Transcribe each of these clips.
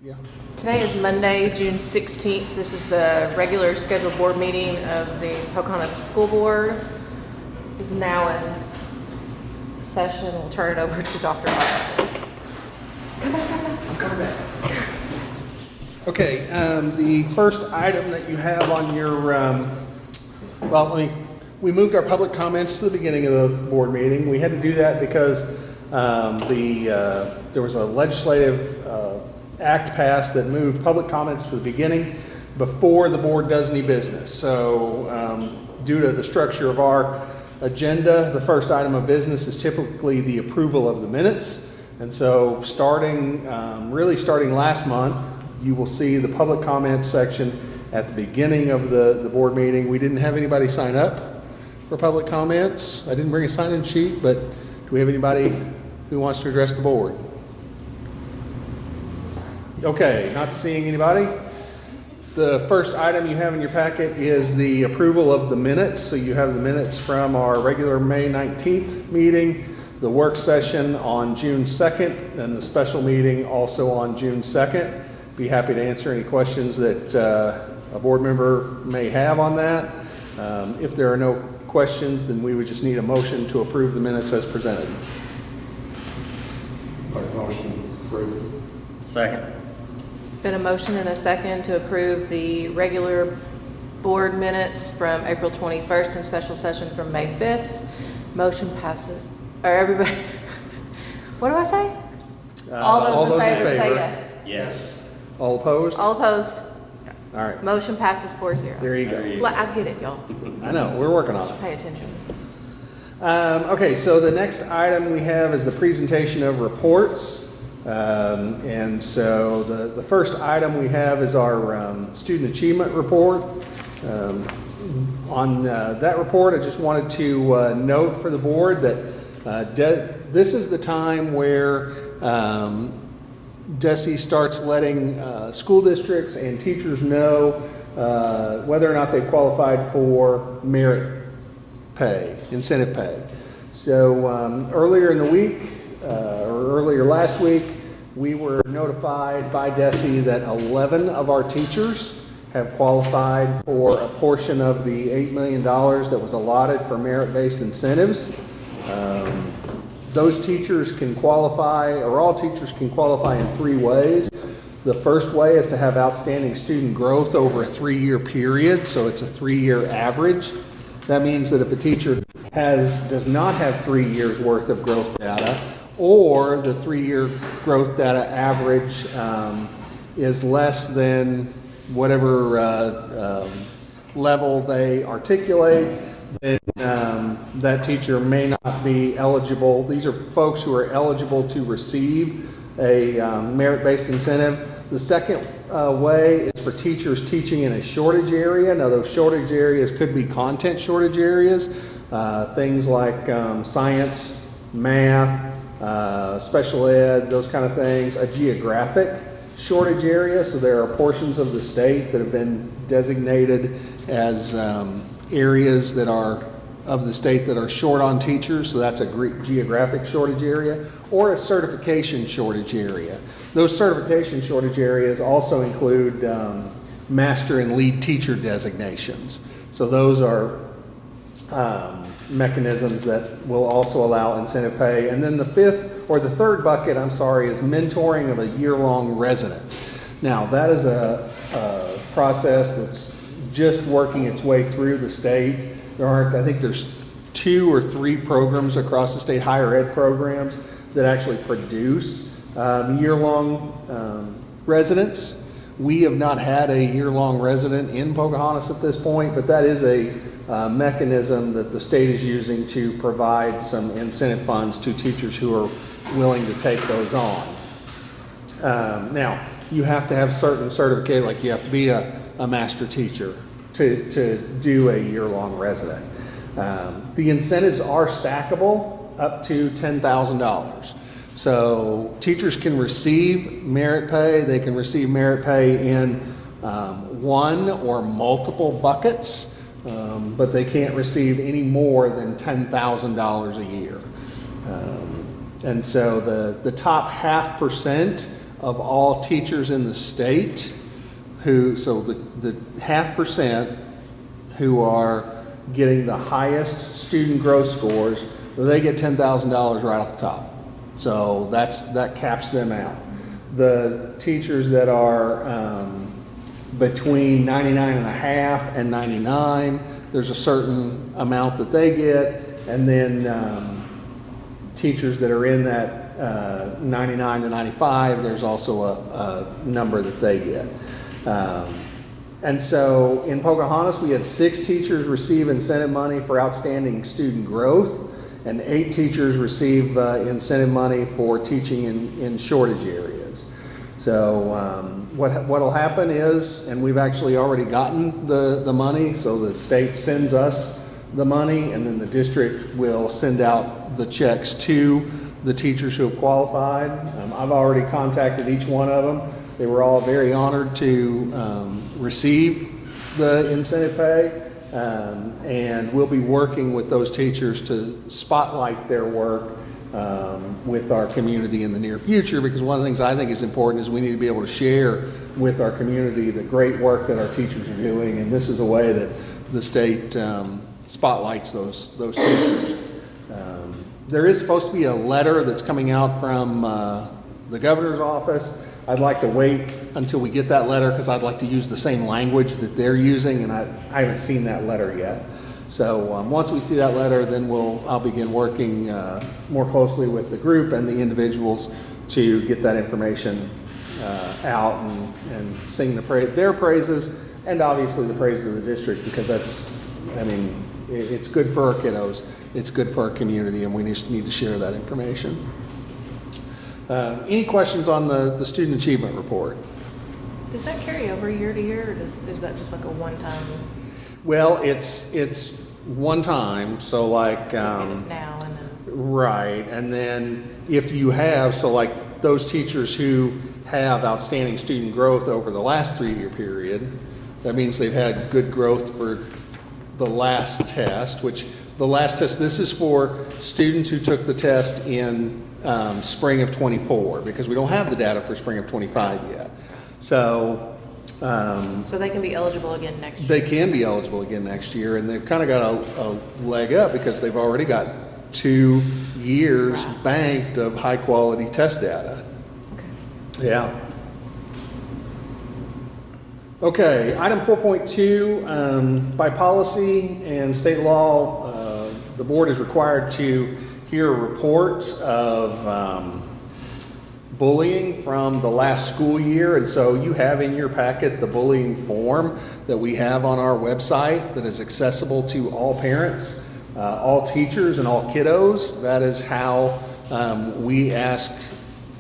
Yeah. Today is Monday, June 16th. This is the regular scheduled board meeting of the Pocahontas School Board. It's now in session. We'll turn it over to Dr. Martin. I'm coming back. Okay, the first item that you have on your, we moved our public comments to the beginning of the board meeting. We had to do that because there was a legislative act passed that moved public comments to the beginning before the board does any business. So due to the structure of our agenda, the first item of business is typically the approval of the minutes. And so starting last month, you will see the public comments section at the beginning of the board meeting. We didn't have anybody sign up for public comments. I didn't bring a sign-in sheet, but do we have anybody who wants to address the board? Okay, not seeing anybody. The first item you have in your packet is the approval of the minutes. So you have the minutes from our regular May 19th meeting, the work session on June 2nd, and the special meeting also on June 2nd. Be happy to answer any questions that a board member may have on that. If there are no questions, then we would just need a motion to approve the minutes as presented. Motion approved. Second. Been a motion and a second to approve the regular board minutes from April 21st and special session from May 5th. Motion passes. Or everybody, what do I say? All those in favor say yes. Yes. All opposed? All opposed? All right. Motion passes 4-0. There you go. I get it, y'all. I know, we're working on it. Pay attention. Okay, so the next item we have is the presentation of reports. And so the first item we have is our student achievement report. On that report, I just wanted to note for the board that this is the time where DESE starts letting school districts and teachers know whether or not they've qualified for merit pay, incentive pay. So earlier in the week, or earlier last week, we were notified by DESE that 11 of our teachers have qualified for a portion of the $8 million that was allotted for merit-based incentives. Those teachers can qualify, or all teachers can qualify in 3 ways. The first way is to have outstanding student growth over a 3-year period, so it's a 3-year average. That means that if a teacher does not have 3 years worth of growth data, or the 3-year growth data average is less than whatever level they articulate, then that teacher may not be eligible. These are folks who are eligible to receive a merit-based incentive. The second way is for teachers teaching in a shortage area. Now, those shortage areas could be content shortage areas, things like science, math, special ed, those kind of things. A geographic shortage area, so there are portions of the state that have been designated as areas that are of the state that are short on teachers, so that's a geographic shortage area, or a certification shortage area. Those certification shortage areas also include master and lead teacher designations. So those are mechanisms that will also allow incentive pay. And then the third bucket, is mentoring of a year-long resident. Now, that is a process that's just working its way through the state. I think there's 2 or 3 programs across the state, higher ed programs, that actually produce year-long residents. We have not had a year-long resident in Pocahontas at this point, but that is a mechanism that the state is using to provide some incentive funds to teachers who are willing to take those on. Now, you have to have certain certificate, like you have to be a master teacher to do a year-long resident. The incentives are stackable up to $10,000. So teachers can receive merit pay. They can receive merit pay in one or multiple buckets, but they can't receive any more than $10,000 a year. And so the top 0.5% of all teachers in the state so the 0.5% who are getting the highest student growth scores, they get $10,000 right off the top. So that caps them out. The teachers that are between 99.5 and 99, there's a certain amount that they get, and then teachers that are in that 99 to 95, there's also a number that they get. And so in Pocahontas, we had 6 teachers receive incentive money for outstanding student growth, and 8 teachers receive incentive money for teaching in shortage areas. So what'll happen is, and we've actually already gotten the money, so the state sends us the money, and then the district will send out the checks to the teachers who have qualified. I've already contacted each one of them. They were all very honored to receive the incentive pay, and we'll be working with those teachers to spotlight their work with our community in the near future, because one of the things I think is important is we need to be able to share with our community the great work that our teachers are doing, and this is a way that the state spotlights those teachers. There is supposed to be a letter that's coming out from the governor's office. I'd like to wait until we get that letter because I'd like to use the same language that they're using, and I haven't seen that letter yet. So once we see that letter, then I'll begin working more closely with the group and the individuals to get that information out and sing their praises, and obviously the praises of the district, because it's good for our kiddos, it's good for our community, and we just need to share that information. Any questions on the student achievement report? Does that carry over year to year, or is that just like a one-time? Well, it's one time, so like now and then. right, and then if you have, so like those teachers who have outstanding student growth over the last 3-year period, that means they've had good growth for the last test, which the last test, this is for students who took the test in spring of 24, because we don't have the data for spring of 25 yet. So they can be eligible again next year. they can be eligible again next year, and they've kind of got a leg up because they've already got 2 years banked of high quality test data. Okay. Yeah. Okay, item 4.2, by policy and state law, the board is required to hear a report of bullying from the last school year, and so you have in your packet the bullying form that we have on our website that is accessible to all parents, all teachers, and all kiddos. That is how we ask,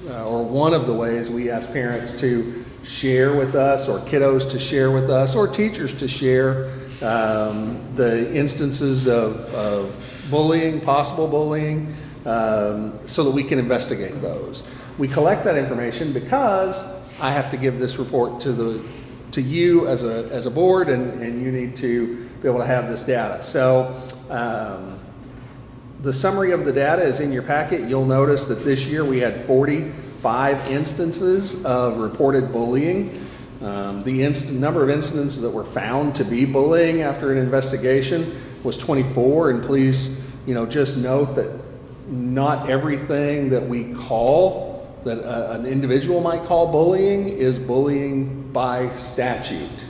or one of the ways we ask parents to share with us, or kiddos to share with us, or teachers to share the instances of bullying, possible bullying, so that we can investigate those. We collect that information because I have to give this report to you as a board, and you need to be able to have this data. So the summary of the data is in your packet. You'll notice that this year we had 45 instances of reported bullying. The number of incidents that were found to be bullying after an investigation was 24, and please, just note that not everything that we call, that an individual might call bullying, is bullying by statute,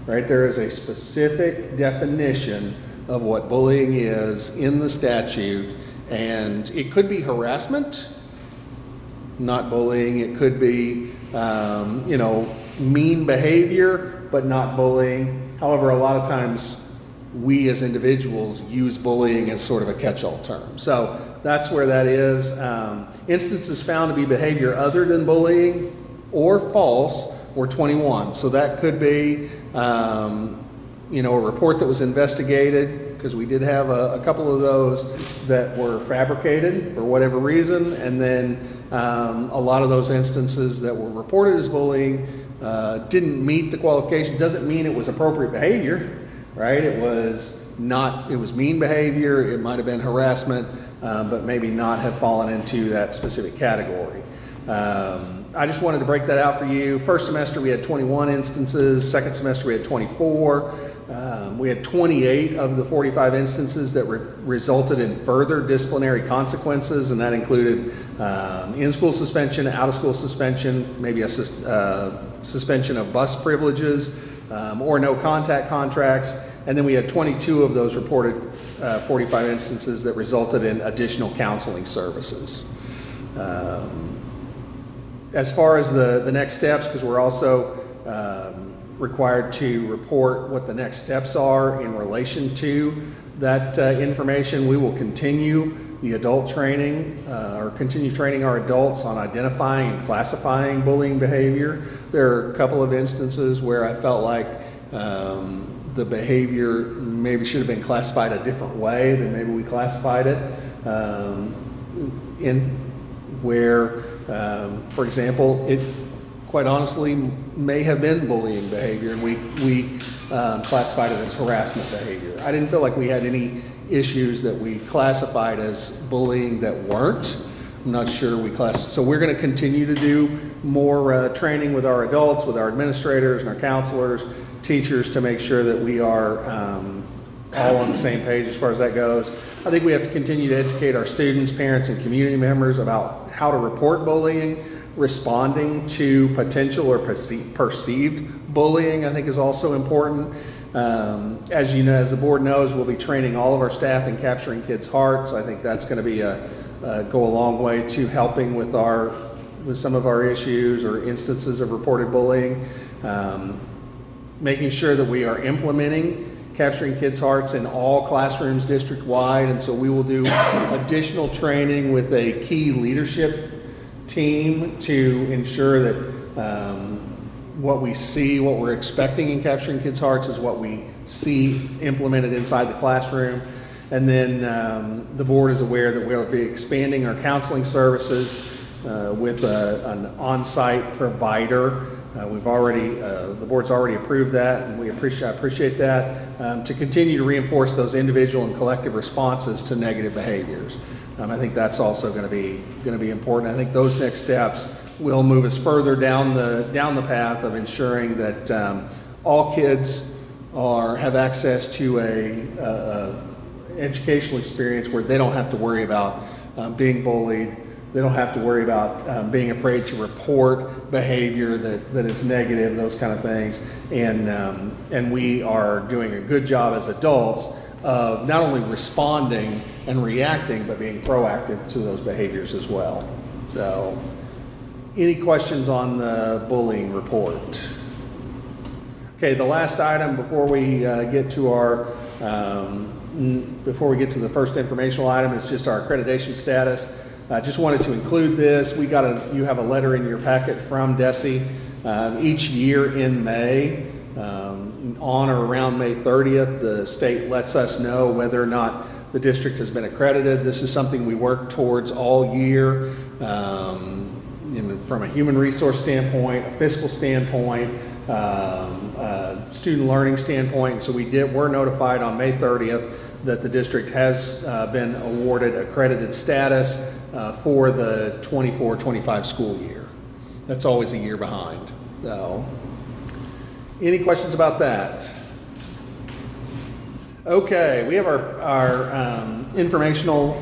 right? There is a specific definition of what bullying is in the statute, and it could be harassment, not bullying. It could be, mean behavior, but not bullying. However, a lot of times we as individuals use bullying as sort of a catch-all term. So that's where that is. Instances found to be behavior other than bullying or false were 21. So that could be, a report that was investigated, because we did have a couple of those that were fabricated for whatever reason, and then a lot of those instances that were reported as bullying didn't meet the qualification. Doesn't mean it was appropriate behavior, right? It was mean behavior, it might have been harassment, but maybe not have fallen into that specific category. I just wanted to break that out for you. First semester we had 21 instances, second semester we had 24. We had 28 of the 45 instances that resulted in further disciplinary consequences, and that included in-school suspension, out-of-school suspension, maybe a suspension of bus privileges, or no contact contracts. And then we had 22 of those reported 45 instances that resulted in additional counseling services. As far as the next steps, because we're also required to report what the next steps are in relation to that information, we will continue the adult training or continue training our adults on identifying and classifying bullying behavior. There are a couple of instances where I felt like the behavior maybe should have been classified a different way than maybe we classified it, for example, it quite honestly may have been bullying behavior, and we classified it as harassment behavior. I didn't feel like we had any issues that we classified as bullying that weren't. I'm not sure we classified. So we're going to continue to do more training with our adults, with our administrators and our counselors, teachers, to make sure that we are all on the same page as far as that goes. I think we have to continue to educate our students, parents, and community members about how to report bullying. Responding to potential or perceived bullying, I think, is also important. As you know, as the board knows, we'll be training all of our staff in capturing kids' hearts. I think that's going to go a long way to helping with some of our issues or instances of reported bullying. Making sure that we are implementing capturing kids' hearts in all classrooms district-wide, and so we will do additional training with a key leadership team to ensure that what we see, what we're expecting in capturing kids' hearts is what we see implemented inside the classroom. And then the board is aware that we'll be expanding our counseling services with an on-site provider. The board's already approved that, and I appreciate that, to continue to reinforce those individual and collective responses to negative behaviors. I think that's also going to be important. I think those next steps will move us further down the path of ensuring that all kids have access to a educational experience where they don't have to worry about being bullied. They don't have to worry about being afraid to report behavior that is negative, those kind of things. And we are doing a good job as adults of not only responding and reacting, but being proactive to those behaviors as well. So, any questions on the bullying report? Okay, the last item before we get to the first informational item is just our accreditation status. I just wanted to include this. You have a letter in your packet from DESE. Each year in May, on or around May 30th, the state lets us know whether or not the district has been accredited. This is something we work towards all year, from a human resource standpoint, a fiscal standpoint, student learning standpoint. So we're notified on May 30th that the district has been awarded accredited status for the 24-25 school year. That's always a year behind. So, any questions about that? Okay, we have our informational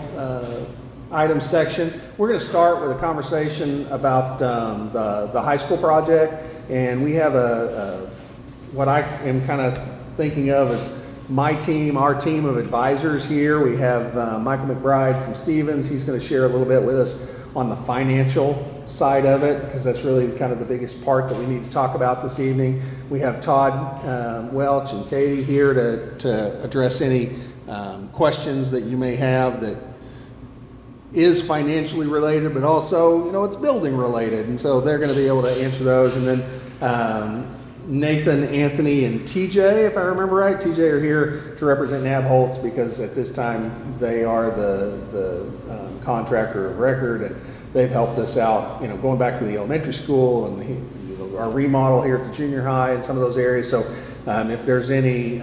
items section. We're going to start with a conversation about the high school project, and we have what I am kind of thinking of as our team of advisors here. We have Michael McBride from Stevens. He's going to share a little bit with us on the financial side of it, because that's really kind of the biggest part that we need to talk about this evening. We have Todd Welch and Katie here to address any questions that you may have that is financially related, but also, it's building related. And so they're going to be able to answer those. And then Nathan, Anthony, and TJ, if I remember right. TJ are here to represent Nabholz because at this time they are the contractor of record, and they've helped us out, going back to the elementary school and our remodel here at the junior high and some of those areas. So if there's any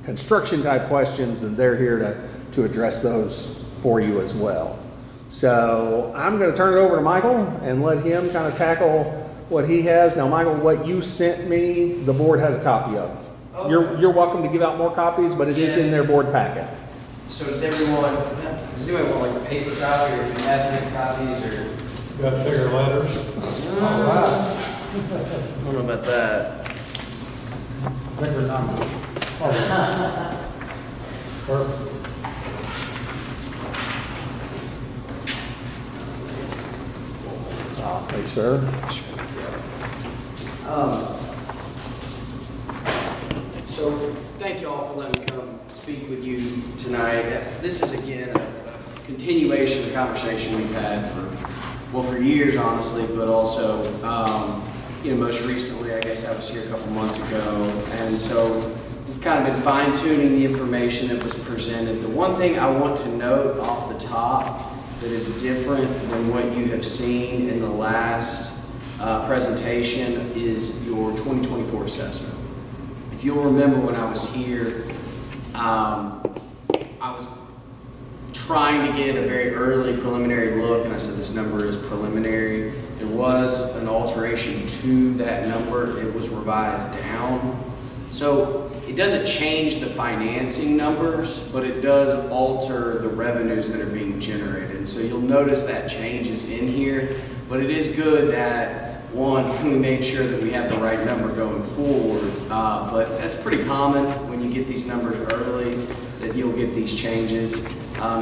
construction type questions, then they're here to address those for you as well. So I'm gonna turn it over to Michael and let him kind of tackle what he has. Now, Michael, what you sent me, the board has a copy of. Okay. You're welcome to give out more copies, but it is in their board packet. So does anyone want like a paper copy, or do you have any copies, or? Got bigger letters? All right. I don't know about that. Bigger numbers. Perfect. Thanks, sir. So thank you all for letting me come speak with you tonight. This is again a continuation of the conversation we've had for years, honestly, but also, most recently, I guess I was here a couple months ago, and so we've kind of been fine tuning the information that was presented. The one thing I want to note off the top that is different than what you have seen in the last presentation is your 2024 assessment. If you'll remember when I was here, I was trying to get a very early preliminary look, and I said this number is preliminary. There was an alteration to that number. It was revised down. So it doesn't change the financing numbers, but it does alter the revenues that are being generated. And so you'll notice that changes in here, but it is good that, one, we made sure that we have the right number going forward, but that's pretty common when you get these numbers early, that you'll get these changes.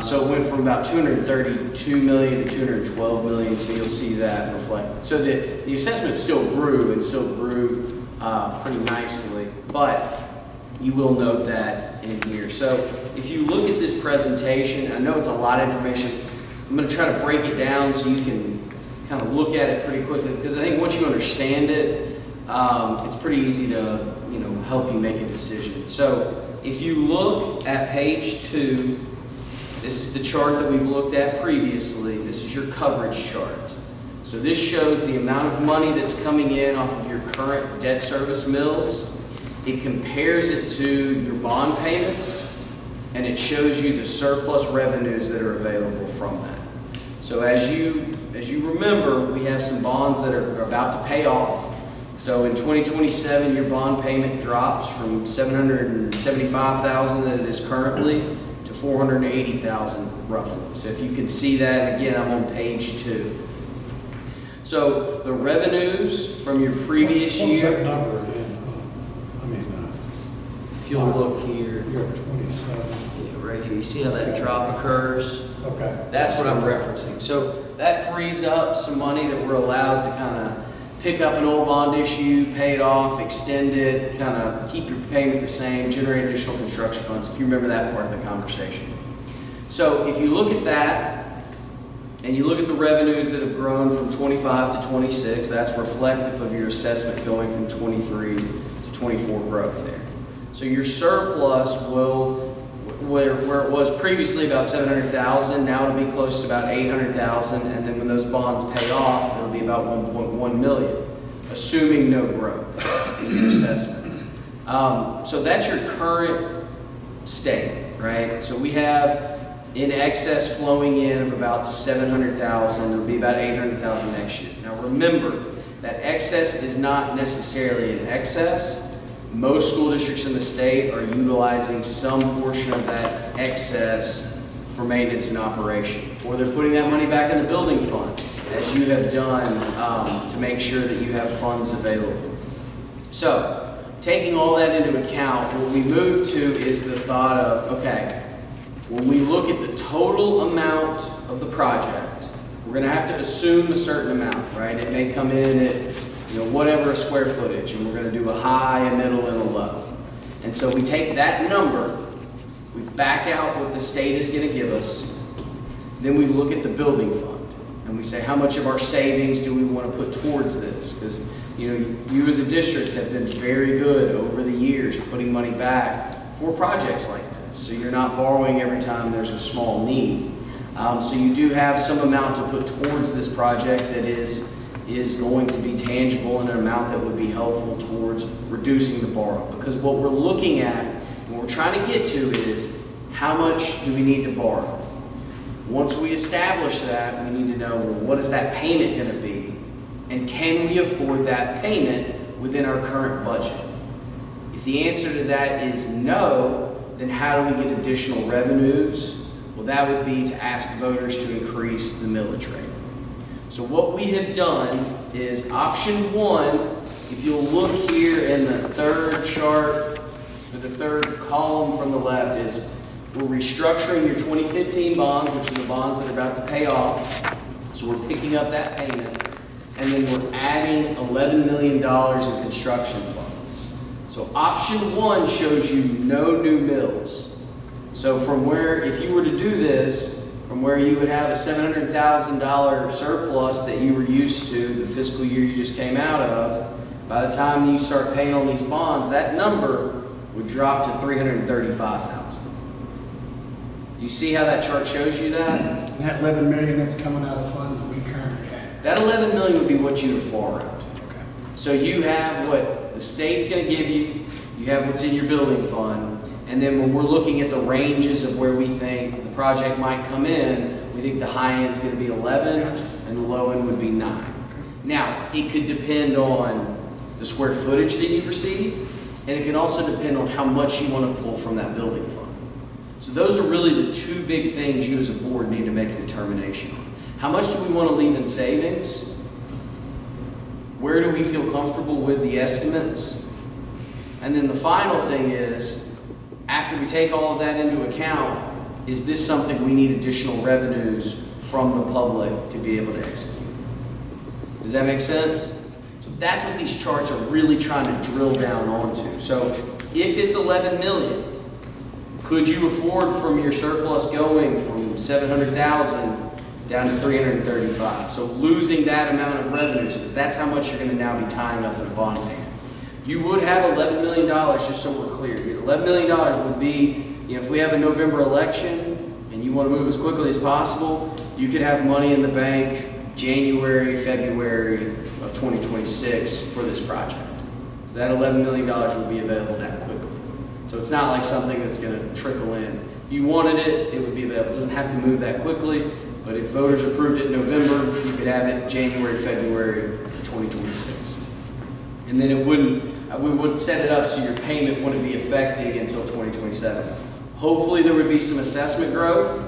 So it went from about 232 million to 212 million, so you'll see that reflected. So the assessment still grew, and still grew pretty nicely, but you will note that in here. So if you look at this presentation, I know it's a lot of information. I'm going to try to break it down so you can kind of look at it pretty quickly, because I think once you understand it, it's pretty easy to help you make a decision. So if you look at page 2, this is the chart that we've looked at previously. This is your coverage chart. So this shows the amount of money that's coming in off of your current debt service mills. It compares it to your bond payments, and it shows you the surplus revenues that are available from that. So as you remember, we have some bonds that are about to pay off. So in 2027, your bond payment drops from $775,000 that it is currently to $480,000 roughly. So if you can see that, again, I'm on page 2. So the revenues from your previous What's year. that number again? If you'll look here, You're at 27. yeah, right here, you see how that drop occurs? Okay. That's what I'm referencing. So that frees up some money that we're allowed to kind of pick up an old bond issue, pay it off, extend it, kind of keep your payment the same, generate additional construction funds, if you remember that part of the conversation. So if you look at that, and you look at the revenues that have grown from 25 to 26, that's reflective of your assessment going from 23 to 24 growth there. So your surplus will, where it was previously about 700,000, now it'll be close to about 800,000, and then when those bonds pay off, it'll be about 1.1 million, assuming no growth in your assessment. So that's your current state, right? So we have in excess flowing in of about 700,000. There'll be about 800,000 next year. Now remember, that excess is not necessarily an excess. Most school districts in the state are utilizing some portion of that excess for maintenance and operation, or they're putting that money back in the building fund, as you have done to make sure that you have funds available. So, taking all that into account, what we move to is the thought of, okay, when we look at the total amount of the project, we're going to have to assume a certain amount, right? It may come in at whatever a square footage, and we're going to do a high, a middle, and a low. And so we take that number, we back out what the state is going to give us, then we look at the building fund, and we say how much of our savings do we want to put towards this? Because you as a district have been very good over the years putting money back for projects like this. So you're not borrowing every time there's a small need. So you do have some amount to put towards this project that is going to be tangible and an amount that would be helpful towards reducing the borrow. Because what we're looking at, and what we're trying to get to is, how much do we need to borrow? Once we establish that, we need to know, well, what is that payment going to be? And can we afford that payment within our current budget? If the answer to that is no, then how do we get additional revenues? Well, that would be to ask voters to increase the millage rate. So what we have done is option one, if you'll look here in the third chart, or the third column from the left, is we're restructuring your 2015 bonds, which are the bonds that are about to pay off. So we're picking up that payment. And then we're adding $11 million in construction funds. So option one shows you no new mills. So from where, if you were to do this, from where you would have a $700,000 surplus that you were used to the fiscal year you just came out of, by the time you start paying on these bonds, that number would drop to $335,000. Do you see how that chart shows you that? And that 11 million that's coming out of the funds that we currently have. That 11 million would be what you have borrowed. Okay. So you have what the state's going to give you, you have what's in your building fund, and then when we're looking at the ranges of where we think the project might come in, we think the high end is going to be 11 and the low end would be 9. Now, it could depend on the square footage that you receive, and it can also depend on how much you want to pull from that building fund. So those are really the two big things you as a board need to make a determination on. How much do we want to leave in savings? Where do we feel comfortable with the estimates? And then the final thing is, after we take all of that into account, is this something we need additional revenues from the public to be able to execute? Does that make sense? So that's what these charts are really trying to drill down onto. So if it's 11 million, could you afford from your surplus going from 700,000 down to 335? So losing that amount of revenues, because that's how much you're going to now be tying up in a bond payment. You would have $11 million, just so we're clear. $11 million would be, if we have a November election and you want to move as quickly as possible, you could have money in the bank January, February of 2026 for this project. So that $11 million would be available that quickly. So it's not like something that's going to trickle in. If you wanted it, it would be available. It doesn't have to move that quickly, but if voters approved it in November, you could have it January, February 2026. And then we wouldn't set it up so your payment wouldn't be affected until 2027. Hopefully there would be some assessment growth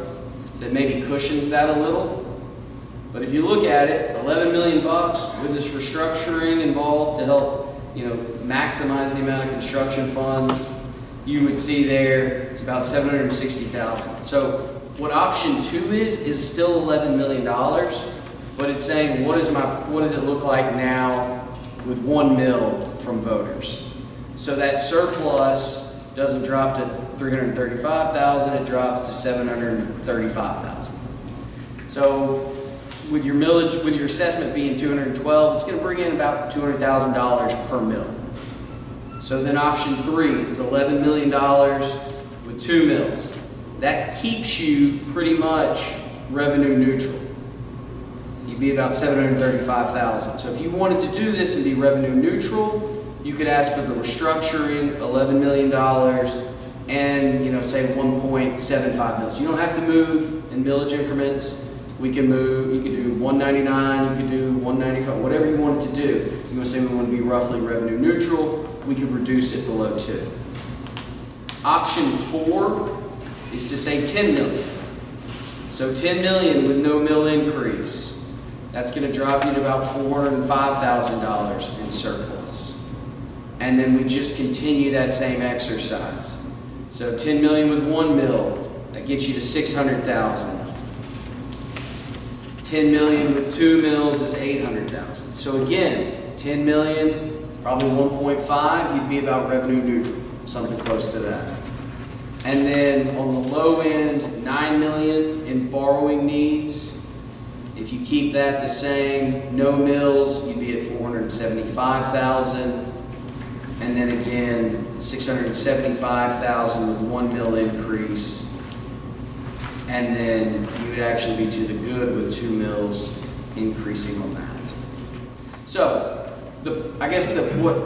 that maybe cushions that a little. But if you look at it, 11 million bucks with this restructuring involved to help, maximize the amount of construction funds, you would see there it's about 760,000. So what option 2 is still $11 million, but it's saying what does it look like now with 1 mil from voters? So that surplus doesn't drop to 335,000, it drops to 735,000. So with your millage, with your assessment being 212, it's going to bring in about $200,000 per mill. So then option 3 is $11 million with 2 mills. That keeps you pretty much revenue neutral. You'd be about 735,000. So if you wanted to do this and be revenue neutral, you could ask for the restructuring, $11 million, and say 1.75 mils. You don't have to move in millage increments. We can move, you could do 199, you could do 195, whatever you want to do. You want to say we want to be roughly revenue neutral, we could reduce it below 2. Option 4 is to say 10 million. So 10 million with no mill increase. That's going to drop you to about $405,000 in surplus. And then we just continue that same exercise. So 10 million with 1 mill, that gets you to 600,000. 10 million with 2 mills is 800,000. So again, 10 million, probably 1.5, you'd be about revenue neutral, something close to that. And then on the low end, 9 million in borrowing needs. If you keep that the same, no mills, you'd be at 475,000. And then again, 675,000 with 1 mill increase. And then you would actually be to the good with 2 mills increasing on that. So, I guess what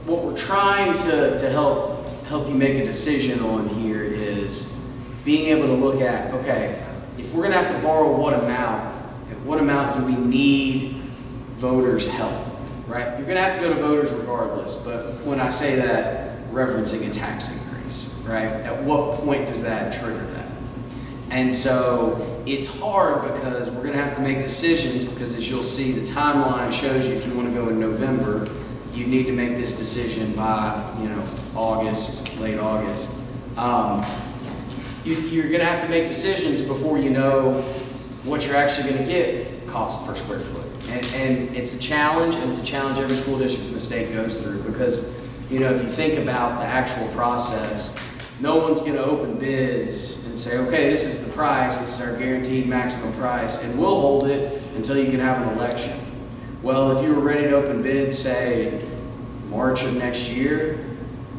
we're trying to help you make a decision on here is being able to look at, okay, if we're gonna have to borrow what amount, at what amount do we need voters' help, right? You're gonna have to go to voters regardless, but when I say that, referencing a tax increase, right? At what point does that trigger that? And so it's hard because we're gonna have to make decisions, because as you'll see, the timeline shows you if you wanna go in November, you need to make this decision by, August, late August. You're gonna have to make decisions before you know what you're actually gonna get cost per square foot. And it's a challenge, and it's a challenge every school district in the state goes through, because, if you think about the actual process, no one's gonna open bids and say, okay, this is the price, this is our guaranteed maximum price, and we'll hold it until you can have an election. Well, if you were ready to open bids, say, March of next year,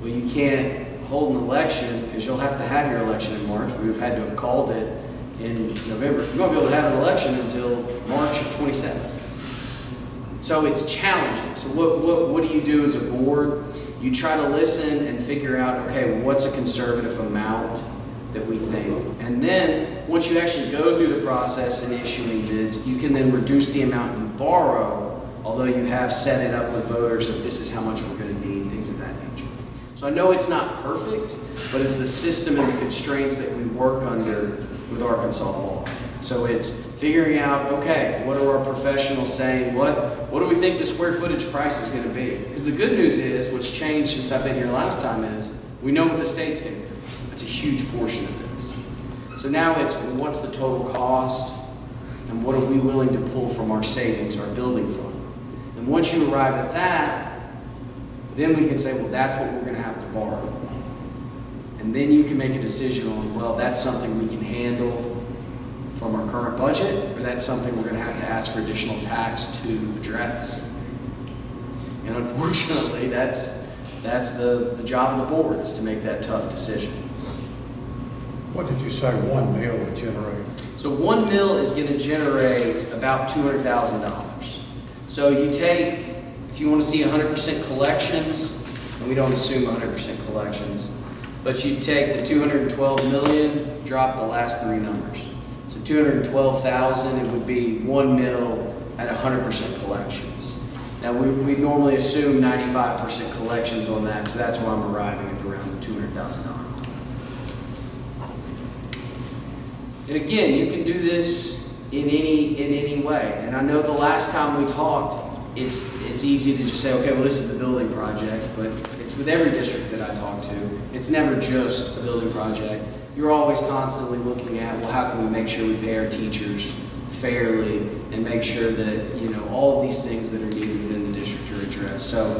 well, you can't hold an election because you'll have to have your election in March. We've had to have called it in November. You won't be able to have an election until March of 27. So it's challenging. So what do you do as a board? You try to listen and figure out, okay, well, what's a conservative amount that we think? And then once you actually go through the process in issuing bids, you can then reduce the amount you borrow, although you have set it up with voters that this is how much we're going to need, things of that nature. So I know it's not perfect, but it's the system and the constraints that we work under with Arkansas law. So it's figuring out, okay, what are our professionals saying? What do we think the square footage price is going to be? Because the good news is, what's changed since I've been here last time is, we know what the state's going to do. That's a huge portion of this. So now it's, what's the total cost, and what are we willing to pull from our savings, our building fund? And once you arrive at that, then we can say, well, that's what we're going to have to borrow. And then you can make a decision on, well, that's something we can handle from our current budget, or that's something we're going to have to ask for additional tax to address. And unfortunately, that's the job of the board, is to make that tough decision. What did you say 1 mil would generate? So 1 mil is going to generate about $200,000. So you take, if you want to see 100% collections, and we don't assume 100% collections, but you take the 212 million, drop the last three numbers. So 212,000, it would be 1 mil at 100% collections. Now we normally assume 95% collections on that, so that's why I'm arriving at around $200,000. And again, you can do this in any way. And I know the last time we talked, it's easy to just say, okay, well, this is the building project, but it's with every district that I talk to, it's never just a building project. You're always constantly looking at, well, how can we make sure we pay our teachers fairly and make sure that, all of these things that are needed within the district are addressed. So,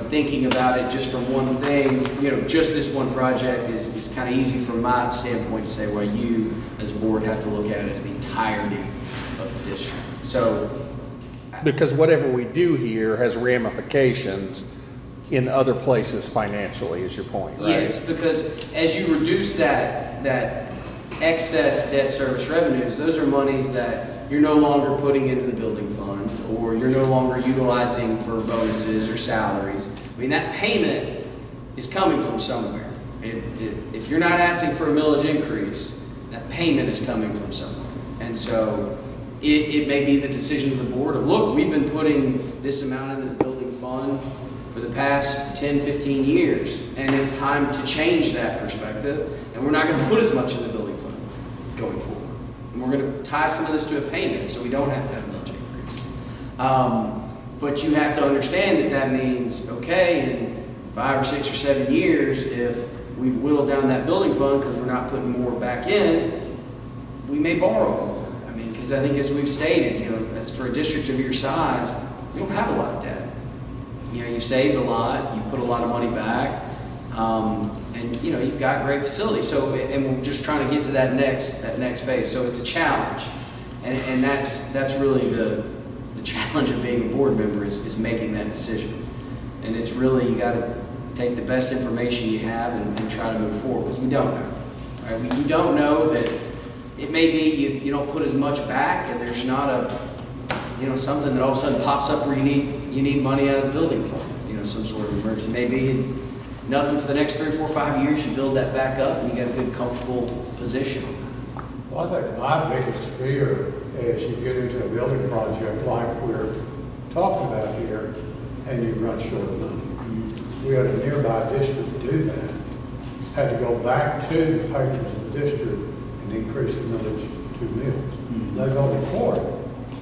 thinking about it just from one thing, just this one project is kind of easy from my standpoint to say, well, you as a board have to look at it as the entirety of the district. So, Because whatever we do here has ramifications in other places financially, is your point, right? yes, because as you reduce that excess debt service revenues, those are monies that you're no longer putting into the building fund, or you're no longer utilizing for bonuses or salaries. I mean, that payment is coming from somewhere. If you're not asking for a millage increase, that payment is coming from somewhere. And so it may be the decision of the board of, look, we've been putting this amount into the building fund for the past 10, 15 years, and it's time to change that perspective, and we're not going to put as much in the building fund going forward. And we're going to tie some of this to a payment so we don't have to have a millage increase. But you have to understand that means, okay, in 5 or 6 or 7 years, if we've whittled down that building fund because we're not putting more back in, we may borrow more. I mean, because I think as we've stated, as for a district of your size, we don't have a lot of debt. You've saved a lot, you put a lot of money back, and you've got great facilities. So, and we're just trying to get to that next phase. So it's a challenge, and that's really the challenge of being a board member is making that decision. And it's really, you got to take the best information you have and try to move forward, because we don't know. Right? You don't know that it may be you don't put as much back, and there's not something that all of a sudden pops up where you need money out of the building fund, some sort of emergency. Maybe nothing for the next 3 or 4 or 5 years, you build that back up and you got a good, comfortable position. Well, I think my biggest fear is you get into a building project like we're talking about here, and you run short of money. We had a nearby district do that, had to go back to the patrons of the district and increase the millage to mills. They voted for it,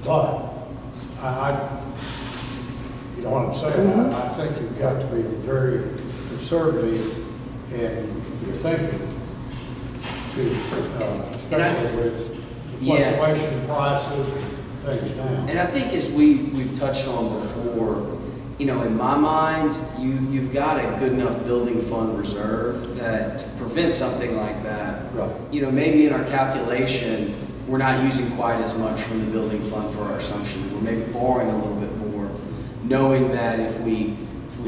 but you know what I'm saying? I think you've got to be very conservative in your thinking, especially with fluctuation in prices and things down. And I think as we've touched on before, you know, in my mind, you've got a good enough building fund reserve that to prevent something like that. Right. You know, maybe in our calculation, we're not using quite as much from the building fund for our assumption. We're maybe borrowing a little bit more, knowing that if we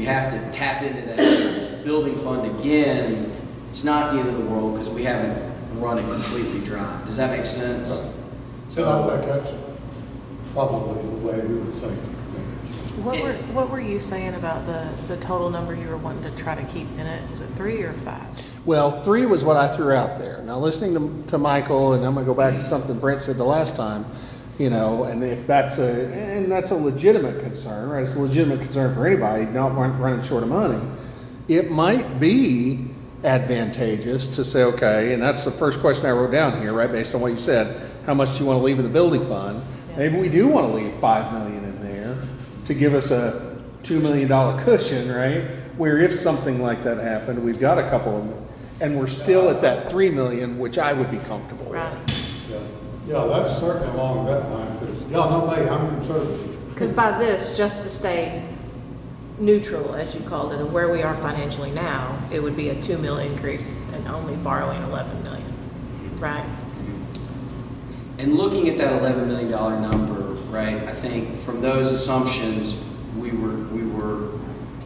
have to tap into that building fund again, it's not the end of the world because we haven't run it completely dry. Does that make sense? So I think that's probably the way we would think. What were you saying about the total number you were wanting to try to keep in it? Was it 3 or 5? Well, 3 was what I threw out there. Now, listening to Michael, and I'm gonna go back to something Brent said the last time, you know, and if that's a legitimate concern, right? It's a legitimate concern for anybody not running short of money. It might be advantageous to say, okay, and that's the first question I wrote down here, right? Based on what you said, how much do you want to leave in the building fund? Yeah. Maybe we do want to leave $5 million in there to give us a $2 million cushion, right? Where if something like that happened, we've got a couple of, and we're still at that 3 million, which I would be comfortable Right. with. Yeah, that's certainly along that line, because, y'all know me, I'm conservative. Because by this, just to stay neutral, as you called it, of where we are financially now, it would be a 2 mil increase and only borrowing 11 million, right? And looking at that $11 million number, right, I think from those assumptions, we were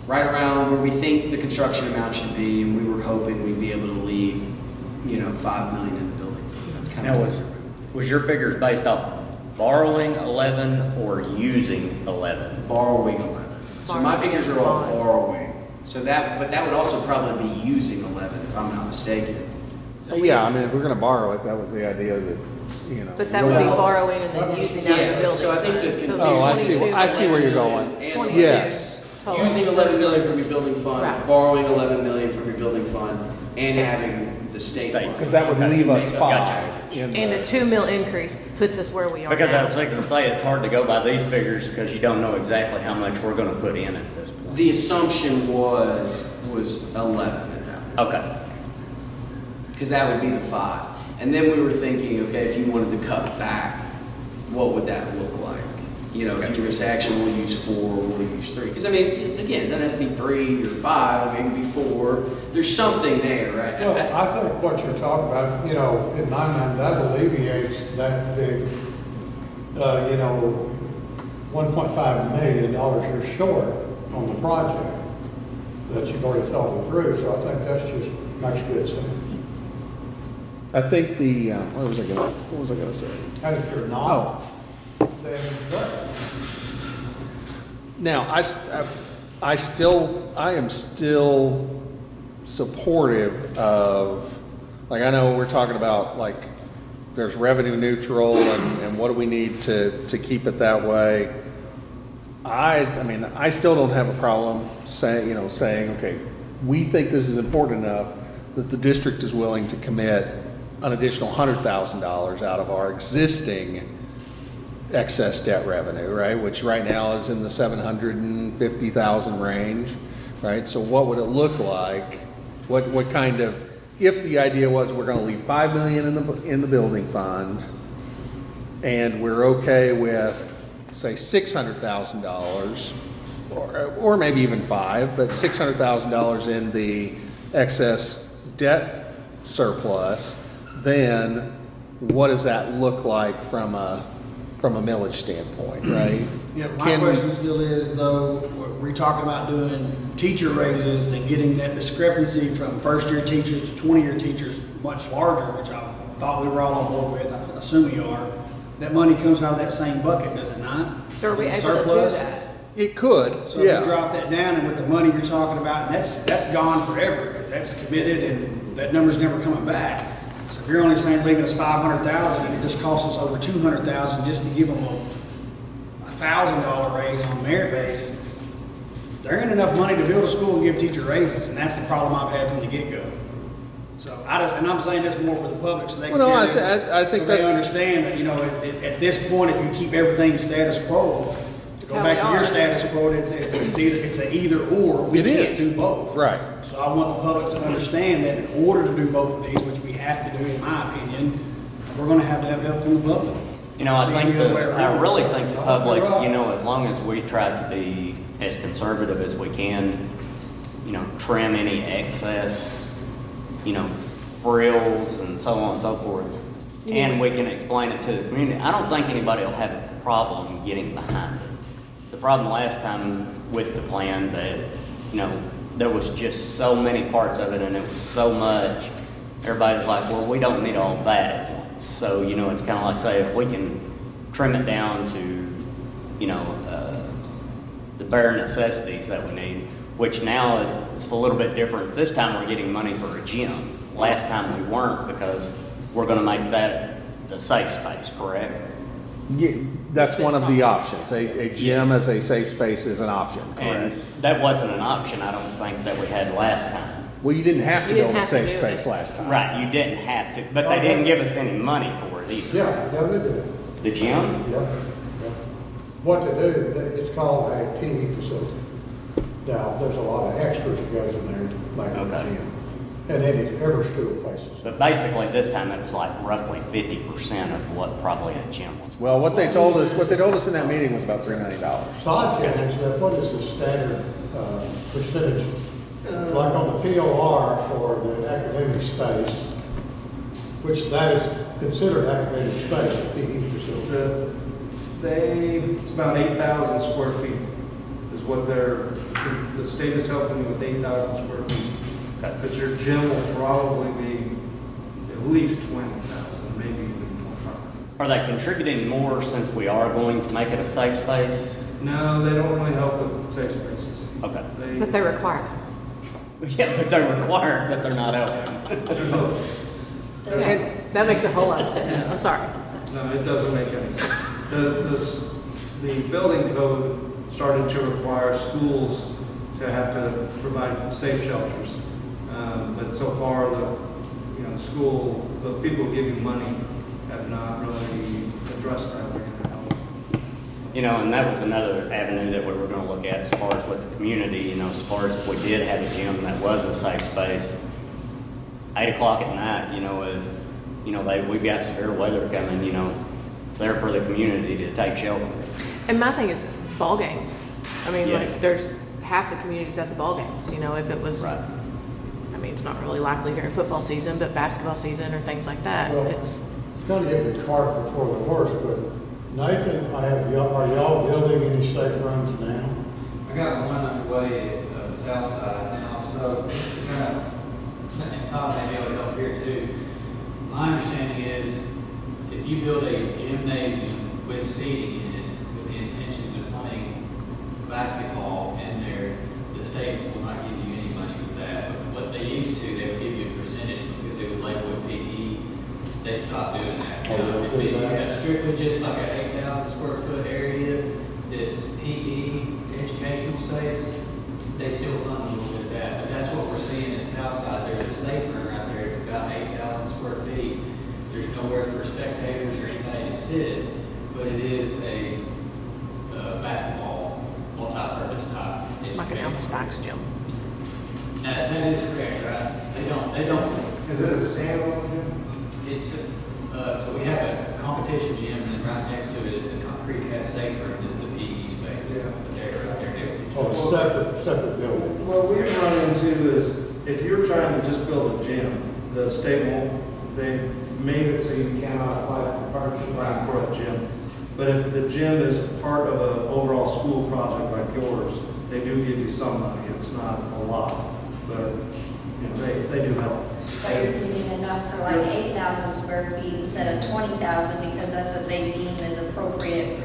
right around where we think the construction amount should be, and we were hoping we'd be able to leave, you know, $5 million in the building. That's kind Now, of was your figures based off borrowing 11 or using 11? borrowing 11. So my Borrowing figures is are all fine. borrowing. So but that would also probably be using 11, if I'm not mistaken. So yeah, I mean, if we're gonna borrow it, that was the idea that, you know. But that would be Well, borrowing and then using out of yes, the building. so I think fund. the So Oh, I the see, 22 I see where you're million going. and 22 Yes. total. Using 11 million from your building fund, Right. borrowing 11 million from your building fund, and having the state. State. fund. Because that would Okay. leave us Gotcha. 5 in And a the, 2 mil increase puts us where we are Because I was now. fixing to say, it's hard to go by these figures because you don't know exactly how much we're gonna put in at this point. The assumption was 11 at that point. Okay, Because that would be the 5. And then we were thinking, okay, if you wanted to cut back, what would that look like? You know, if you were to say, actually, we'll use 4, we'll use 3. Because, I mean, again, it doesn't have to be 3 or 5, maybe be 4. There's something there, right? Well, I think what you're talking about, you know, in my mind, that alleviates that big, you know, $1.5 million you're short on the project that you've already thought it through, so I think that's just, makes good sense. I think the, what was I gonna say? And if you're not, then what? Now, I am still supportive of, like, I know we're talking about, like, there's revenue neutral and what do we need to keep it that way. I mean, I still don't have a problem saying, okay, we think this is important enough that the district is willing to commit an additional $100,000 out of our existing excess debt revenue, right? Which right now is in the 750,000 range, right? So what would it look like? What kind of, if the idea was we're gonna leave 5 million in the building fund and we're okay with, say, $600,000 or maybe even 5, but $600,000 in the excess debt surplus, then what does that look like from a millage standpoint, right? Yeah, my question still is though, we're talking about doing teacher raises and getting that discrepancy from first-year teachers to 20-year teachers much larger, which I thought we were all on board with, I assume we are. That money comes out of that same bucket, does it not? So are we able to do Surplus? that? It could, So we yeah. drop that down, and with the money you're talking about, and that's gone forever, because that's committed, and that number's never coming back. So If you're only saying leaving us 500,000, and it just costs us over 200,000 just to give them a $1,000 raise on merit base, there ain't enough money to build a school and give teacher raises, and that's the problem I've had from the get-go. So and I'm saying this more for the public, so they can Well, no, hear this, I think so they that's- understand that, you know, at this point, if you keep everything status quo, to go how back we to your are. status quo, it's a either or. We It can't is. do both. Right. So I want the public to understand that in order to do both of these, which we have to do, in my opinion, we're gonna have help from the public. You know, I See think any other way I around. really think the public, Right. you know, as long as we try to be as conservative as we can, you know, trim any excess, you know, frills and so on and so forth, and we can explain it to the community, I don't think anybody will have a problem getting behind it. The problem last time with the plan that, you know, there was just so many parts of it and it was so much, everybody's like, well, we don't need all that at once. So, you know, it's kind of like, say, if we can trim it down to, you know, the bare necessities that we need, which now it's a little bit different. This time we're getting money for a gym. Last time we weren't, because we're gonna make that the safe space, correct? Yeah, that's one of the options. A gym as a safe space is an option, And correct? that wasn't an option, I don't think, that we had last time. Well, you didn't have to You didn't build a have to safe do it. space last time. Right, you didn't have to, but they didn't give us any money for it either. Yeah, they do. The gym? Yep, yep. What to do, it's called a PE facility. Now, there's a lot of extras that goes in there to make it a Okay. gym. And every school places. But basically, this time it was like roughly 50% of what probably a gym was. Well, what they told us in that meeting was about $3 million. Side cameras, what is the standard percentage? Like on the POR for the academic space, which that is considered academic space, PE facility. It's about 8,000 square feet is what the state is helping you with 8,000 square feet. But your gym will probably be at least 20,000, maybe even 25. Are they contributing more since we are going to make it a safe space? No, they don't really help with safe spaces. Okay. But they're required. Yeah, but they're required, but they're not helping. That makes a whole lot of sense. I'm sorry. No, it doesn't make any sense. The building code started to require schools to have to provide safe shelters. But so far, the people giving money have not really addressed that right now. You know, and that was another avenue that we were gonna look at as far as with the community, you know, as far as if we did have a gym that was a safe space, 8 o'clock at night, you know, if, you know, we've got severe weather coming, you know, it's there for the community to take shelter. And my thing is ball games. I mean, Yes. like, there's half the communities at the ball games, you know, if it was, Right. I mean, it's not really likely during football season, but basketball season or things like that, Well, it's, It's gonna get the cart before the horse, but Nathan, are y'all building any safe rooms now? I got one underway at the south side now, so kind of, and Todd may be able to help here too. My understanding is if you build a gymnasium with seating in it, with the intentions of playing basketball in there, the state will not give you any money for that. But what they used to, they would give you a percentage because they would label it PE. They stopped doing that. Oh, they'll do If you that? have strictly just like an 8,000 square foot area that's PE, educational space, they still fund a little bit of that. But that's what we're seeing at Southside. There's a safe room right there. It's about 8,000 square feet. There's nowhere for spectators or anybody to sit, but it is a basketball, multi-purpose type. like an Alma Spikes gym. That is correct, right? They don't, Is it a standalone gym? it's, so we have a competition gym, and then right next to it is the concrete cast safe room, is the PE space. Yeah. They're right there next to each Or other. a separate building? What we've run into is, if you're trying to just build a gym, the state won't, they made it so you cannot apply for partnership grant for a gym. But if the gym is part of an overall school project like yours, they do give you some money. It's not a lot, but, you know, they do help. But you're getting enough for like 8,000 square feet instead of 20,000 because that's what they deem as appropriate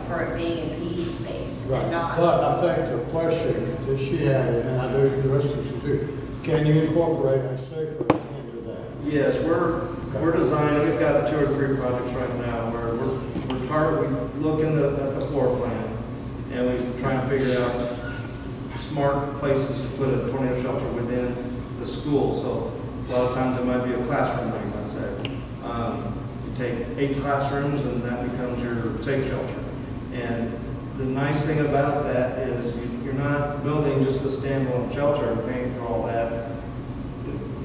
for it being a PE space Right, and not. but I think the question that she had, and I do the rest of you too, can you incorporate a safe room into that? Yes, We're designing, we've got 2 or 3 projects right now where we look at the floor plan and we try and figure out smart places to put a tornado shelter within the school. So a lot of times it might be a classroom wing, let's say. You take 8 classrooms and that becomes your safe shelter. And the nice thing about that is you're not building just a standalone shelter and paying for all that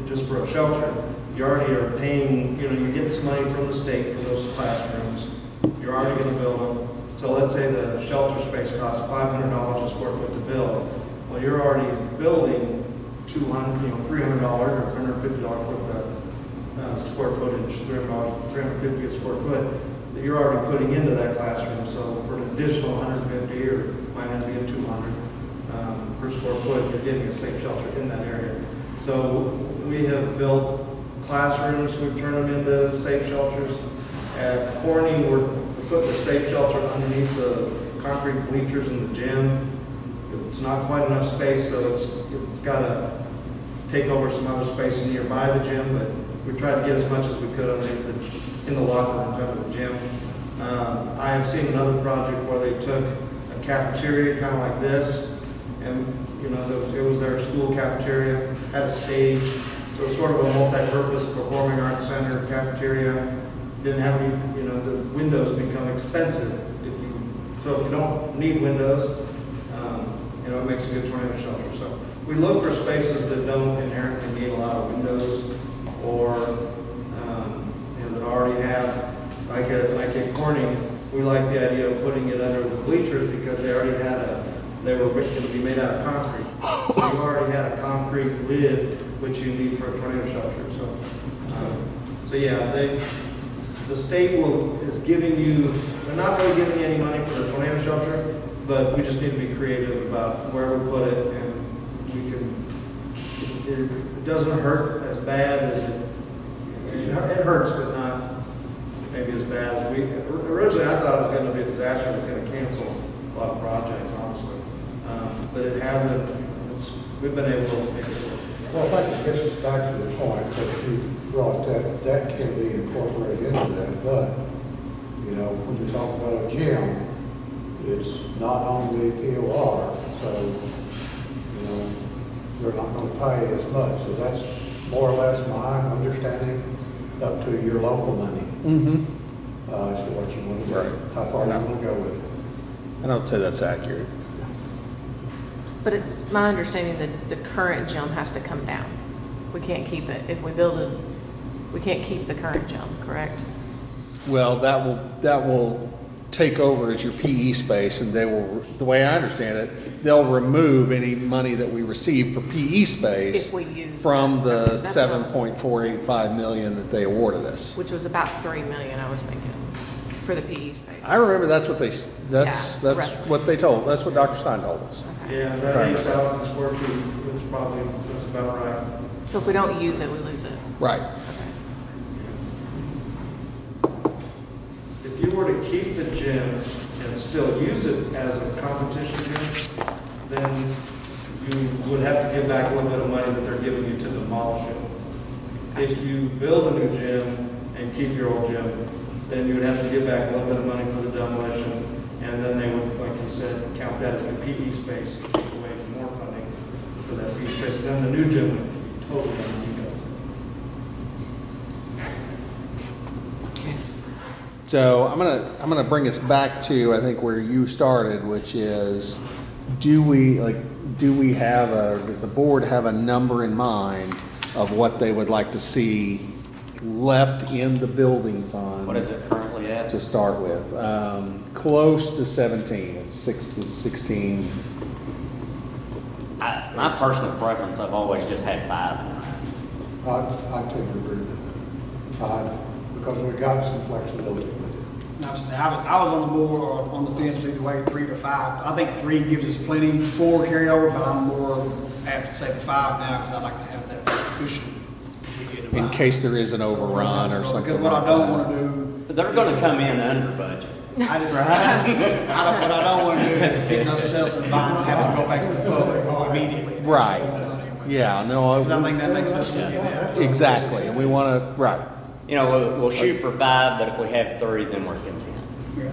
just for a shelter. You already are paying, you get some money from the state for those classrooms. You're already going to build them. So let's say the shelter space costs $500 a square foot to build. Well, you're already building $300 or $150 for the square footage, $350 a square foot that you're already putting into that classroom. So for an additional 150 or might not be a 200 per square foot, you're getting a safe shelter in that area. So we have built classrooms, we've turned them into safe shelters. At Corning, we're putting a safe shelter underneath the concrete bleachers in the gym. It's not quite enough space, so it's got to take over some other space nearby the gym, but we tried to get as much as we could underneath in the locker room of the gym. I have seen another project where they took a cafeteria kind of like this, and it was their school cafeteria, had a stage, so it's sort of a multi-purpose performing arts center cafeteria. Didn't have any, the windows become expensive so if you don't need windows, it makes a good tornado shelter. So we look for spaces that don't inherently need a lot of windows, or that already have, like at Corning, we like the idea of putting it under the bleachers because they already had they were going to be made out of concrete. So you already had a concrete lid, which you need for a tornado shelter. So yeah, the state is giving you, they're not really giving you any money for the tornado shelter, but we just need to be creative about where we put it, and it doesn't hurt as bad as it hurts, but not maybe as bad as originally I thought it was going to be a disaster, it was going to cancel a lot of projects, honestly. But it hasn't, we've been able to make it work. Well, if I can get us back to the point that you brought, that can be incorporated into that, but, when you talk about a gym, it's not on the POR, so, they're not going to pay as much. So that's more or less my understanding, up to your local money, as to what you want to do, how far you want to go with it. I don't say that's accurate. But it's my understanding that the current gym has to come down. We can't keep it. If we build it, we can't keep the current gym, correct? Well, that will take over as your PE space, and they will, the way I understand it, they'll remove any money that we receive for PE space If we use from that. the That's what I was- $7.485 million that they awarded us. Which was about 3 million, I was thinking, for the PE space. I remember that's what Yeah, right. what they told, that's what Dr. Stein told us. Okay. Yeah, that 8,000 square feet, that's about right. So if we don't use it, we lose it. Right. Okay. If you were to keep the gym and still use it as a competition gym, then you would have to give back a little bit of money that they're giving you to demolish it. If you build a new gym and keep your old gym, then you would have to give back a little bit of money for the demolition, and then they would, like you said, count that as your PE space, take away more funding for that PE space. Then the new gym would be totally illegal. Okay. So I'm gonna bring us back to, I think, where you started, which is, does the board have a number in mind of what they would like to see left in the building fund? What is it currently at? To start with? Close to 17, it's 16. My personal preference, I've always just had 5 in mind. I tend to agree with that, because we got some flexibility with it. I was on the board or on the fence either way, 3 to 5. I think 3 gives us plenty for carryover, but I'm more apt to say 5 now because I like to have that cushion. to get In by. case there is an overrun or something. Because what I like don't that. want to do. But they're gonna come in under budget. What I don't want to do is get ourselves in the bind and have to go back to the public immediately. Right. Yeah, no, I think that makes us look at that. exactly, and we want to, right. You know, we'll shoot for 5, but if we have 3, then we're content. Yeah.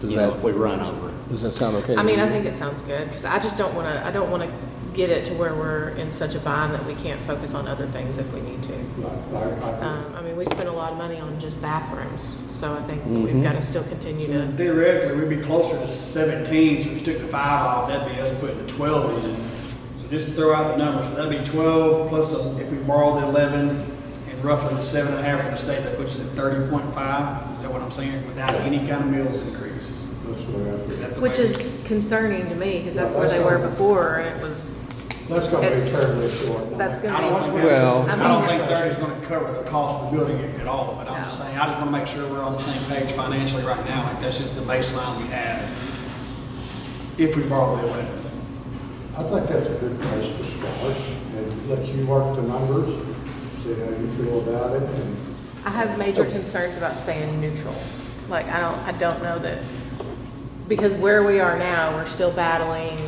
Does You know, that, if we run over. does that sound okay? I to mean, I you? think it sounds good, because I just don't want to, I don't want to get it to where we're in such a bind that we can't focus on other things if we need to. I mean, we spend a lot of money on just bathrooms, so I think we've got to still continue to, Theoretically, we'd be closer to 17, so if you took the 5 off, that'd be us putting the 12 in. So just throw out the numbers, so that'd be 12 plus if we borrow the 11 and roughly the 7.5 from the state, that puts us at 30.5. Is that what I'm saying? Without any kind of mills increase. That's the way I Is feel. that the which way- is concerning to me, because that's where they were before, and it was, That's gonna be terribly short. that's I going don't, to be. Well- I don't think 30 is gonna cover the cost of the building at all, but I'm just saying, I just wanna make sure we're on the same page financially right now, like that's just the baseline we have. If we borrow the 11. I think that's a good place to start, and let you work the numbers, see how you feel about it, and I have major concerns about staying neutral. Like, I don't know that, because where we are now, we're still battling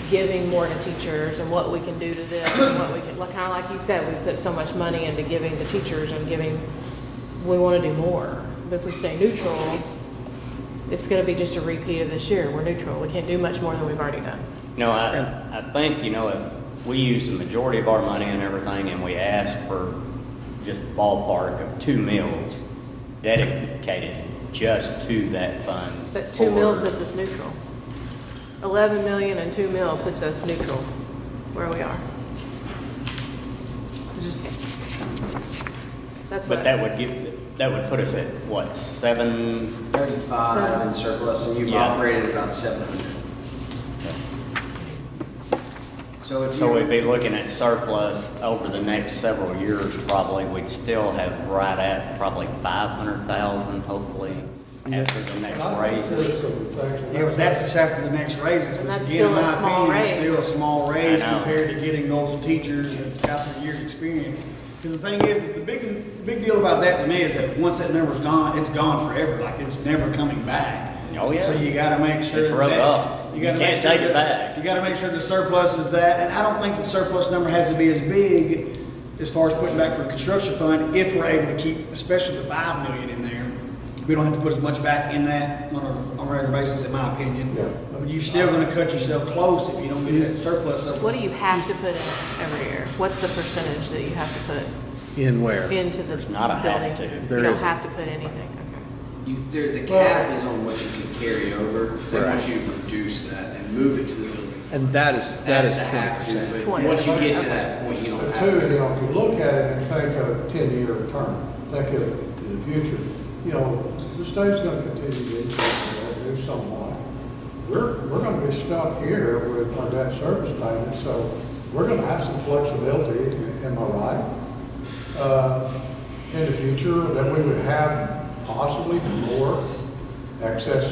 giving more to teachers and what we can do to this and what we can, like, kind of like you said, we put so much money into giving to teachers and giving, we want to do more. But if we stay neutral, it's going to be just a repeat of this year. We're neutral. We can't do much more than we've already done. You know, I think, you know, if we use the majority of our money and everything, and we ask for just ballpark of 2 mills dedicated just to that fund. But 2 mil for- puts us neutral. 11 million and 2 mil puts us neutral where we are. Just- That's what. But that would put us at, what, 7? 35 in surplus, and you've Yeah. operated about 700. So if So we'd you, be looking at surplus over the next several years, probably, we'd still have right at probably 500,000, hopefully, after the next raises. Yeah, but that's just after the next raises, And which that's again, in still a my small opinion, is raise. still a small raise I know. compared to getting those teachers that's got their years' experience. Because the thing is, the big deal about that to me is that once that number's gone, it's gone forever, like it's never coming back. Oh, yeah. So you gotta make sure It's wrote that's- up. You gotta You make can't sure take it that- back. You gotta make sure the surplus is that, and I don't think the surplus number has to be as big as far as putting back for a construction fund, if we're able to keep, especially the 5 million in there. We don't have to put as much back in that on a regular basis, in my opinion. Yeah. But you're still gonna cut yourself close if you don't get that surplus up. What do you have to put in every year? What's the percentage that you have to put In where? into the not a have building? to. You There don't isn't. have to put anything. the cap is on what you can carry over, then Right. once you reduce that and move it to the building. And that is That's the have 20%. to, but 20. once you get to that point, you don't But have too, to. you know, if you look at it and think of a 10-year term, think of it to the future, you know, the state's gonna continue to increase the revenue somewhat. We're gonna be stuck here with our debt service payments, so we're gonna have some flexibility, am I right? In the future, that we would have possibly more excess.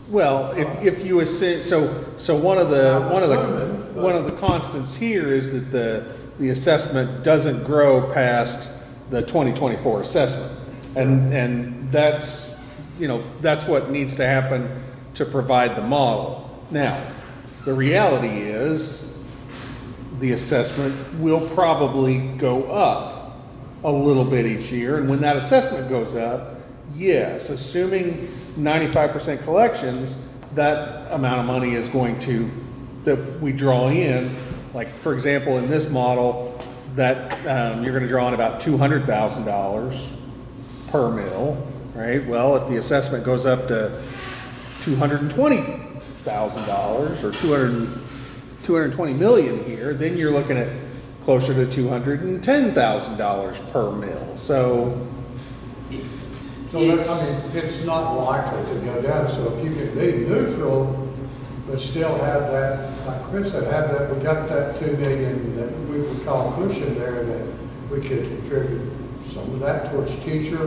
Well, if you assume, so one of the constants here is that the assessment doesn't grow past the 2024 assessment. And that's, you know, that's what needs to happen to provide the model. Now, the reality is the assessment will probably go up a little bit each year. And when that assessment goes up, yes, assuming 95% collections, that amount of money is going to, that we draw in. Like, for example, in this model, that you're going to draw in about $200,000 per mill, right? Well, if the assessment goes up to $220,000 or 220 million here, then you're looking at closer to $210,000 per mill. So, So that, I mean, it's not likely to go down, so if you can be neutral, but still have that, like Chris said, have that, we got that 2 million that we would call cushion there that we could contribute some of that towards teacher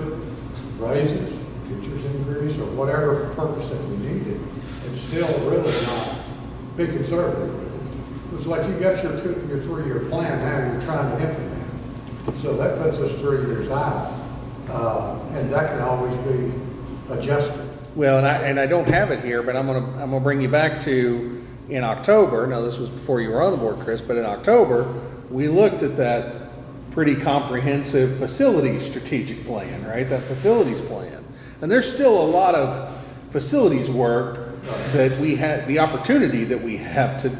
raises, teachers increase, or whatever purpose that we needed, and still really not be conservative with it. It's like you got your 3-year plan, now you're trying to implement. So that puts us 3 years out. And that can always be adjusted. well, and I don't have it here, but I'm gonna bring you back to in October. Now, this was before you were on the board, Chris, but in October, we looked at that pretty comprehensive facilities strategic plan, right? That facilities plan. And there's still a lot of facilities work that we had, the opportunity that we have to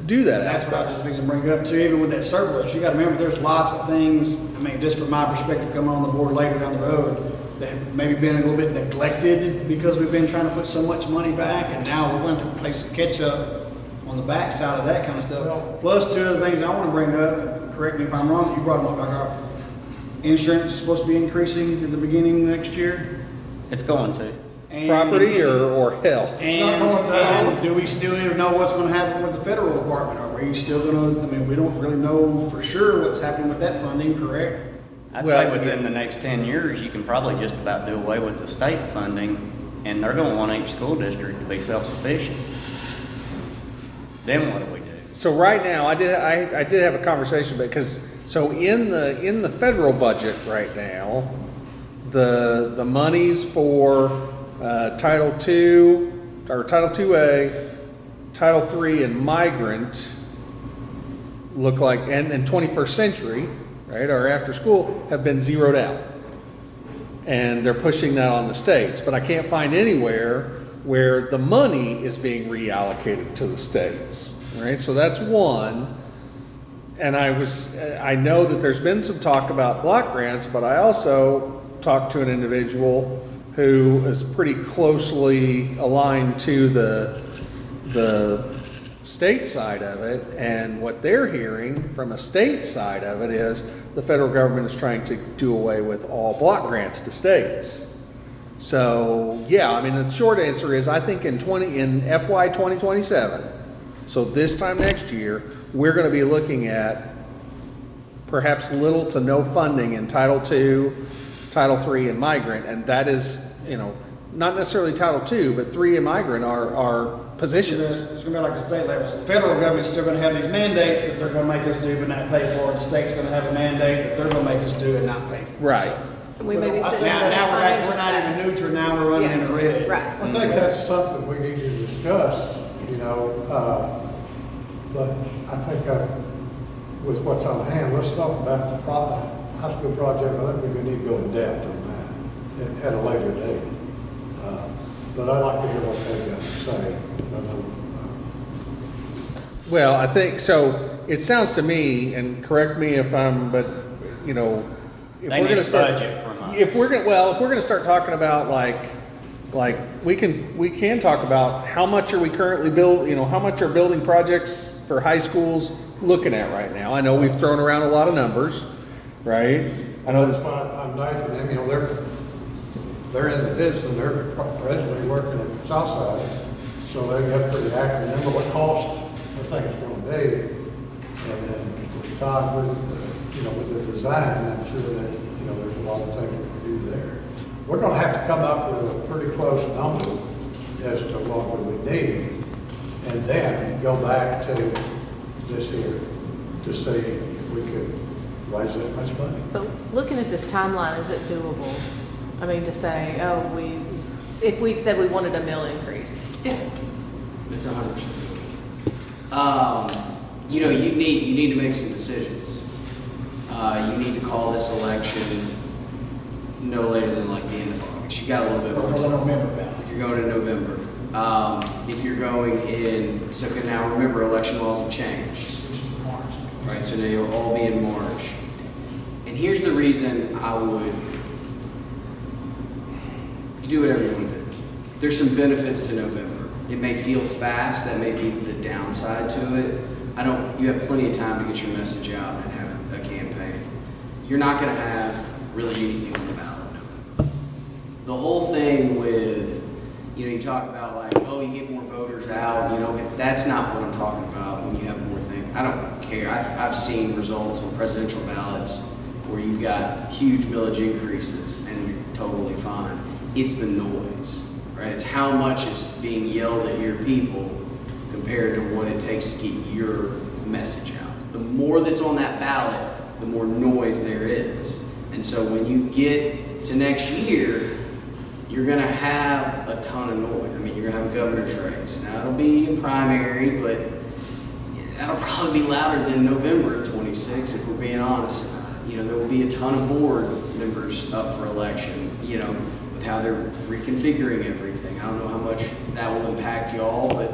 do that. That's what I was just fixing to bring up too, even with that surplus, you gotta remember, there's lots of things, I mean, just from my perspective, coming on the board later down the road, that have maybe been a little bit neglected because we've been trying to put so much money back, and now we're going to play some catch up on the backside of that kind of stuff. Plus, two other things I wanna bring up, correct me if I'm wrong, you brought them up, Dr. Insurance is supposed to be increasing at the beginning of next year. It's going to. And- Property or health? And do we still even know what's gonna happen with the federal department? Are we still gonna, I mean, we don't really know for sure what's happening with that funding, correct? I'd Well, say within the next 10 years, you can probably just about do away with the state funding, and they're gonna want each school district to be self-sufficient. Then what do we do? So right now, I did have a conversation, because, so in the federal budget right now, the monies for Title II, or Title IIA, Title III, and migrant look like, and 21st century, right, or after school, have been zeroed out. And they're pushing that on the states, but I can't find anywhere where the money is being reallocated to the states, right? So that's one. And I know that there's been some talk about block grants, but I also talked to an individual who is pretty closely aligned to the state side of it, and what they're hearing from a state side of it is the federal government is trying to do away with all block grants to states. So, yeah, I mean, the short answer is I think in FY 2027, so this time next year, we're going to be looking at perhaps little to no funding in Title II, Title III, and migrant, and that is, you know, not necessarily Title II, but III and migrant are positions. It's gonna be like the state levels. The federal government's still gonna have these mandates that they're gonna make us do but not pay for. The state's gonna have a mandate that they're gonna make us do and not pay for. Right. We may be sitting Now, on now we're financial not even side. neutral, now we're running in the red. Right. I think that's something we need to discuss, you know, but I think with what's on hand, let's talk about the high school project. I think we need to go in depth on that at a later date. But I'd like to hear what they've got to say. I know, Well, I think, so it sounds to me, and correct me if I'm, but, you know, if They we're need gonna a start, budget from us. if we're gonna start talking about like we can talk about how much are we currently how much are building projects for high schools looking at right now. I know we've thrown around a lot of numbers, right? I know that's this, why I'm nice with them, you know, they're in the business, they're presently working at Southside, so they got pretty accurate number what cost I think it's gonna be. And then with Todd with, you know, with the design, I'm sure that, you know, there's a lot of things we can do there. We're gonna have to come up with a pretty close number as to what we would need, and then go back to this here to see if we could raise that much money. But looking at this timeline, is it doable? I mean, to say, if we said we wanted a mill increase. It's 100%. You know, you need to make some decisions. You need to call this election no later than like the end of August. You got a little bit more time. November. If you're going in November. If you're going in, so now remember, election laws have changed. Right, so now you'll all be in March. And here's the reason I would, you do whatever you want to do. There's some benefits to November. It may feel fast, that may be the downside to it. You have plenty of time to get your message out and have a campaign. You're not gonna have really anything on the ballot. The whole thing with, you know, you talk about like, oh, you get more voters out, you know, that's not what I'm talking about when you have more things. I don't care. I've seen results on presidential ballots where you've got huge millage increases and you're totally fine. It's the noise, right? It's how much is being yelled at your people compared to what it takes to get your message out. The more that's on that ballot, the more noise there is. And so when you get to next year, you're gonna have a ton of noise. I mean, you're gonna have a governor's race. Now it'll be a primary, but that'll probably be louder than November of 26, if we're being honest. You know, there will be a ton of board members up for election, you know, with how they're reconfiguring everything. I don't know how much that will impact y'all, but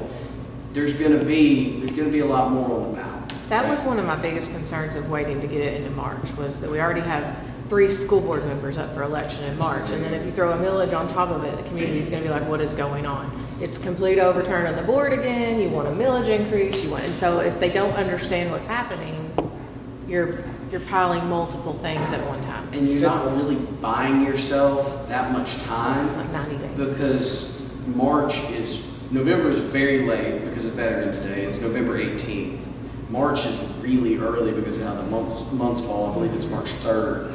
there's gonna be a lot more on the ballot. That was one of my biggest concerns of waiting to get it into March, was that we already have 3 school board members up for election in March. And then if you throw a millage on top of it, the community's gonna be like, what is going on? It's complete overturn on the board again, you want a millage increase, and so if they don't understand what's happening, you're piling multiple things at one time, And you're not really buying yourself that much time. like 90 days. Because November is very late because of Veterans Day. It's November 18th. March is really early because of how the months fall. I believe it's March 3rd.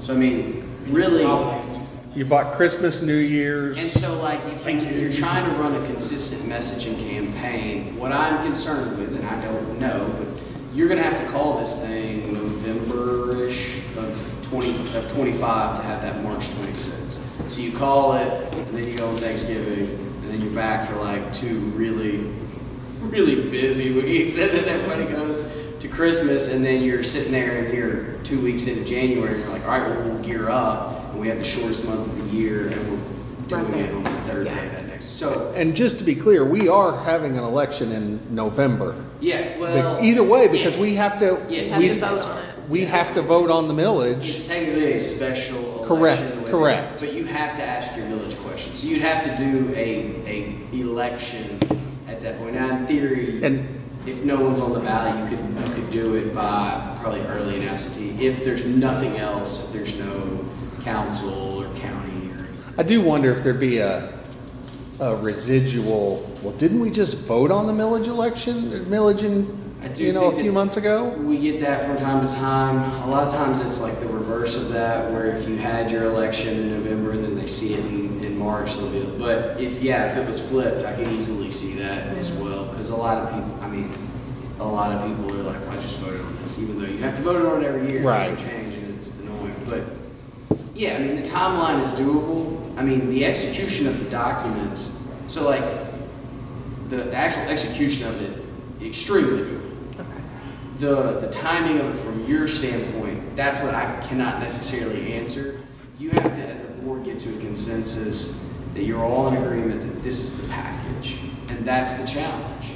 So I mean, really, You bought Christmas, New Year's. and so like if you're trying to run a consistent messaging campaign, what I'm concerned with, and I don't know, but you're gonna have to call this thing November-ish of 25 to have that March 26th. So you call it, and then you go on Thanksgiving, and then you're back for like 2 really, really busy weeks, and then everybody goes to Christmas, and then you're sitting there and you're 2 weeks into January, and you're like, all right, well, we'll gear up, and we have the shortest month of the year, and we're doing it on the 3rd day of that next. So, And just to be clear, we are having an election in November. yeah, well. Either way, because we yes. have to, Yes. Have we, to vote on it. we have to vote on the It's millage. technically a special election. Correct, the way they- correct. But you have to ask your village questions. So you'd have to do a election at that point. Now, in theory, And- if no one's on the ballot, you could do it by probably early and absentee. If there's nothing else, if there's no council or county or anything. I do wonder if there'd be a residual, well, didn't we just vote on the millage election, millage I do a think few that months ago? We get that from time to time. A lot of times it's like the reverse of that, where if you had your election in November and then they see it in March, they'll be, but if it was flipped, I could easily see that as well. Because a lot of people are like, I just voted on this, even though you have to vote on it every year. Right. It's a change and it's annoying. But yeah, I mean, the timeline is doable. I mean, the execution of the documents, so like the actual execution of it, extremely doable. The timing of it from your standpoint, that's what I cannot necessarily answer. You have to, as a board, get to a consensus that you're all in agreement that this is the package. And that's the challenge.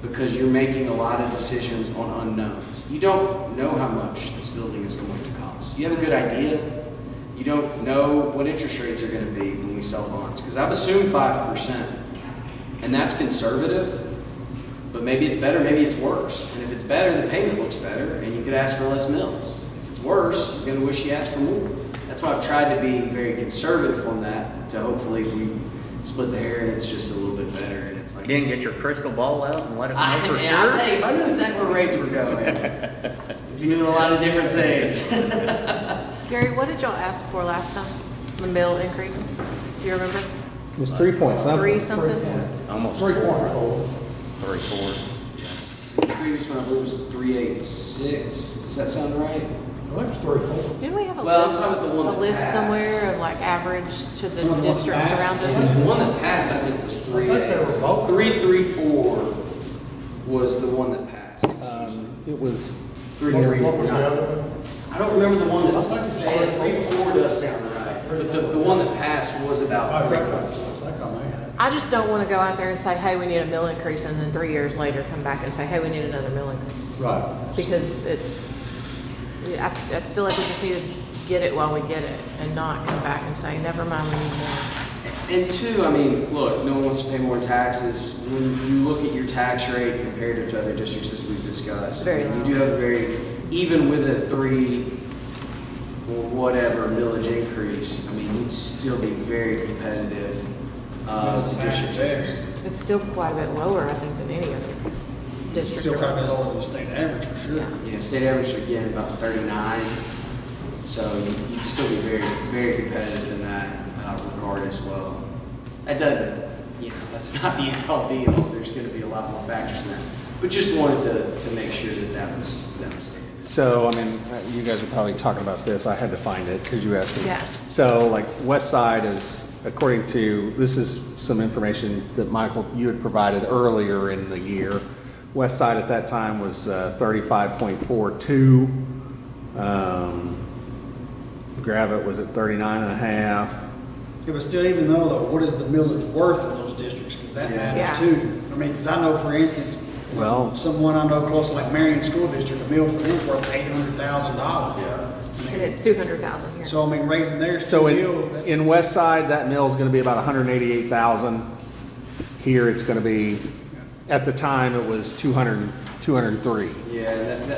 Because you're making a lot of decisions on unknowns. You don't know how much this building is going to cost. You have a good idea. You don't know what interest rates are going to be when we sell bonds. Because I've assumed 5%. And that's conservative. But maybe it's better, maybe it's worse. And if it's better, the payment looks better, and you could ask for less mills. If it's worse, you're gonna wish you asked for more. That's why I've tried to be very conservative on that, to hopefully we split the hair and it's just a little bit better, and it's like. You didn't get your crystal ball out and let us know for I'll sure? tell you, if I knew exactly where rates were going, you're doing a lot of different things. Gary, what did y'all ask for last time? The mill increase? Do you remember? It was 3 point something. 3 something? Almost 3.4. 3/4. Previous one, I believe, was 386. Does that sound right? I think it's 3.4. Didn't we have Well, I'm talking about the one a that list passed. somewhere of like average to the One that districts passed. around The us? one that passed, I think, was I think they were both. 334 was the one that passed. It was, 334. What was the other one? I don't remember the one I think that, it's 34 does sound right, but the one that passed was about. I read that, I think I may have. I just don't want to go out there and say, hey, we need a mill increase, and then 3 years later come back and say, hey, we need another mill increase. Right. Because I feel like we just need to get it while we get it and not come back and say, never mind, we need more. And two, I mean, look, no one wants to pay more taxes. When you look at your tax rate compared to other districts, as we've discussed, Very I mean, low. you do have a very, even with a 3 or whatever millage increase, I mean, you'd still be very competitive to districts. It's still quite a bit lower, I think, than any other district. Still kind around of us. lower than the state average for sure. Yeah. Yeah, state average again about 39, so you'd still be very, very competitive in that regard as well. That doesn't, that's not the end all be all. There's going to be a lot more factors in that, but just wanted to make sure that was stated. so, I mean, you guys are probably talking about this. I had to find it because you asked me. Yeah. So, like, West Side is, according to, this is some information that Michael, you had provided earlier in the year. West Side at that time was 35.42. Gravette was at 39.5. Yeah, but still, even though, what is the millage worth in those districts? Because that Yeah. matters too. I mean, because I know, for instance, Well- someone I know close to like Marion School District, a mill for them is worth $800,000. And it's 200,000 here. So, I mean, raising their So mill, in West Side, that mill is gonna be about 188,000. Here, it's gonna be, at the time, it was 203. Yeah,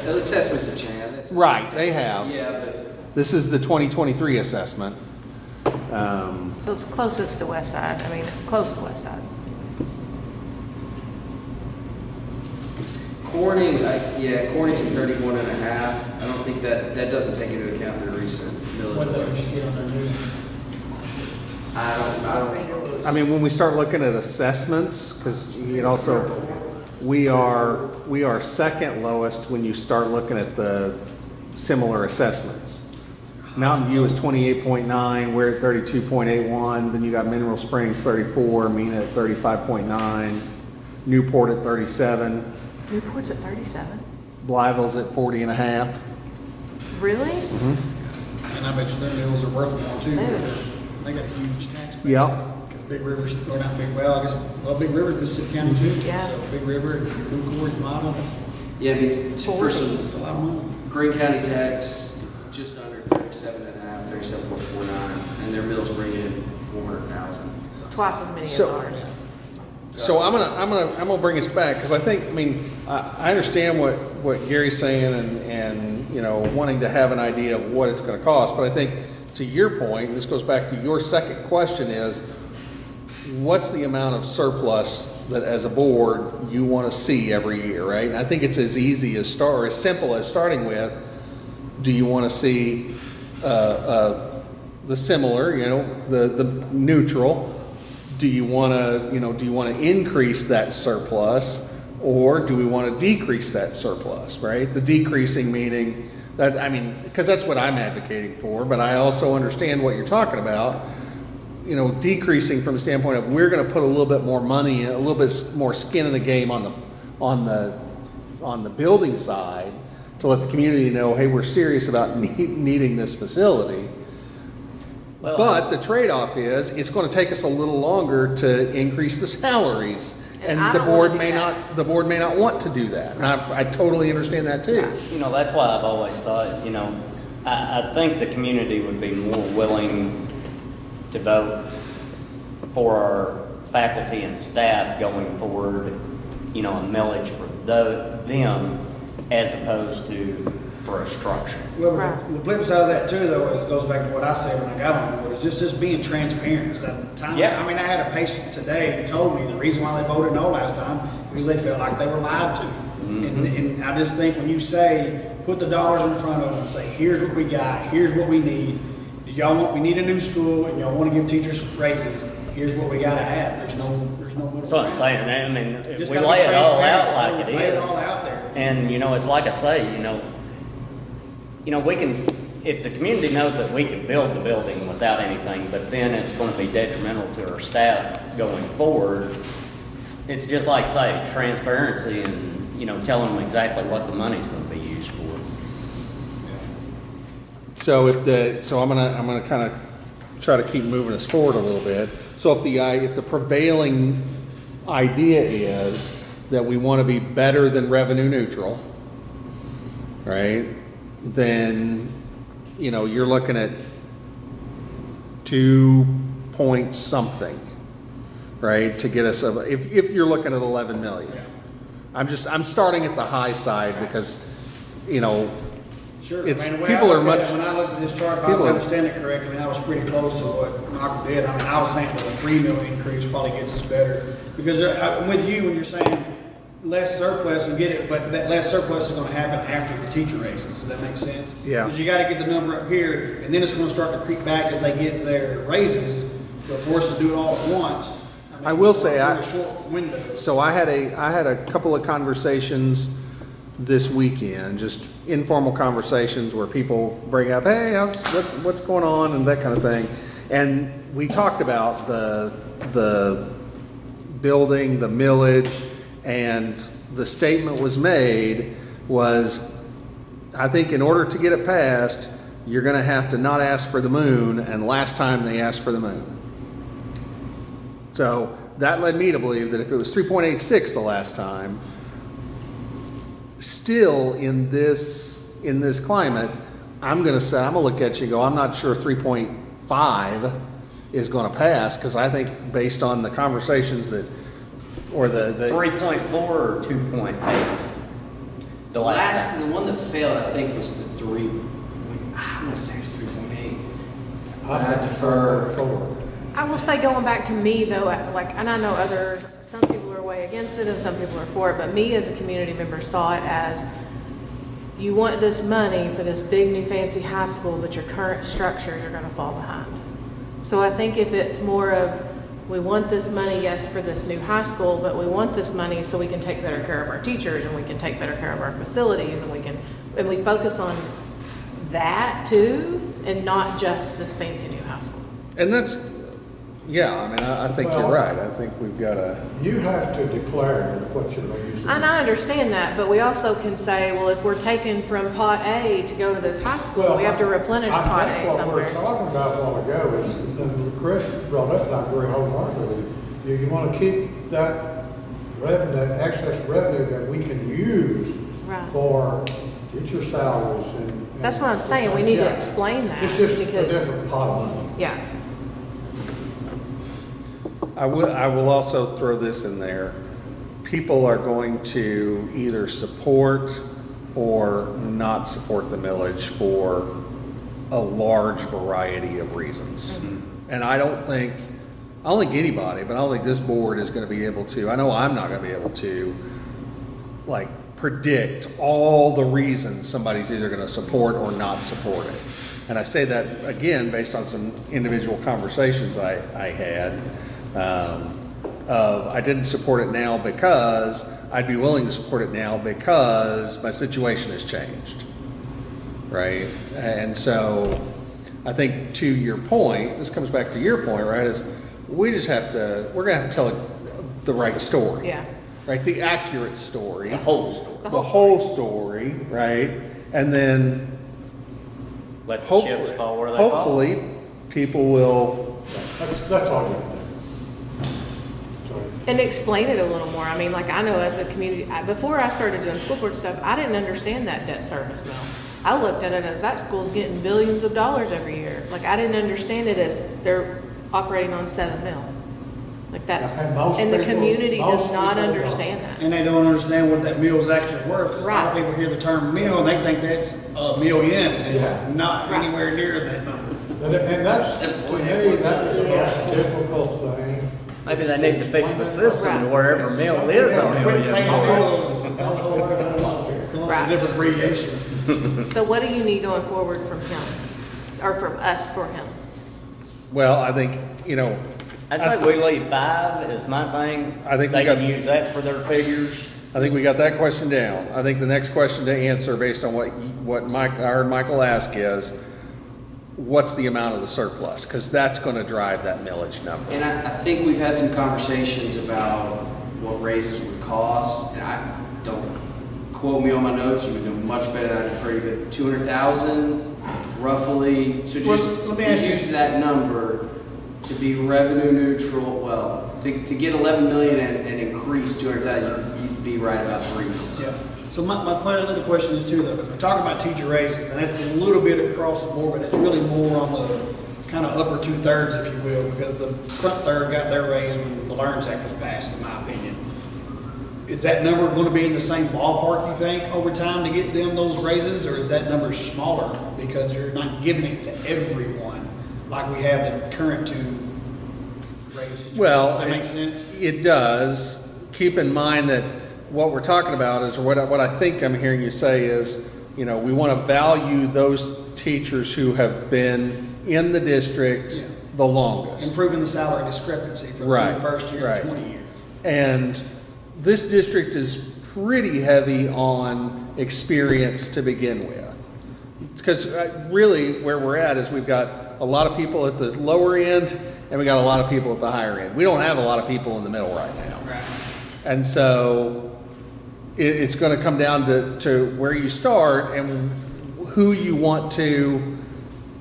the assessments have changed. That's- Right, they have. Yeah, but This is the 2023 assessment. So it's closest to West Side, I mean, close to West Side. Corning, Corning's at 31.5. I don't think that doesn't take into account the recent millage. what they wage. just get on their new. I don't. I mean, when we start looking at assessments, because you know, also, we are second lowest when you start looking at the similar assessments. Mountain View is 28.9, we're at 32.81, then you got Mineral Springs 34, Mena at 35.9, Newport at 37, Newport's at 37? Blytheville's at 40.5. Really? And I bet you their mills are worth more too. Yeah. They got a huge tax base. Yep. Because Big River's, or not Big, well, I guess, Big River's Mississippi County too. Yeah. So Big River, Newport, Model, Yeah, I mean, for that's some a lot of money. Greene County tax, just under 37.5, 37.49, and their mills bring in 400,000. It's twice as many as So- ours. So I'm gonna bring us back, because I think, I mean, I understand what Gary's saying and, you know, wanting to have an idea of what it's gonna cost, but I think, to your point, and this goes back to your second question is, what's the amount of surplus that as a board you wanna see every year, right? And I think it's as easy as or as simple as starting with, do you wanna see, the similar, you know, the neutral? Do you want to increase that surplus, or do we want to decrease that surplus, right? The decreasing meaning that, I mean, because that's what I'm advocating for, but I also understand what you're talking about. You know, decreasing from the standpoint of we're going to put a little bit more money, a little bit more skin in the game on the building side to let the community know, hey, we're serious about needing this facility. Well, But the trade-off is, it's gonna take us a little longer to increase the salaries. And And I the don't board wanna do may that. not, the board may not want to do that. And I totally understand that too. you know, that's why I've always thought, you know, I think the community would be more willing to vote for our faculty and staff going forward, you know, a millage for them as opposed to for a structure. Well, but Right. the flip side of that too, though, is it goes back to what I said when I got on board, is just being transparent. 'Cause at the time, Yeah. I mean, I had a patient today who told me the reason why they voted no last time because they felt like they were lied to. And I just think when you say, put the dollars in front of them and say, here's what we got, here's what we need. Do y'all want, we need a new school and y'all want to give teachers raises, here's what we gotta have. There's no middle That's what I'm ground. saying, I mean, if Just we gotta lay be it all transparent. out like it Lay it all is. out there. And, you know, it's like I say, we can, if the community knows that we can build the building without anything, but then it's gonna be detrimental to our staff going forward, it's just like, say, transparency and, you know, telling them exactly what the money's gonna be used for. So I'm gonna kind of try to keep moving us forward a little bit. So if the prevailing idea is that we want to be better than revenue neutral, right? Then, you know, you're looking at 2 point something, right? To get us, if you're looking at 11 million. I'm starting at the high side because, you know, Sure. It's- I mean, the way people I are looked at much- it, when I looked at this chart, if I people are- understand it correctly, I was pretty close to what Michael did. I mean, I was saying that a 3 million increase probably gets us better. Because I'm with you when you're saying less surplus and get it, but that less surplus is gonna happen after the teacher raises. Does that make sense? Yeah. Because you gotta get the number up here, and then it's gonna start to creep back as they get their raises. But for us to do it all at once. I will say, we're in a short window. So I had a couple of conversations this weekend, just informal conversations where people bring up, hey, what's going on and that kind of thing. And we talked about the building, the millage, and the statement was made was, I think in order to get it passed, you're gonna have to not ask for the moon, and last time they asked for the moon. So that led me to believe that if it was 3.86 the last time, still in this climate, I'm gonna say, I'm gonna look at you and go, I'm not sure 3.5 is gonna pass, because I think based on the conversations that, or the 3.4 or 2.8? The last, the one that failed, I think, was the 3, I'm gonna say it was 3.8. I defer forward. I will say, going back to me though, like, and I know some people are way against it and some people are for it, but me as a community member saw it as, you want this money for this big new fancy high school, but your current structures are gonna fall behind. So I think if it's more of, we want this money, yes, for this new high school, but we want this money so we can take better care of our teachers and we can take better care of our facilities and we focus on that too, and not just this fancy new high school. and that's, yeah, I mean, I think you're Well- right. I think we've gotta, You have to declare what you're using. And I understand that, but we also can say, well, if we're taking from pot A to go to this high school, we have to replenish pot A What somewhere. we're talking about a while ago is, and Chris brought up, and I agree wholeheartedly, you want to keep that revenue, excess revenue that we can use Right. for teacher salaries and. That's what I'm saying, we need to Yeah. explain that, It's just a because, different pot of money. yeah. I will also throw this in there. People are going to either support or not support the millage for a large variety of reasons. And I don't think anybody, but I don't think this board is gonna be able to, I know I'm not gonna be able to, like, predict all the reasons somebody's either gonna support or not support it. And I say that, again, based on some individual conversations I had. I didn't support it now because I'd be willing to support it now because my situation has changed, right? And so I think to your point, this comes back to your point, right, is we're gonna have to tell the right story. Yeah. Right, the accurate story. The whole story. The whole story, right? And then Let the hopefully, chips fall where they fall. hopefully, people will, That's all you can do. So, And explain it a little more. I mean, like, I know as a community, before I started doing school board stuff, I didn't understand that debt service mill. I looked at it as that school's getting billions of dollars every year. Like, I didn't understand it as they're operating on 7 mil. Like, that's, And most and the people- community does most not people don't. understand that. And they don't understand what that mill's actually worth. 'Cause A lot of Right. people hear the term mill, and they think that's a million, and it's Yeah. not Right. anywhere near that number. And that's, to me, that is the most difficult thing. Maybe they need to fix the system to Right. where every meal is a Quit saying million. mills. Come up with Right. a different abbreviation. So what do you need going forward from him? Or from us for him? well, I think, I'd say we leave 5 is my thing. I think we They can got- use that for their figures. I think we got that question down. I think the next question to answer based on what Mike, I heard Michael ask is, what's the amount of the surplus? Because that's gonna drive that millage number. And I think we've had some conversations about what raises would cost, and I don't quote me on my notes, you would know much better than I can for you, but 200,000 roughly, so Well, just let me ask you- use that number to be revenue neutral, well, to get 11 million and increase 200,000, you'd be right about 3 mils. Yeah. So my other question is too, though, because we're talking about teacher raises, and that's a little bit across the board, but it's really more on the kind of upper 2/3, if you will, because the front third got their raise when the Learn Act was passed, in my opinion. Is that number going to be in the same ballpark, you think, over time to get them those raises, or is that number smaller because you're not giving it to everyone like we have the current 2 raises? Well, Does that make sense? It does. Keep in mind that what we're talking about is, what I think I'm hearing you say is, we want to value those teachers who have been in the district Yeah. the longest. Improving the salary discrepancy from Right, the first year right. to 20 years. And this district is pretty heavy on experience to begin with. Because really where we're at is we've got a lot of people at the lower end and we got a lot of people at the higher end. We don't have a lot of people in the middle right now. Right. And so it's gonna come down to where you start and who you want to,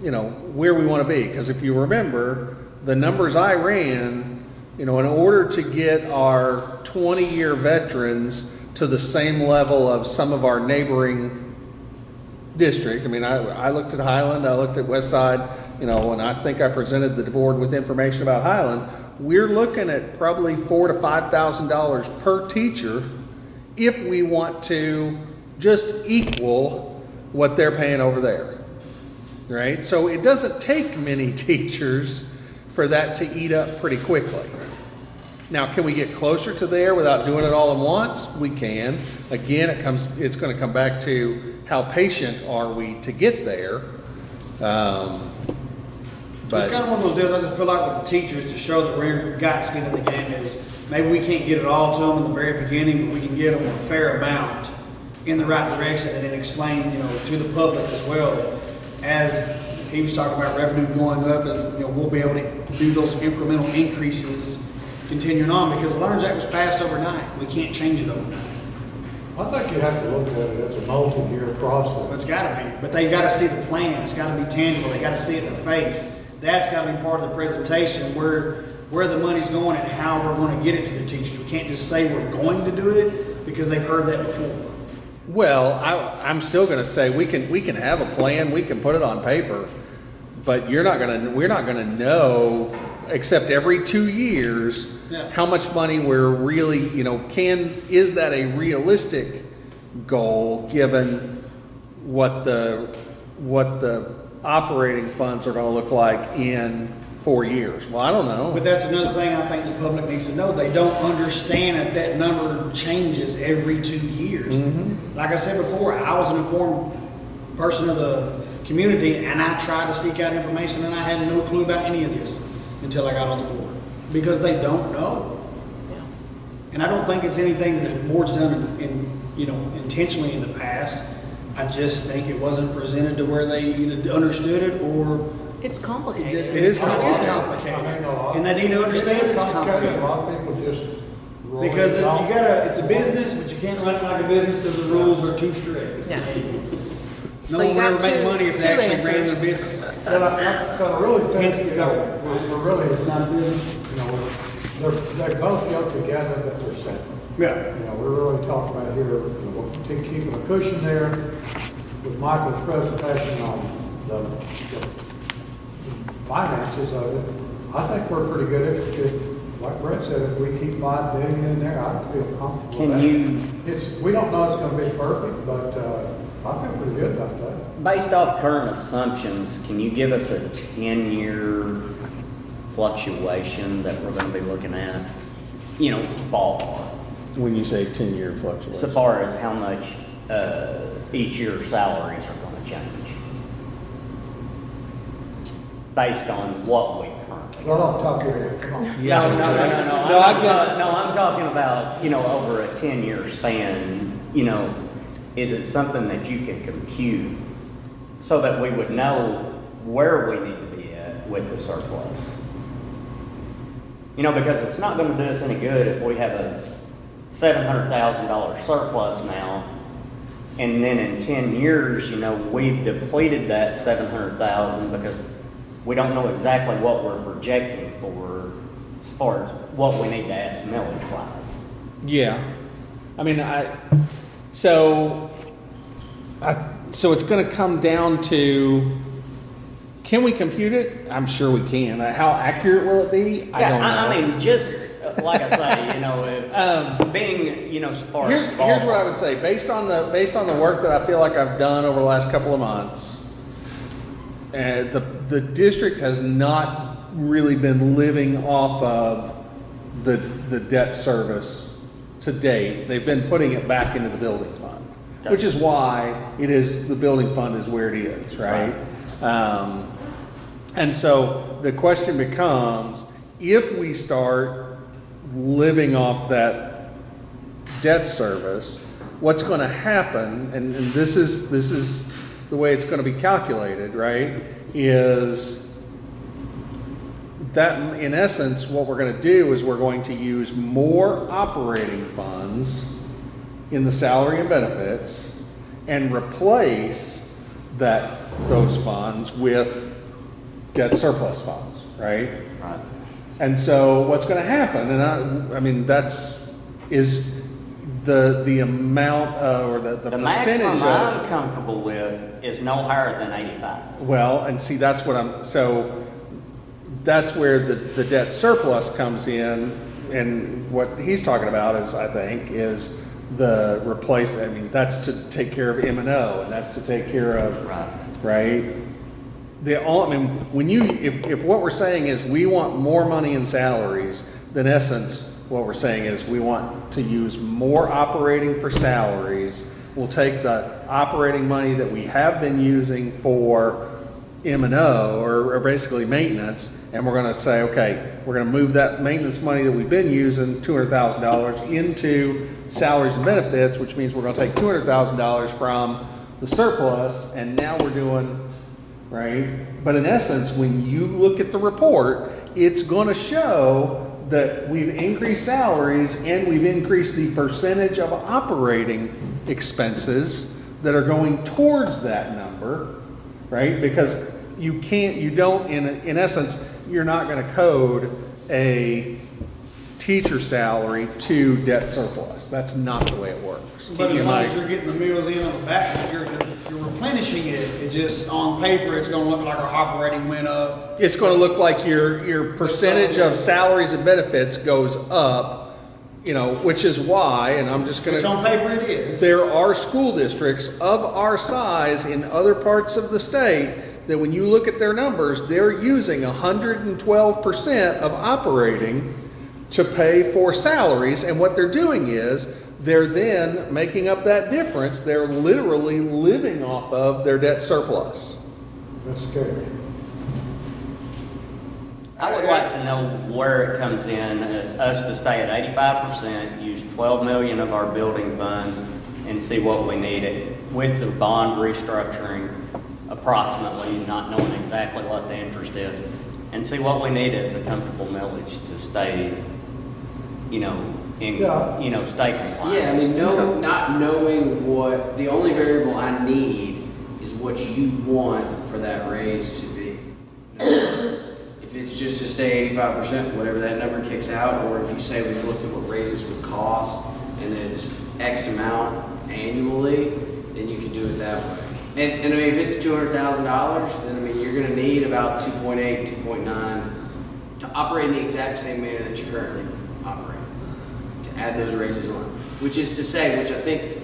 you know, where we wanna be. Because if you remember, the numbers I ran, you know, in order to get our 20-year veterans to the same level of some of our neighboring district, I mean, I looked at Highland, I looked at West Side, you know, and I think I presented the board with information about Highland. We're looking at probably $4,000 to $5,000 per teacher if we want to just equal what they're paying over there, right? So it doesn't take many teachers for that to eat up pretty quickly. Now, can we get closer to there without doing it all at once? We can. Again, it's going to come back to how patient are we to get there. But It's kind of one of those deals, I just feel like with the teachers, to show that we're got skin in the game, is maybe we can't get it all to them in the very beginning, but we can get them a fair amount in the right direction, and then explain, you know, to the public as well, that as he was talking about revenue going up, as, you know, we'll be able to do those incremental increases continuing on, because the Learns Act was passed overnight. We can't change it overnight. I think you have to look at it as a multi-year process. It's gotta be, but they've gotta see the plan, it's gotta be tangible, they gotta see it in their face. That's gotta be part of the presentation, where the money's going and how we're gonna get it to the teachers. We can't just say we're going to do it, because they've heard that before. well, I'm still going to say we can have a plan, we can put it on paper, but we're not going to know, except every 2 years, Yeah. how much money we're really, you know, is that a realistic goal given what the operating funds are going to look like in 4 years? Well, I don't know. But that's another thing I think the public needs to know. They don't understand that number changes every 2 years. Like I said before, I was an informed person of the community, and I tried to seek out information, and I had no clue about any of this until I got on the board, because they don't know. Yeah. And I don't think it's anything that the board's done intentionally in the past. I just think it wasn't presented to where they either understood it or It's complicated. it is complicated. And they need to understand it's A complicated. lot of people just. roll it Because off. it's a business, but you can't run it like a business because the rules are too strict. Yeah. No So you one will got ever make two- money if two they actually ran their answers. business. But I really think, Hence the you know, government. we're really, it's not a business, you know, they both go together, but they're separate. Yeah. You know, we're really talking about here, you know, keeping a cushion there with Michael's presentation on the finances of it. I think we're pretty good at it. Like Brett said, if we keep 5 billion in there, I feel comfortable with Can that. you- We don't know it's gonna be perfect, but, I feel pretty good about that. Based off current assumptions, can you give us a 10-year fluctuation that we're gonna be looking at? You know, ballpark, When you say 10-year so fluctuation. far as how much, each year's salaries are gonna change. Based on what we currently. Right off the top of your head, come on. Yeah. No, No, I get- I'm talking about, you know, over a 10-year span, you know, is it something that you can compute so that we would know where we need to be at with the surplus? You know, because it's not gonna do us any good if we have a $700,000 surplus now, and then in 10 years, you know, we've depleted that 700,000 because we don't know exactly what we're projecting for as far as what we need to ask millage wise. Yeah. I mean, so it's going to come down to, can we compute it? I'm sure we can. How accurate will it be? I don't know. I mean, just like I say, you know, being, you know, as far as Here's what I would say, based on the work that I feel like I've done over the last couple of months, the district has not really been living off of the debt service to date. They've been putting it back into the building fund, which is why the building fund is where it is, right? And so the question becomes, if we start living off that debt service, what's going to happen, and this is the way it's going to be calculated, right, is that in essence what we're going to do is we're going to use more operating funds in the salary and benefits and replace those funds with debt surplus funds, right? Right. And so what's gonna happen, and I mean, is the amount, or the The percentage maximum of. I'm comfortable with is no higher than 85. Well, and see, that's where the debt surplus comes in, and what he's talking about is, I think, is that's to take care of M&O, and that's to take care of, right? If what we're saying is we want more money in salaries, then in essence, what we're saying is we want to use more operating for salaries. We'll take the operating money that we have been using for M&O, or basically maintenance, and we're gonna say, okay, we're gonna move that maintenance money that we've been using, $200,000, into salaries and benefits, which means we're gonna take $200,000 from the surplus, and now we're doing, right? But in essence, when you look at the report, it's gonna show that we've increased salaries and we've increased the percentage of operating expenses that are going towards that number, right? Because in essence, you're not gonna code a teacher salary to debt surplus. That's not the way it works. But as long as you're getting the meals in on the back, you're replenishing it. It just, on paper, it's gonna look like our operating went up. It's gonna look like your percentage of salaries and benefits goes up, which is why, and I'm just gonna. Which on paper it is. There are school districts of our size in other parts of the state that when you look at their numbers, they're using 112% of operating to pay for salaries, and what they're doing is they're then making up that difference. They're literally living off of their debt surplus. That's scary. I would like to know where it comes in, us to stay at 85%, use 12 million of our building fund, and see what we needed with the bond restructuring, approximately, not knowing exactly what the interest is, and see what we need as a comfortable millage to stay, stay compliant. Yeah, I mean, not knowing what, the only variable I need is what you want for that raise to be. If it's just to stay 85%, whatever that number kicks out, or if you say we've looked at what raises would cost and it's X amount annually, then you can do it that way. And I mean, if it's $200,000, then I mean, you're gonna need about 2.8, 2.9 to operate in the exact same manner that you currently operate, to add those raises on. Which is to say, which I think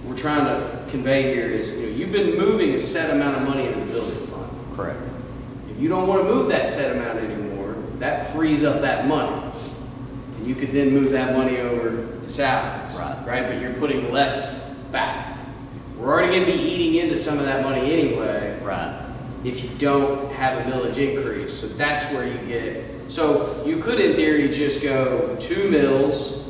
we're trying to convey here is, you've been moving a set amount of money in the building fund. Correct. If you don't want to move that set amount anymore, that frees up that money. And you could then move that money over to salaries. Right? But you're putting less back. We're already going to be eating into some of that money anyway. Right. If you don't have a millage increase. So that's where you get. So you could, in theory, just go 2 mills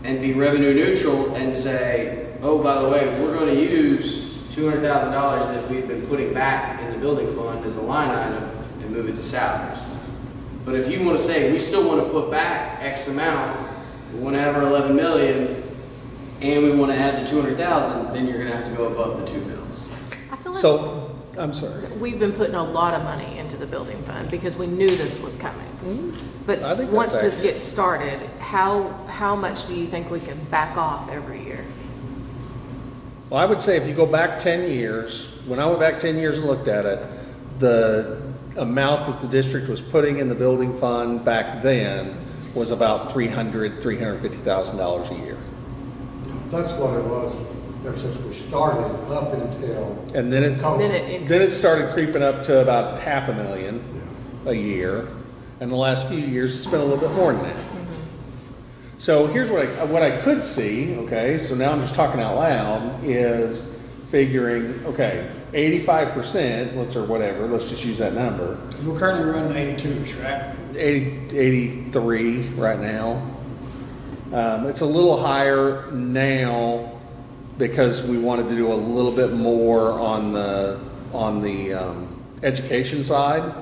and be revenue neutral and say, oh, by the way, we're going to use $200,000 that we've been putting back in the building fund as a line item and move it to salaries. But if you want to say we still want to put back X amount, we want to have our 11 million, and we want to add the 200,000, then you're going to have to go above the 2 mills. I feel like So, I'm sorry. we've been putting a lot of money into the building fund because we knew this was coming. But I think that's once this accurate. gets started, how much do you think we can back off every year? Well, I would say if you go back 10 years, when I went back 10 years and looked at it, the amount that the district was putting in the building fund back then was about $350,000 a year. That's what it was ever since we started up until. And then it started creeping up to about $500,000 a year. And the last few years, it's been a little bit more than that. So here's what I could see, okay, so now I'm just talking out loud, is figuring, okay, 85%, let's just use that number. We're currently running 82-ish, right? 83 right now. It's a little higher now because we wanted to do a little bit more on the education side.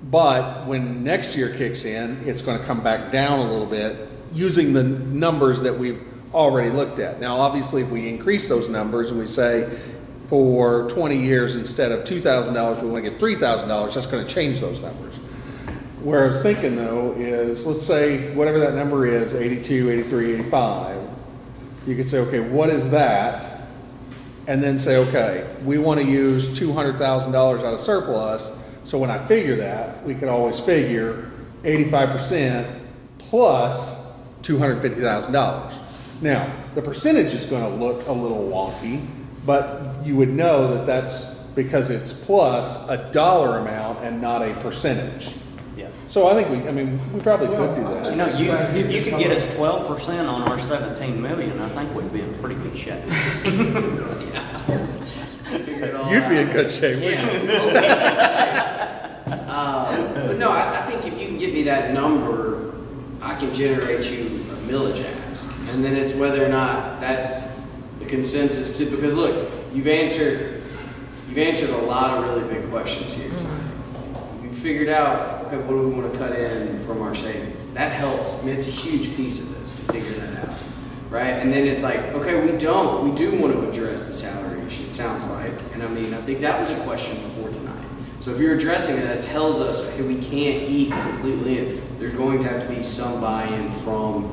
But when next year kicks in, it's going to come back down a little bit using the numbers that we've already looked at. Now, obviously, if we increase those numbers and we say for 20 years instead of $2,000, we want to give $3,000, that's going to change those numbers. Where I was thinking though is, let's say whatever that number is, 82, 83, 85, you could say, okay, what is that? And then say, okay, we want to use $200,000 out of surplus. So when I figure that, we could always figure 85% plus $250,000. Now, the percentage is going to look a little wonky, but you would know that that's because it's plus a dollar amount and not a percentage. Yeah. So I think we probably could do You that. know, you could get us 12% on our 17 million, I think we'd be in pretty good shape. Figure it all You'd be in out. good shape. Yeah. But no, I think if you can get me that number, I can generate you a millage ask. And then it's whether or not that's the consensus too, because look, you've answered a lot of really big questions here tonight. We've figured out, okay, what do we want to cut in from our savings? That helps. I mean, it's a huge piece of this to figure that out, right? And then it's like, okay, we do want to address the salary issue, it sounds like. And I mean, I think that was a question before tonight. So if you're addressing it, that tells us, okay, we can't eat completely in. There's going to have to be some buy-in from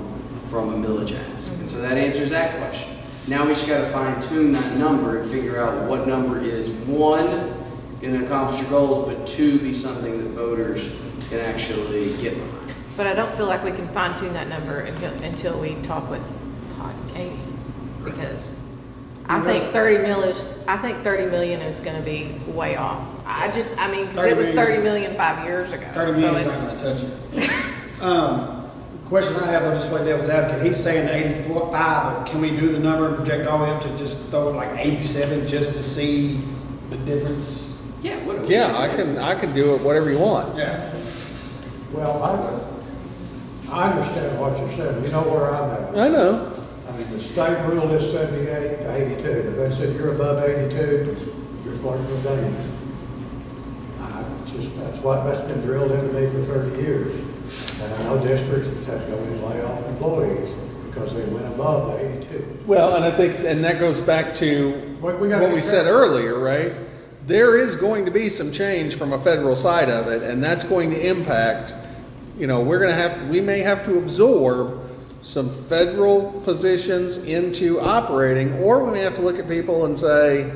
a millage ask. And so that answers that question. Now we just got to fine tune that number and figure out what number is, one, going to accomplish your goals, but two, be something that voters can actually get behind. But I don't feel like we can fine tune that number until we talk with Todd and Katie, because I think 30 million is gonna be way off. Because it was 30 million 5 years ago. 30 So million is not gonna touch it. Question I have, I'll just play devil's advocate. He's saying 85, but can we do the number and project all the way up to just throw it like 87 just to see the difference? Yeah, what Yeah, I can do it whatever you want. Yeah. Well, I understand what you're saying. You know where I'm at. I know. I mean, the state rule is 78 to 82. If they said you're above 82, you're flirting with danger. That's been drilled into me for 30 years. And I know districts that have to go in and lay off employees because they went above the 82. Well, and I think, and that goes back to What we said earlier, right? There is going to be some change from a federal side of it, and that's going to impact, we may have to absorb some federal positions into operating, or we may have to look at people and say,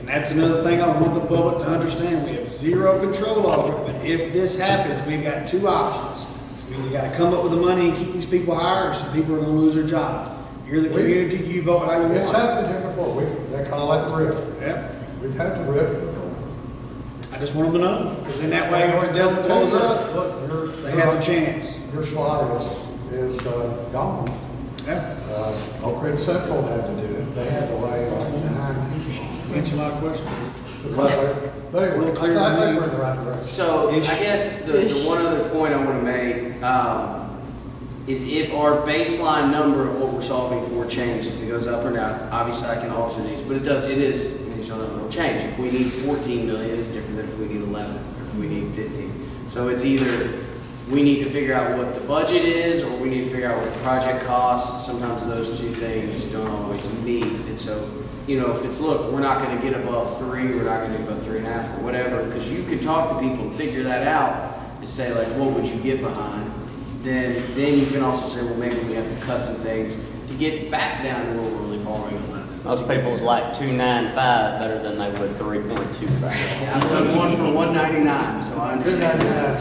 And that's another thing I want the public to understand. We have zero control over it, but if this happens, we've got two options. We either gotta come up with the money and keep these people hired, or some people are gonna lose their job. You're the community, you vote how you want. It's happened here before. They call that RIF. Yep. We've had the RIF before. I just want them to know, because then that way, when it doesn't close up, Look, they have a chance. Your slot is gone. Yeah. Oak Ridge Central had to do it. They had to lay like 9 people. Answer my question. But anyway, I think we're in the right direction. So I guess the one other point I want to make is if our baseline number of what we're solving for changes, if it goes up or down, obviously I can alter these, but it'll change. If we need 14 million, it's different than if we need 11 or if we need 15. So it's either we need to figure out what the budget is, or we need to figure out what the project costs. Sometimes those two things don't always meet. And so, if it's, look, we're not going to get above 3, we're not going to get above 3.5 or whatever, because you could talk to people and figure that out and say, like, what would you get behind? Then you can also say, well, maybe we have to cut some things to get back down to where we're really borrowing 11. Most people would like 295 better than they would 3.25. Yeah, I've done one for 199, so I understand that.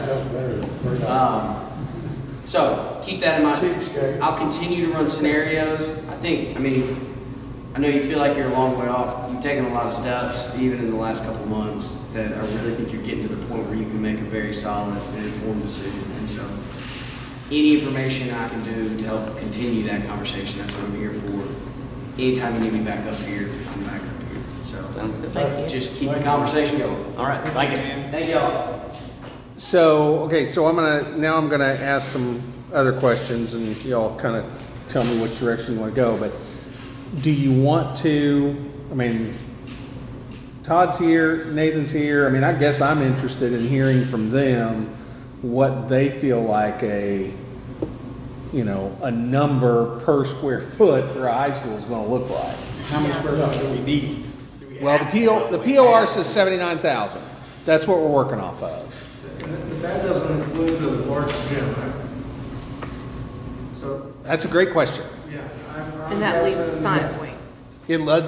So keep that in mind. Cheapskate. I'll continue to run scenarios. I know you feel like you're a long way off. You've taken a lot of steps, even in the last couple of months, that I really think you're getting to the point where you can make a very solid and informed decision. And so any information I can do to help continue that conversation, that's what I'm here for. Anytime you need me back up here, I'm back up here. So Sounds good. Thank you. just keep the conversation going. All right, thank you. Thank y'all. so I'm gonna ask some other questions, and y'all kind of tell me which direction you want to go. But do you want to? Todd's here, Nathan's here. I guess I'm interested in hearing from them what they feel like a you know, a number per square foot for a high school is gonna look like. How many square foot do we need? Do we Well, the POR says 79,000. That's what we're working off of. But that doesn't include the large gym, right? So, That's a great question. yeah. And that leaves the science wing.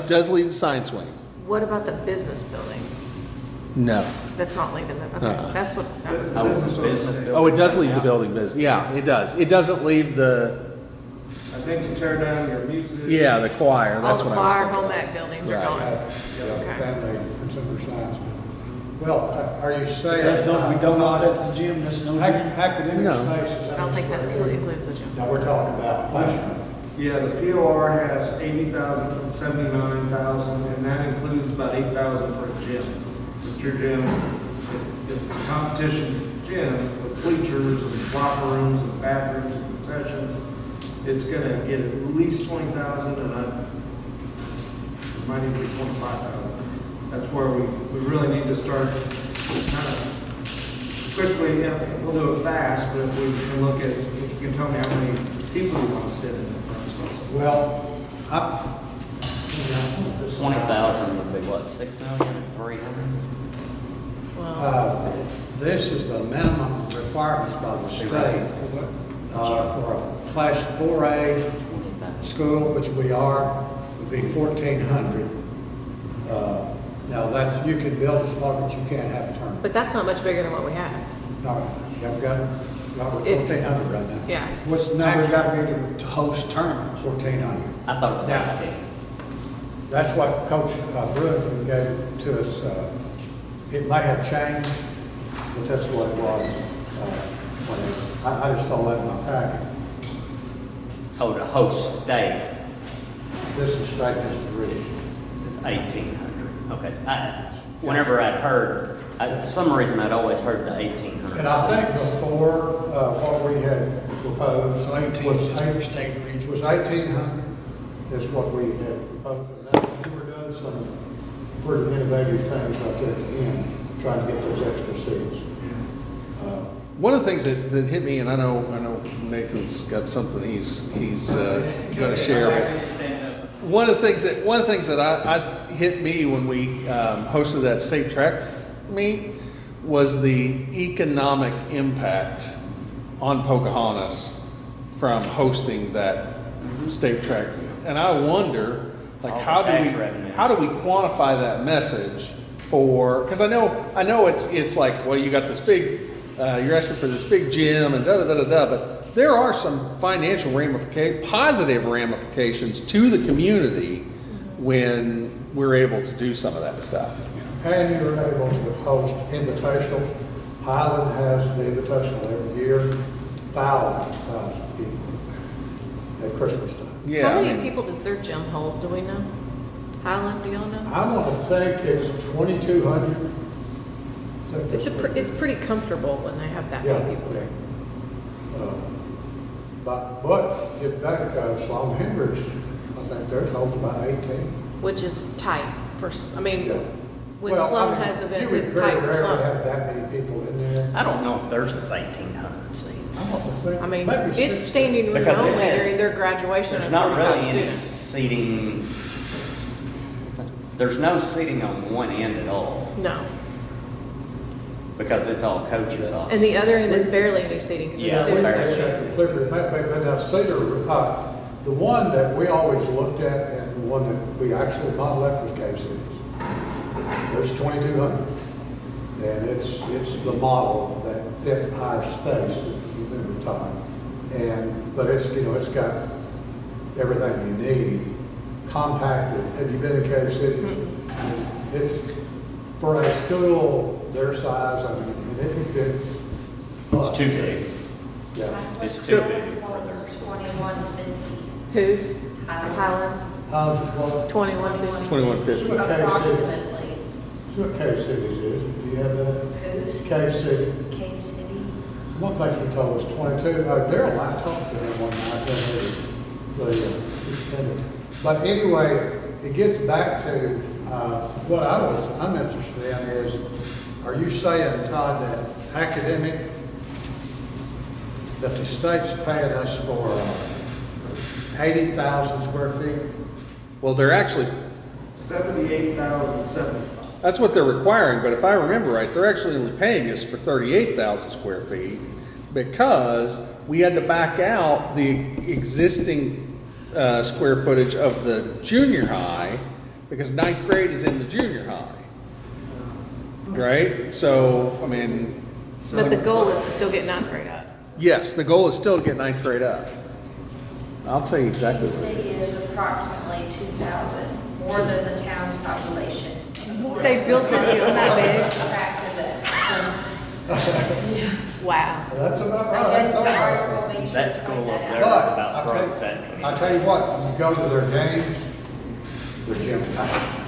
Does leave the science wing. What about the business building? No. That's not leaving the, okay, that's what, Oh, business building. Oh, it does leave the building business. Yeah, it does. It doesn't leave the, I think to tear down your music. yeah, the choir. all That's the what I was choir, thinking. home ec buildings are Right. gone. Yeah, family consumer science building. Well, are you saying? That's no, we don't know if that's the gym, that's no gym. Academic No. spaces. I don't think that includes the gym. No, we're talking about classroom. Yeah, the POR has 80,000, 79,000, and that includes about 8,000 for a gym. It's your gym, it's a competition gym with bleachers and locker rooms and bathrooms and concessions. It's gonna get at least 20,000 and it might even be 25,000. That's where we really need to start kind of quickly, you know, we'll do it fast, but if we can look at, if you can tell me how many people you want to sit in it, for instance. Well, 20,000 would be what, 6,300,000? Well, this is the minimum requirements by the state for a class 4A 20,000. school, which we are, would be 1,400. Now, that's, you can build a spot, but you can't have a tournament. but that's not much bigger than what we have. No, you haven't got 1,400 right now. Yeah. What's the number got to be to host tournaments? 1,400. I thought it was Now, 18. That's what Coach Bruin gave to us. It may have changed, but that's what it was. I just saw that in my packet. Oh, to host state This is straight, this is really. is 1,800. Okay. Whenever I'd heard, for some reason I'd always heard the 1,800. And I think before, what we had proposed. So 18 was is just eight- your state region. Was 1,800 is what we had proposed. And that, we were doing some pretty innovative things right there at the end, trying to get those extra seats. One of the things that hit me, and I know Nathan's got something he's going to share. But one of the things that I hit me when we hosted that state track meet was the economic impact on Pocahontas from hosting that state track meet. And I wonder, like, All the how tax revenue. do we quantify that message for? Because I know it's like, well, you got this big. You're asking for this big gym and da-da-da-da-da, but there are some financial positive ramifications to the community when we're able to do some of that stuff. And you're able to host invitational. Highland has the invitational every year, thousands of people at Christmas time. Yeah, How I many mean, people does their gym hold? Do we know? Highland, do y'all know? I want to think it's 2,200. It's pretty comfortable when they have that Yeah, many people there. yeah. But get back, Sloan Hendricks, I think theirs holds about 18. Which is tight for, I mean, Yeah. when Well, I Sloan mean, has events, you would it's very tight for rarely Sloan. have that many people in there. I don't know if theirs is 1,800 seats. I want to think. I mean, maybe it's 16. standing room Because it only has- during their graduation There's of not 35 really any students. seating, there's no seating on one end at all, No. because it's all coaches' And office. the other end is barely any seating because Yeah, it's student barely. section. Clifford, but now Cedar, the one that we always looked at and the one that we actually modeled after was Cave Cities. There's 2,200. And it's the model that fit our space that we've been retired. But it's, it's got everything you need, compacted. Have you been to Cave Cities? It's, for a school their size, I mean, it would fit. It's too big. Yeah. It's too big for Holds theirs. 2150. Who's? Highland. Highland, 2150. 2150. Approximately. That's what Cave Cities is. Do you have that? Who's? Cave City. Cave City. One thing he told us, 22, Daryl, I talked to him one night, but anyway, it gets back to, what I'm interested in is, are you saying, Todd, that academic that the state's paying us for 80,000 square feet. Well, they're actually, 78,075. that's what they're requiring, but if I remember right, they're actually only paying us for 38,000 square feet because we had to back out the existing square footage of the junior high because ninth grade is in the junior high. Right? So, I mean, But the goal is to still get ninth grade up. yes, the goal is still to get ninth grade up. I'll tell you exactly The what it city is approximately 2,000, more than the town's population. They built a gym that big. Fact is it. Wow. That's about I right. guess the article will make sure That to school point up that there out. is But about growth that I tell you what, when you go to their games, their gym's packed.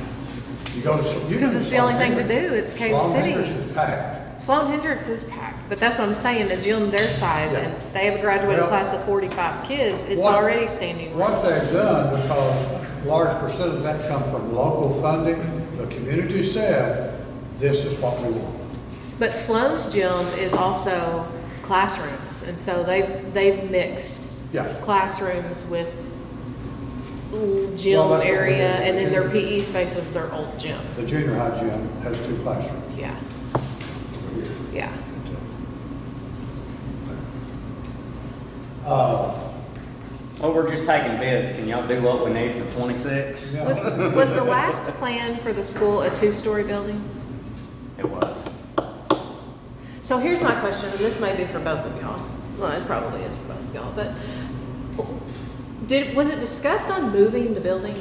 You go to. Because it's the only thing to do, it's Cave City. Is packed. Sloan Hendricks is packed, but that's what I'm saying, the gym their size, and they have a graduating Well, class of 45 kids, it's What- already standing room. What they've done, because a large percent of that come from local funding, the community said, this is what we want. But Sloan's gym is also classrooms, and so they've mixed Yeah. classrooms with Well, gym that's what we area, did. and then their PE space is their old gym. The junior high gym has 2 classrooms. Yeah, yeah. Well, we're just taking bids. Can y'all do what we need for 26? Yeah. Was the last plan for the school a 2-story building? It was. So here's my question, and this may be for both of y'all. Well, it probably is for both of y'all, but was it discussed on moving the building?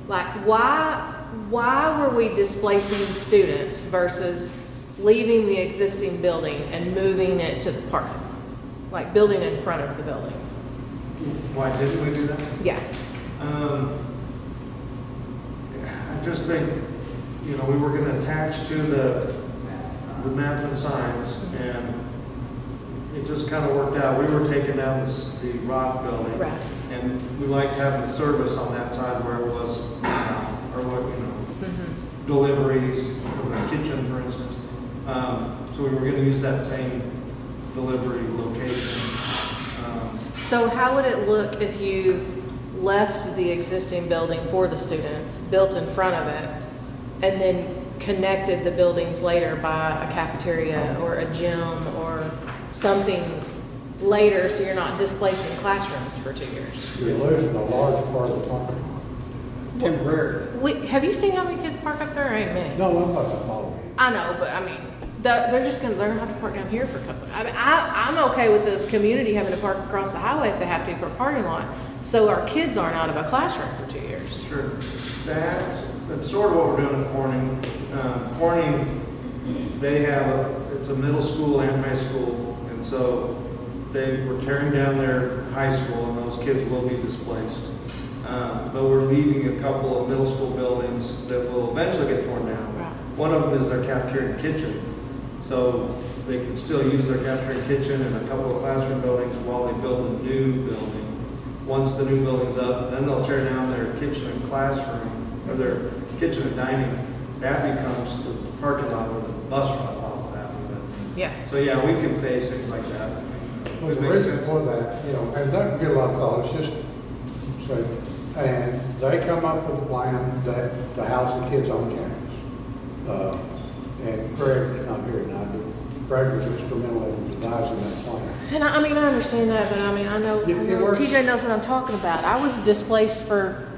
Like, why were we displacing students versus leaving the existing building and moving it to the parking lot? Like building in front of the building? Why didn't we do that? Yeah. I just think, you know, we were gonna attach to the math and science, and it just kind of worked out. We were taking down the rock building. Right. And we liked having the service on that side where it was, or what, you know, deliveries from the kitchen, for instance. So we were gonna use that same delivery location. So how would it look if you left the existing building for the students, built in front of it, and then connected the buildings later by a cafeteria or a gym or something later, so you're not displacing classrooms for 2 years? You're losing a large part of the parking lot. Temporarily. Have you seen how many kids park up there? Ain't many. No, I'm not a ball game. I know, but I mean, they're gonna have to park down here for a couple. I mean, I'm okay with the community having to park across the highway if they have to for a parking lot, so our kids aren't out of a classroom for 2 years. Sure. That's sort of what we're doing at Corning. Corning, it's a middle school and high school, and so they were tearing down their high school, and those kids will be displaced. But we're leaving a couple of middle school buildings that will eventually get torn down. Right. One of them is their cafeteria and kitchen, so they can still use their cafeteria and kitchen and a couple of classroom buildings while they build a new building. Once the new building's up, then they'll tear down their kitchen and classroom, or their kitchen and dining. That becomes the parking lot where the bus runs off of that. Yeah. So yeah, we can face things like that. Well, It the makes reason sense. for that, you know, and that can get a lot of thought, it's just, so, and they come up with a plan that to house the kids on campus. And Greg is not here tonight, but Greg was instrumental in devising that plan. And I mean, I understand that, but I mean, I know It works. TJ knows what I'm talking about. I was displaced for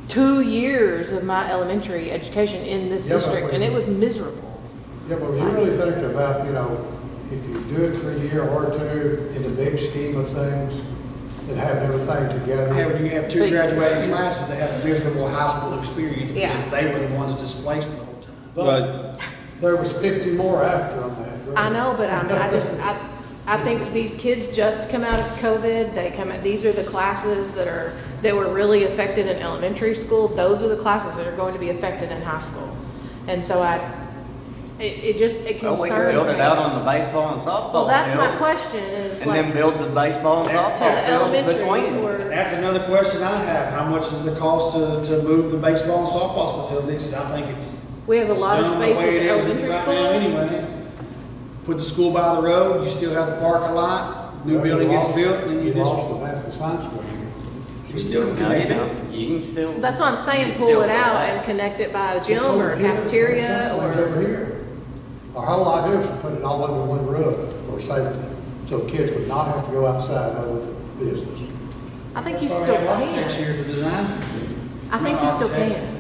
2 years of my elementary education in this Yeah, but district, and it was miserable. Yeah, but when you really think about, you know, if you do it for a year or two in the big scheme of things, and having everything together. However, you have 2 But- graduating classes that have a miserable high school experience Yeah. because they were the ones displaced the whole time. But there was 50 more after on that. I know, but I mean, I think these kids just come out of COVID. These are the classes that were really affected in elementary school. Those are the classes that are going to be affected in high school. And so it Well, concerns we can build me. it out on the baseball and softball Well, that's my field, question is and then like, build the baseball and to softball the field elementary between. or, That's another question I have. How much is the cost to move the baseball and softball facilities? I think it's. we have a lot of it's done the space way in it is elementary right school. now Anyway, put the school by the road, you still have the parking lot, new building gets built, then you You lost just, the math and science wing. you still No, you connect it. don't. You can still. That's what I'm saying, you can pull still it go out back. and connect it by a gym or a cafeteria It's over or, here. Our whole idea is to put it all under one roof for safety, so kids would not have to go outside other than business. I think you That's why still we have architects can. here to design. I think you still Architect. can.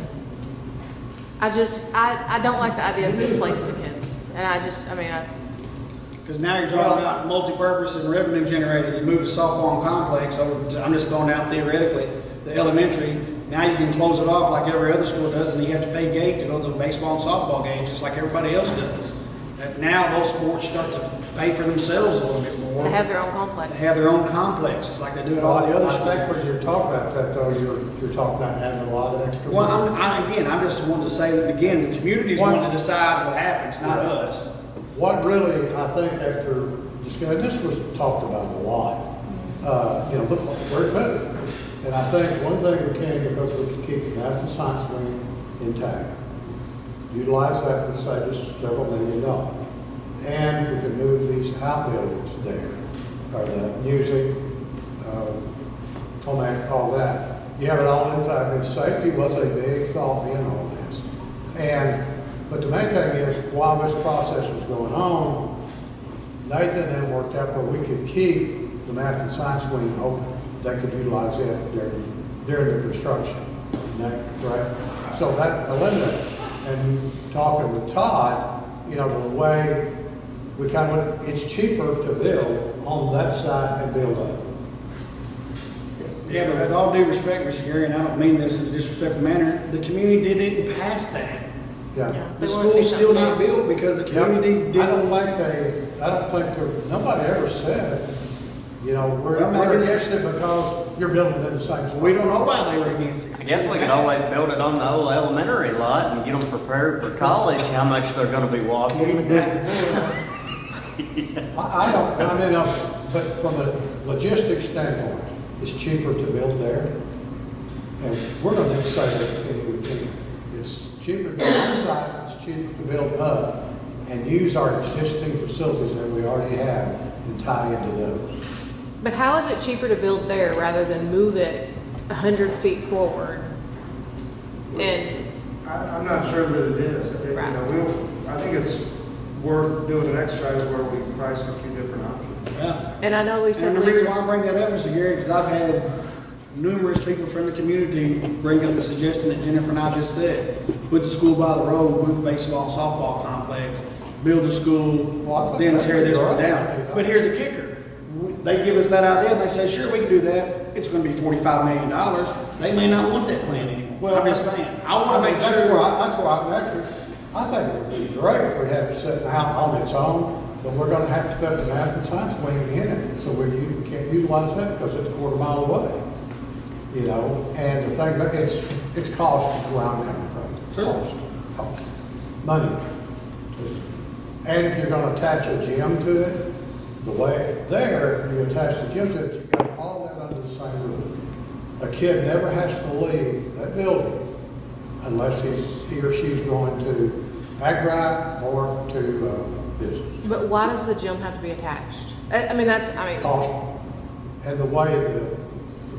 I don't like the idea of displacing the kids. And I Because now you're talking about multi-purpose and revenue generated. You move the softball complex over, I'm just throwing out theoretically, the elementary. Now you can close it off like every other school does, and you have to pay gate to go to the baseball and softball games, just like everybody else does. And now those sports start to pay for themselves a little bit more. they have their own complex. They have their own complexes, like they do at all the other I think when schools. you're talking about that though, you're talking about having a lot of extra. Well, money. I'm just wanting to say that again, the community's wanting to decide what happens, not us. What really, I think after discussing, this was talked about a lot, look where it put it. And I think one thing we can, because we can keep the math and science wing intact, utilize that and save us several $1 million. And we can move these outbuildings there, or the music, all that. You have it all inside, and safety was a big thought in all this. But the main thing is, while this process was going on, Nathan and them worked out where we could keep the math and science wing open. They could utilize it during the construction. Isn't that correct? So that eliminated. And talking with Todd, the way we kind of look, it's cheaper to build on that side and build up. Yeah, but with all due respect, Mr. Gary, and I don't mean this in a disrespectful manner, the community didn't pass that. Yeah. They The wanna see school's still something not built because the community I don't didn't. think nobody ever said, Well, we're maybe- against it because you're building in the same spot. We don't know why they were against it. I guess we could always build it on the old elementary lot and get them prepared for college, how much they're gonna be walking. But from a logistics standpoint, it's cheaper to build there. And we're gonna say that if we can. It's cheaper to build on site, it's cheaper to build up and use our existing facilities that we already have and tie into those. But how is it cheaper to build there rather than move it 100 feet forward? And, I'm not sure that it is. Right. I think it's worth doing an exercise where we price a few different options. Yeah. and I know we've said And the reason leave, why I bring that up, Mr. Gary, because I've had numerous people from the community bring up the suggestion that Jennifer and I just said. Put the school by the road, move the baseball and softball complex, build a school, Well, I then think tear this you're one right. down. But here's the kicker. They give us that idea, and they say, sure, we can do that. It's gonna be $45 million. They may not want that plan anymore. Well, I'm just saying, I wanna make sure. I think it would be great if we had it sitting out on its own, but we're gonna have to put the math and science wing in it, so you can't utilize that because it's a quarter mile away. And the thing, but it's cost is where I'm coming from. Sure. Cost. Money. And if you're gonna attach a gym to it, the way there, you attach the gym to it, you got all that under the same roof. A kid never has to leave that building unless he or she's going to ag or to business. but why does the gym have to be attached? Cost and the way the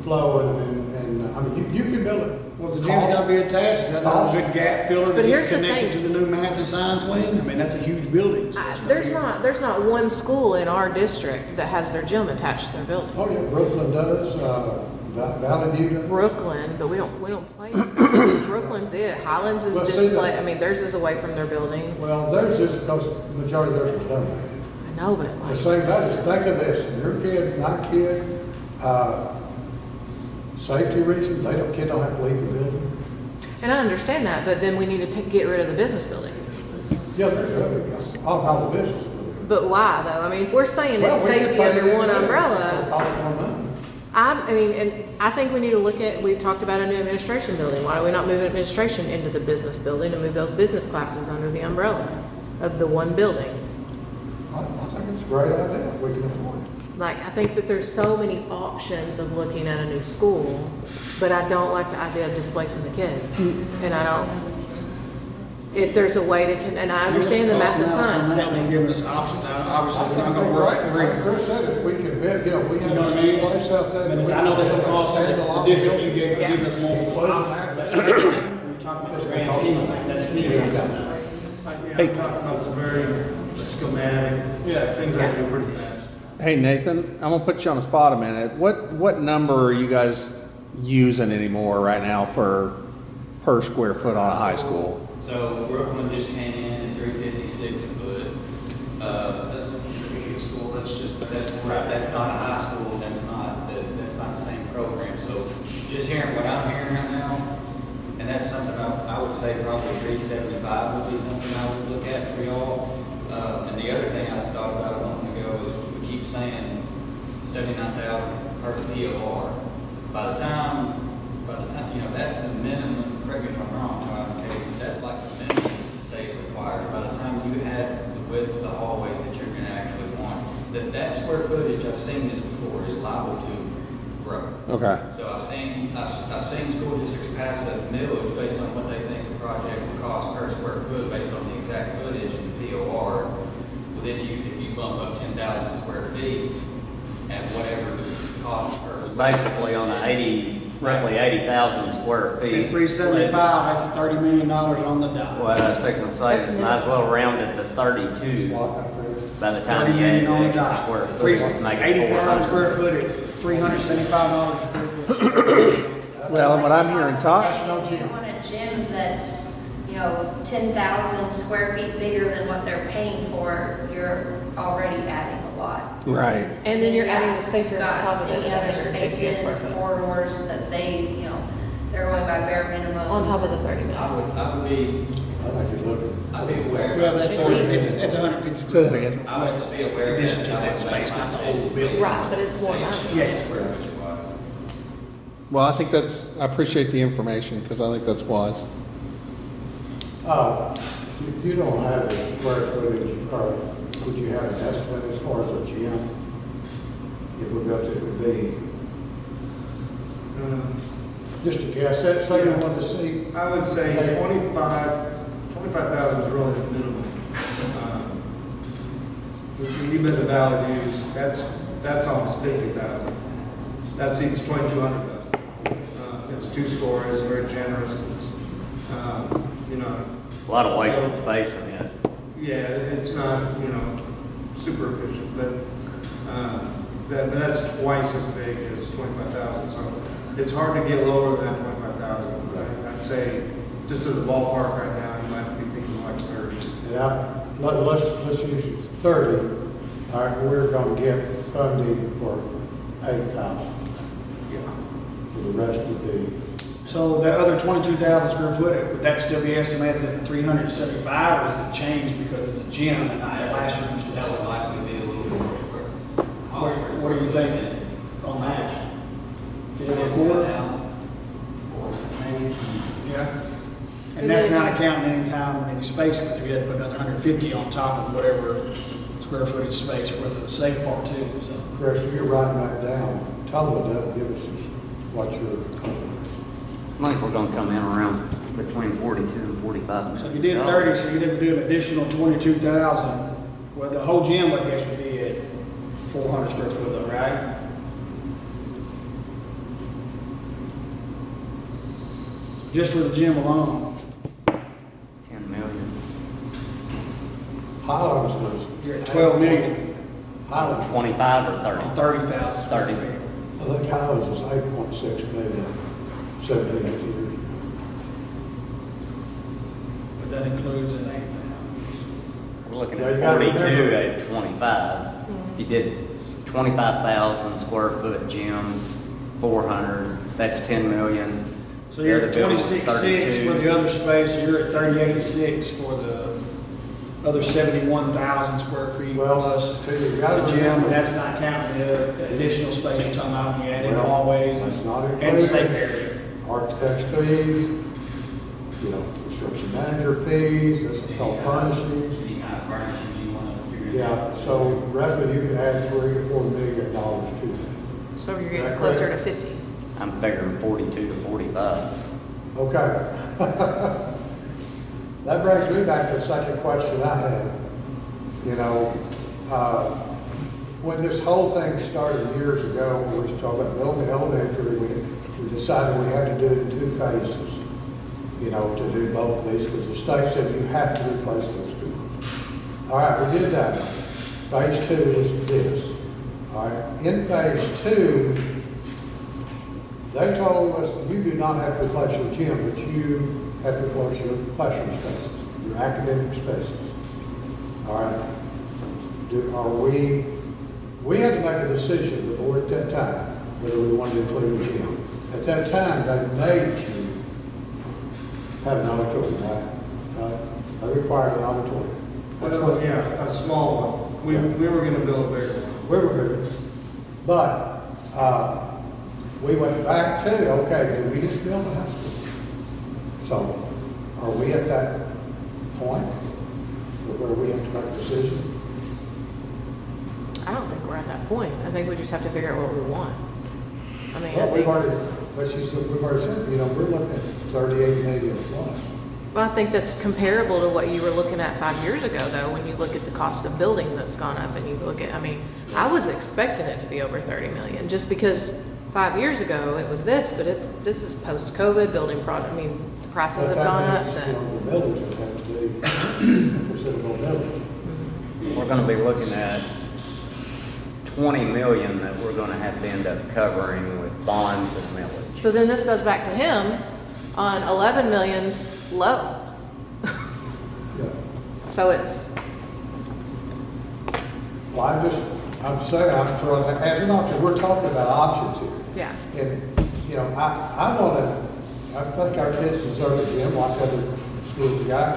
flow and you can build it. Well, if the gym's gotta be attached, is that not a good gap filler to But get here's the connected to thing. the new math and science wing? I mean, that's a huge building. So it's gonna be- There's not one school in our district that has their gym attached to their building. Oh, yeah, Brooklyn does, Valley View does. Brooklyn, but we don't play. Brooklyn's it. Highlands is Well, see, display. Theirs is away from their building. Well, there's just because the majority of theirs was donated. I know, but The like, same, that is, think of this, your kid, my kid, safety reasons, kid don't have to leave the building. and I understand that, but then we need to get rid of the business building. Yeah, there's other guys, all the business. But why though? If we're saying Well, it's we could safety put it under in one there. It'll umbrella, cost more money. and I think we need to look at, we've talked about a new administration building. Why are we not moving administration into the business building and move those business classes under the umbrella of the one building? I think it's a great idea, we can afford it. Like, I think that there's so many options of looking at a new school, but I don't like the idea of displacing the kids. And I don't, if there's a way to, and I understand the math and science, They're but giving us options. Obviously, we're not gonna Right, work like for Chris said, if we can bid, you know, we You have know what I mean? a place out there. But I know that's the cost of the district, you gave us multiple options. When you're talking about the grand scheme, I think that's key. Yeah, I'm talking about some very schematic, things I do pretty fast. Hey Nathan, I'm gonna put you on the spot a minute. What number are you guys using anymore right now per square foot on a high school? So Brooklyn just came in at 356 a foot. That's a huge school, That's not a high school, that's not the same program. So just hearing what I'm hearing right now, and that's something I would say probably 375 would be something I would look at for y'all. And the other thing I thought about a moment ago is we keep saying 79,000 per the POR. By the time, you know, that's the minimum, correct me if I'm wrong, Todd, okay, that's like the minimum the state requires. By the time you have the width of the hallways that you're gonna actually want, that square footage, I've seen this before, is liable to grow. Okay. So I've seen school districts pass a millage based on what they think the project will cost per square foot, based on the exact footage and the POR. Well, then if you bump up 10,000 square feet at whatever the cost per. Basically on roughly 80,000 square At feet. 375, that's $30 million on the dot. What I was fixing to say is might as well round it to 32 by the time 30 you add million on the the extra dot. square foot, make it 80,000 400. square foot at $375 a square foot. Well, and what I'm hearing talk, If you want a gym that's, 10,000 square feet bigger than what they're paying for, you're already adding a lot. right. and then you're adding the safe room on Got top of it, any other another 50 square spaces, foot. corridors that they, they're going by bare minimum. On top of the 30 million. I would be, I think you're looking. I'd be aware. Yeah, but that's 150 Say that square again. foot. I would just be aware. Addition to that I that would space, make not the my whole decision building. based Right, on but it's more space, money. Yeah. square footage wise. Well, I think I appreciate the information because I think that's wise. You don't have a square footage, or would you have an estimate as far as a gym? If we built it would be, just a guess, say you want to see. I would say 25,000 is really the minimum. If you bid the Valley Views, that's almost 50,000. That seats 2,200 of it. It's 2 stories, very generous. It's, A lot of wasted space in it. yeah, it's not, super efficient, but that's twice as big as 25,000. So it's hard to get lower than 25,000. I'd say, just as a ballpark right now, you might be thinking like 30. Yeah, let's use 30. All right, we're gonna get funding for 8,000. Yeah. The rest would be, So that other 22,000 square foot, would that still be estimated at 375, or does it change because it's a gym and not a classroom? That would likely be a little bit more square. What do you think on that? Is it a quarter? Yeah. And that's not accounting any time or any space, because we had to put another 150 on top of whatever square footage space for the safe part too, so. Chris, if you're writing that down, tell them that, give us what you're. I think we're gonna come in around between 42 and 45. So if you did 30, so you'd have to do an additional 22,000, well, the whole gym, I guess, would be at 400 square foot though, right? Just for the gym alone, 10 million. Highlands was. you're at 12 million Highlands, 25 or on 30? 30,000 square 30. feet. I think Highlands was 8.6 million, 17, 18 years ago. But that includes an 8,000. We're looking Yeah, you at gotta 42 remember. at 25. If you did 25,000 square foot gym, 400, that's 10 million. So you're at The other building's 26.6 for 32. the other space, so you're at 38.6 for the other 71,000 square feet Well, plus too, you the gotta gym, remember. and that's not counting the additional space you're talking about when you add in Well, hallways that's not and the included. safe area. Architect's fees, construction manager fees, this is called furnishings. Any kind of furnishings you want to. Yeah, so roughly you can add $3 or $4 million to that. So you're Is getting that closer to correct? 50. I'm figuring 42 to 45. Okay. That brings me back to the second question I had. You know, when this whole thing started years ago, when we was talking about building elementary, we decided we had to do it in 2 phases, you know, to do both of these, because the state said you have to replace those schools. All right, we did that. Phase 2 is this. All right, in phase 2, they told us you do not have to replace your gym, but you have to replace your classroom spaces, your academic spaces. All right. We had to make a decision, the board at that time, whether we wanted to include a gym. At that time, they made you have an auditorium, right? They required an auditorium. That's what, Yeah, a small one. We were gonna build a bigger one. we were good. But, we went back to, okay, do we just build a high school? So, are we at that point where we have to make a decision? I don't think we're at that point. I think we just have to figure out what we want. I mean, I Well, we've think, already, we've already said, you know, we're looking at 38 million plus. well, I think that's comparable to what you were looking at 5 years ago, though, when you look at the cost of building that's gone up and you look at, I mean, I was expecting it to be over 30 million, just because 5 years ago it was this, but this is post-COVID building product, I mean, the prices have gone up. You Then. know, the millage would have to be considerable millage. We're gonna be looking at 20 million that we're gonna have to end up covering with bonds and millage. So then this goes back to him on 11 million's low. Yeah. So it's, Well, I'm saying, I'm throwing that as an option, we're talking about options yeah. here. And, you know, I think our kids deserve a gym like other schools got,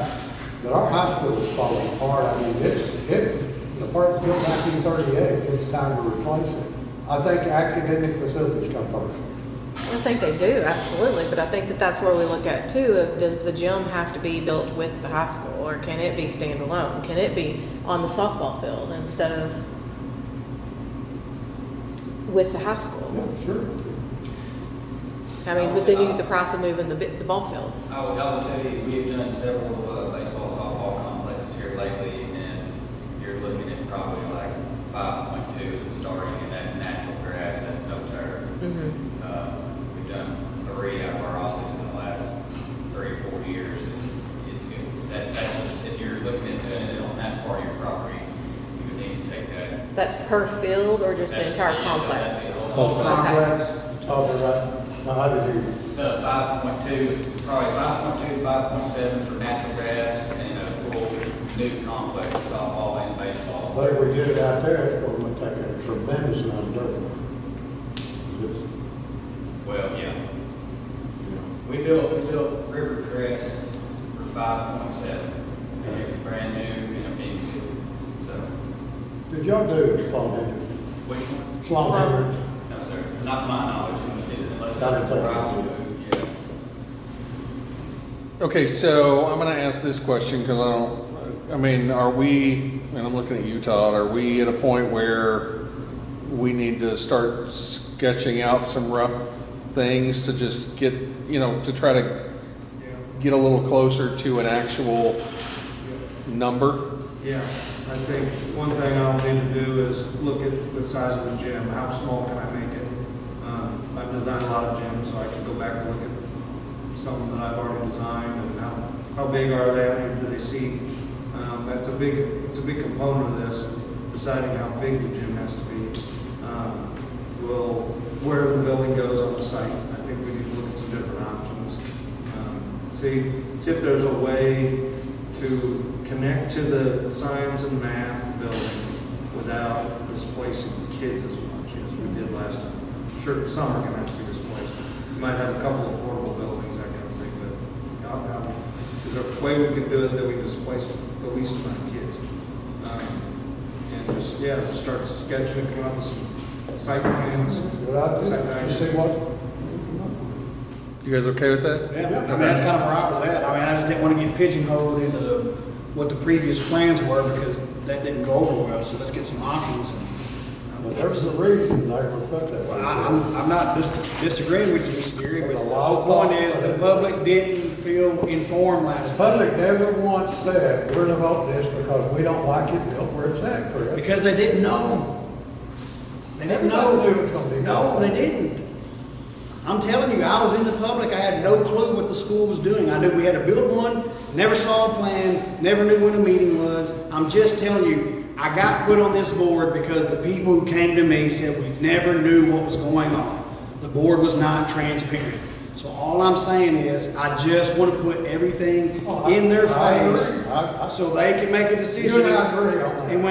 but our high school is falling apart. I mean, the park was built in 1938, it's time to replace it. I think academic facilities come first. I think they do, absolutely, but I think that that's where we look at too, of does the gym have to be built with the high school, or can it be standalone? Can it be on the softball field instead of with the high school? Yeah, sure. I mean, but then you get the price of moving the ball fields. I will tell you, we've done several baseball, softball complexes here lately, and you're looking at probably like 5.2 as a starting, and that's natural grass, that's no turf. We've done 3 out of our office in the last 3 or 4 years, and it's good. That's, if you're looking at doing it on that part of your property, you would need to take that. That's per field or just the That's- entire yeah, complex? that's the whole- Complex, talking about, how did you? 5.2, probably 5.2, 5.7 for natural grass, and a full new complex, softball and baseball. But if we did it out there, it's going to take a tremendous amount of dirt. It's, Well, yeah. you know, We built River Crest for 5.7. And it was brand new, and everything, so. Did y'all do Sloan Hendricks? Which one? Sloan Hendricks? No, sir, not to my knowledge, unless. I didn't think Right, we yeah. Okay, so I'm gonna ask this question because I mean, are we, and I'm looking at you, Todd, are we at a point where we need to start sketching out some rough things to just get, you know, to try to get a little closer to an actual number? Yeah, I think one thing I'll need to do is look at the size of the gym, how small can I make it? I've designed a lot of gyms, so I can go back and look at something that I've already designed and how big are they, how many do they seat? It's a big component of this, deciding how big the gym has to be. Where the building goes on the site, I think we need to look at some different options. See if there's a way to connect to the science and math building without displacing kids as much as we did last time. Sure, some are gonna have to be displaced. You might have a couple of portable buildings, that kind of thing, but is there a way we could do it that we displace the least amount of kids? And just start sketching, come up with some site plans. Good idea. You see what? You guys okay with that? Yeah, I mean, that's kind of where I was at. I mean, I just didn't want to get pigeonholed into what the previous plans were because that didn't go over well, so let's get some options. But there's a reason they were put that way. I'm not disagreeing with you, Mr. Gary, but There's a the lot of whole point thought is put the into public didn't feel informed last The public night. never once said, we're gonna vote this because we don't like it built where it's at, Chris. Because they didn't know. They didn't Everybody know. knew it was gonna be No, built. they didn't. I'm telling you, I was in the public, I had no clue what the school was doing. I knew we had to build one, never saw a plan, never knew when a meeting was. I'm just telling you, I got put on this board because the people who came to me said we never knew what was going on. The board was not transparent. So all I'm saying is, I just want to put everything Oh, in their I agree. face I- so they can make a decision. You and I agree on that. And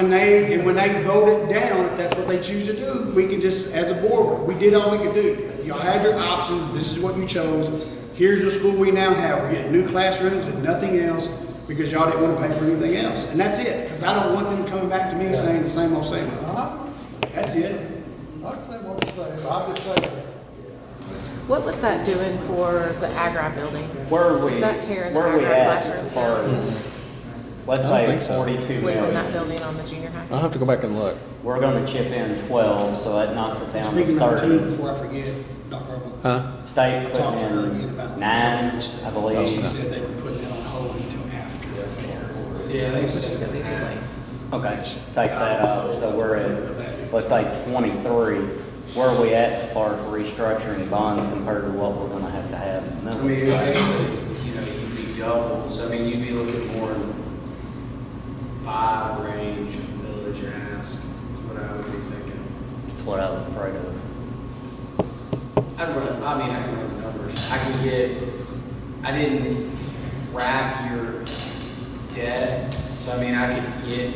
when they vote it down, if that's what they choose to do, we can just, as a board, we did all we could do. Y'all had your options, this is what you chose. Here's the school we now have. We're getting new classrooms and nothing else because y'all didn't want to pay for anything else. And that's it, because I don't want them coming back to me saying the same old, same old. That's it. I understand what you're saying, but I'm just saying, What was that doing for the Agri building? Where are we, Was that tearing the where are we Agri at classrooms as far down? as, let's I don't say think so. 42 It's leaving that million? building on the junior high. I'll have to go back and look. We're gonna chip in 12, so that knocks it down Speaking to of two, 30. before I forget, Dr. Arbo. Huh? State's Talk putting to her again in about 9, I She believe. said they were putting it on hold until after. Yeah, I think Which is gonna be too late. Okay, take that out, so we're at, let's say 23. Where are we at as far as restructuring bonds compared to what we're gonna have to have? in the I middle? mean, actually, you know, you'd be doubles, I mean, you'd be looking more in the 5 range of millage ask, is what I would be thinking. That's what I was afraid of. I can run the numbers. I didn't wrap your debt, so I mean, I could get,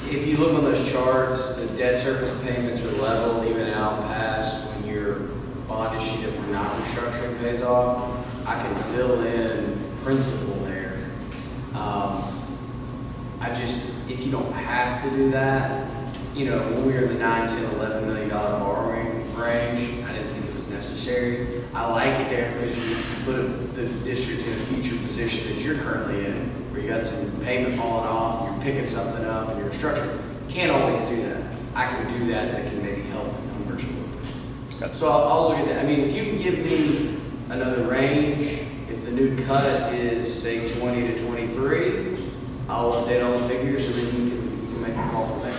if you look on those charts, the debt service payments are level even out past when your bond issue that we're not restructuring pays off. I can fill in principal there. If you don't have to do that, you know, when we were in the 9, 10, $11 million borrowing range, I didn't think it was necessary. I like it there because you put the district in a future position that you're currently in, where you got some payment falling off, and you're picking something up, and you're restructuring. Can't always do that. I can do that can maybe help numbers a little bit. So I'll look at that. I mean, if you can give me another range, if the new cut is, say, 20 to 23, I'll update all the figures, and then you can make a call from there.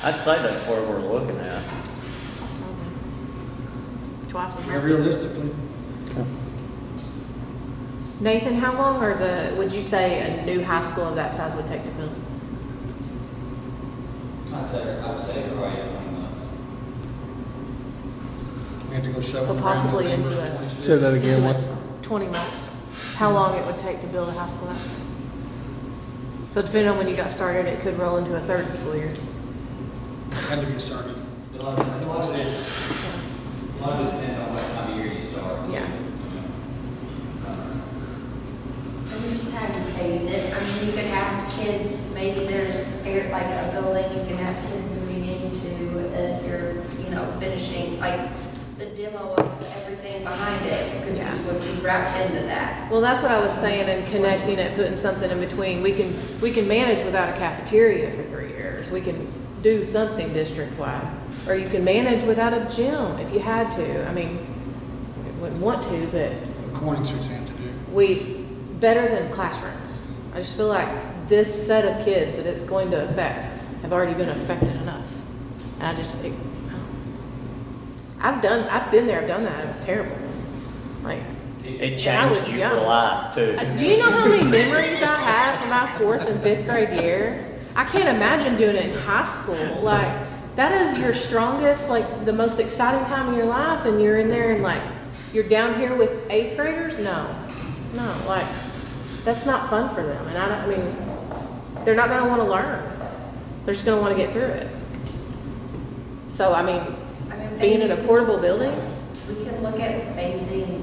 I'd say that's where we're looking at. Twice as Yeah, much. realistically, Nathan, how long would you say a new high school of that size would take to build? I would say probably 20 months. we had to go shovel. So the ground possibly in into November a- 26th. Say that again, what? 20 months. How long it would take to build a high school that size? So depending on when you got started, it could roll into a third school year. Had to get started. A lot of it depends on what time of year you start. Yeah. And you just have to phase it. I mean, you could have kids, maybe there's like a building, you can have kids moving into as you're, you know, finishing, like the demo of everything behind it could Yeah. would be wrapped into that. Well, that's what I was saying, and connecting it, putting something in between. We can manage without a cafeteria for 3 years. We can do something district-wide. Or you can manage without a gym if you had to. I mean, we wouldn't want to, but Corning Street's had to do. better than classrooms. I just feel like this set of kids that it's going to affect have already been affected enough. And I just think, I've been there, I've done that. It was terrible. Like, It And I was changed you young. for life, too. do you know how many memories I have from my 4th and 5th grade year? I can't imagine doing it in high school. Like, that is your strongest, like, the most exciting time of your life, and you're in there and, like, you're down here with 8th graders? No, like, that's not fun for them. And I mean, they're not gonna wanna learn. They're just gonna wanna get through it. So, I mean, being in a portable building, We can look at phasing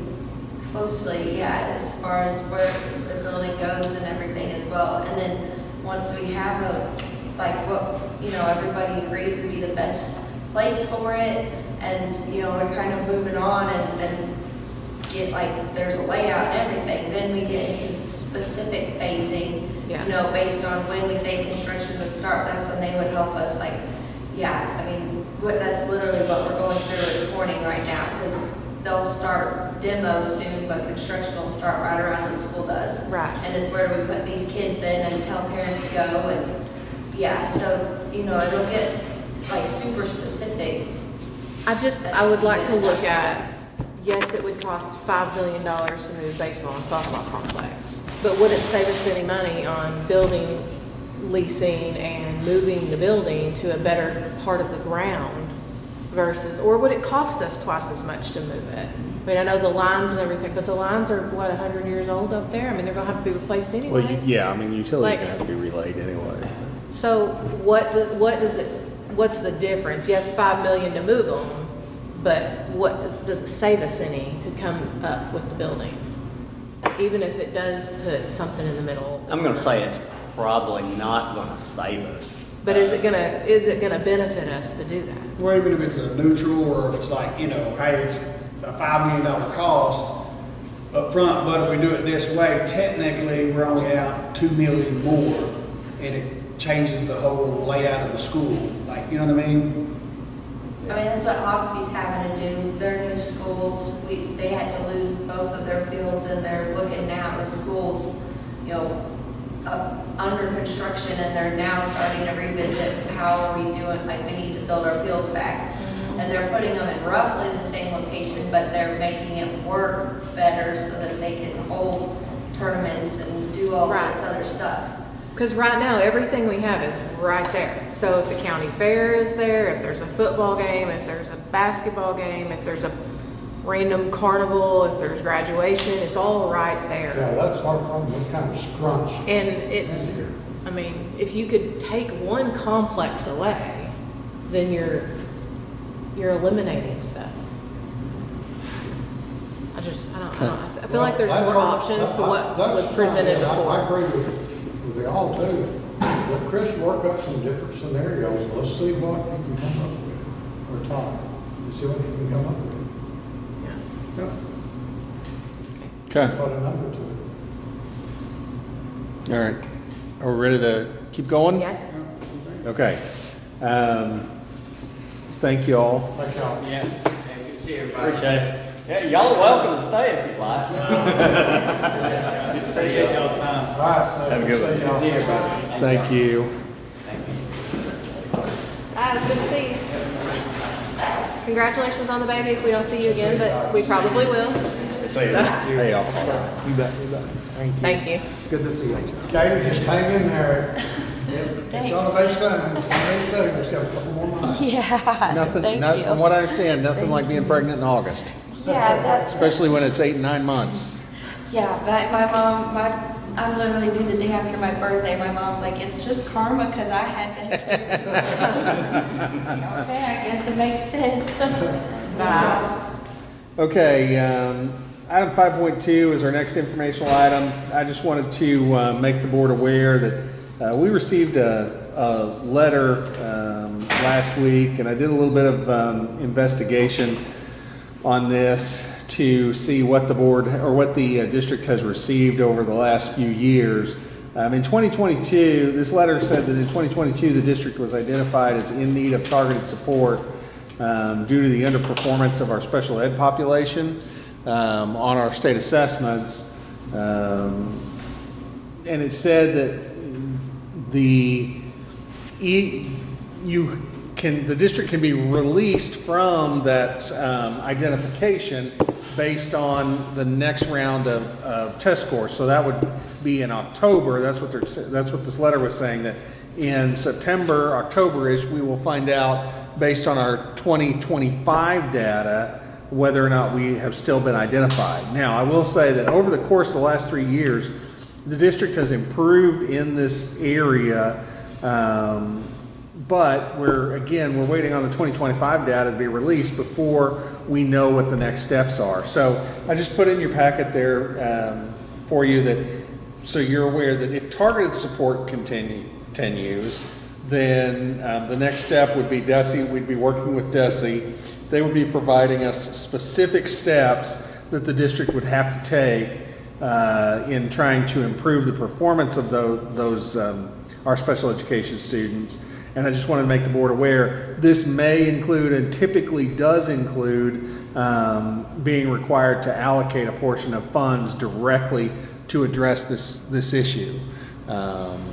closely, yeah, as far as where the building goes and everything as well. And then once we have what, you know, everybody agrees would be the best place for it, and, you know, we're kind of moving on and get, like, there's a layout and everything, then we get into specific phasing, Yeah. you know, based on when we think construction would start, that's when they would help us, like, yeah, I mean, that's literally what we're going through at Corning right now, because they'll start demo soon, but construction will start right around when school does. Right. And it's where we put these kids in and tell parents to go, and, yeah, so, you know, it'll get, like, super specific. I would like to look at, yes, it would cost $5 million to move baseball and softball complex, but would it save us any money on building, leasing, and moving the building to a better part of the ground versus, or would it cost us twice as much to move it? I mean, I know the lines and everything, but the lines are, what, 100 years old up there? I mean, they're gonna have to be replaced anyway. Well, yeah, I mean, utilities Like- have to be relayed anyway. So what's the difference? Yes, 5 million to move them, but does it save us any to come up with the building? Even if it does put something in the middle. I'm gonna say it's probably not gonna save us. But is it gonna benefit us to do that? Or even if it's a neutral, or if it's like, you know, hey, it's a $5 million cost up front, but if we do it this way, technically, we're only out 2 million more, and it changes the whole layout of the school, like, you know what I mean? I mean, that's what Oxy's having to do. Their new schools, they had to lose both of their fields, and they're looking now at schools, you know, under construction, and they're now starting to revisit how are we doing, like, we need to build our fields back. And they're putting them in roughly the same location, but they're making it work better so that they can hold tournaments and do all Right. this other stuff. Because right now, everything we have is right there. So if the county fair is there, if there's a football game, if there's a basketball game, if there's a random carnival, if there's graduation, it's all right there. Yeah, that's our problem, we kind of scrunch. And it's, I mean, if you could take one complex away, then you're eliminating stuff. I don't know. I feel like there's Well, more that's options to what- what that's was presented fine. I before. agree with you all too. Let Chris work up some different scenarios. Let's see what he can come up with, or Todd. Let's see what he can come up with. Okay, Put a number to it. all right. Are we ready to keep going? Yes? Okay. Thank you all. Like y'all. Yeah. Hey, good to see everybody. Appreciate it. Yeah, y'all are welcome to stay if you'd like. Good to see Appreciate y'all. y'all's time. All right. Have a good one. See Good y'all. to see everybody. Thank you. It's good to see you. Congratulations on the baby if we don't see you again, but we probably will. So, Hey, y'all. You bet, you bet. thank you. Good to see you. Katie, just hang in there. It's gonna be soon. It's gonna be soon. It's got a couple more months. Yeah, Nothing, thank not, you. from what I understand, nothing like being pregnant in August, Yeah, that's, especially when it's 8 and 9 months. yeah, my mom, I'm literally due the day after my birthday. My mom's like, it's just karma because I had to. Okay, I guess it makes sense. Bye. Okay, item 5.2 is our next informational item. I just wanted to make the board aware that we received a letter last week, and I did a little bit of investigation on this to see what the board or what the district has received over the last few years. In 2022, this letter said that in 2022 the district was identified as in need of targeted support due to the underperformance of our special ed population on our state assessments. And it said that the district can be released from that identification based on the next round of test scores. So that would be in October. That's what this letter was saying, that in September, October-ish, we will find out based on our 2025 data whether or not we have still been identified. Now, I will say that over the course of the last 3 years, the district has improved in this area, but we're waiting on the 2025 data to be released before we know what the next steps are. So I just put in your packet there for you so you're aware that if targeted support continues, then the next step would be DESE. We'd be working with DESE. They would be providing us specific steps that the district would have to take in trying to improve the performance of those our special education students. And I just wanted to make the board aware, this may include and typically does include being required to allocate a portion of funds directly to address this issue.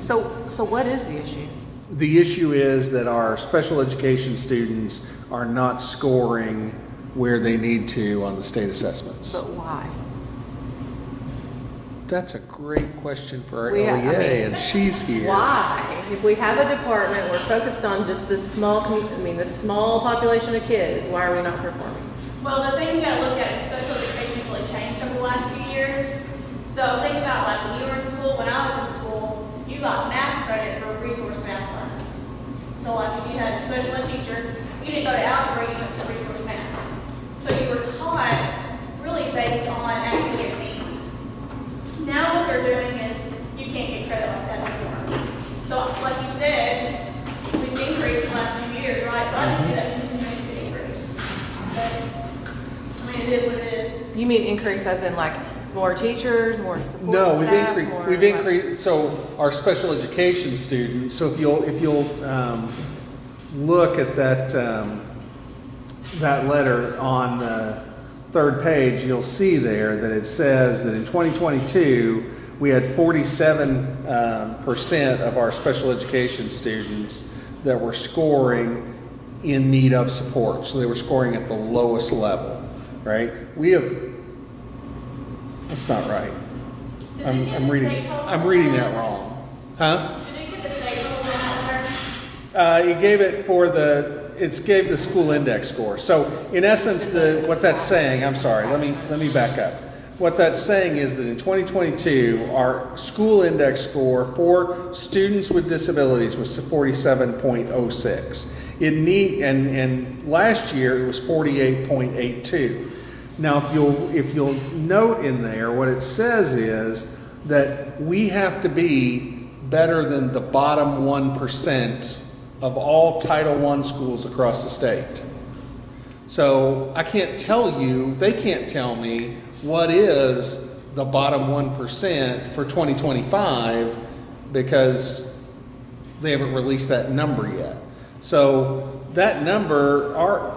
So what is the issue? The issue is that our special education students are not scoring where they need to on the state assessments. But why? That's a great question for our We- I LEA, mean, and she's here. Why? If we have a department, we're focused on just this small, this small population of kids, why are we not performing? Well, the thing you gotta look at is special education has really changed over the last few years. So think about like when you were in school, when I was in school, you got math credit for resource math class. So like if you had a special ed teacher, you didn't go to algebra, you went to resource math. So you were taught really based on academic needs. Now what they're doing is you can't get credit like that anymore. So like you said, we've increased the last few years, right? So I can see that continuing to increase. But, I mean, it is what it is. You mean increase as in like more teachers, more support No, staff? more we've what? increased, so our special education students, so if you'll look at that letter on the third page, you'll see there that it says that in 2022, we had 47% of our special education students that were scoring in need of support. So they were scoring at the lowest level, right? That's not right. I'm reading that wrong. Huh? Did they get the state total on that letter? It gave it gave the school index score. So in essence, what that's saying, I'm sorry, let me back up. What that's saying is that in 2022, our school index score for students with disabilities was 47.06. And last year it was 48.82. Now, if you'll note in there, what it says is that we have to be better than the bottom 1% of all Title I schools across the state. So I can't tell you, they can't tell me what is the bottom 1% for 2025 because they haven't released that number yet. So that number, our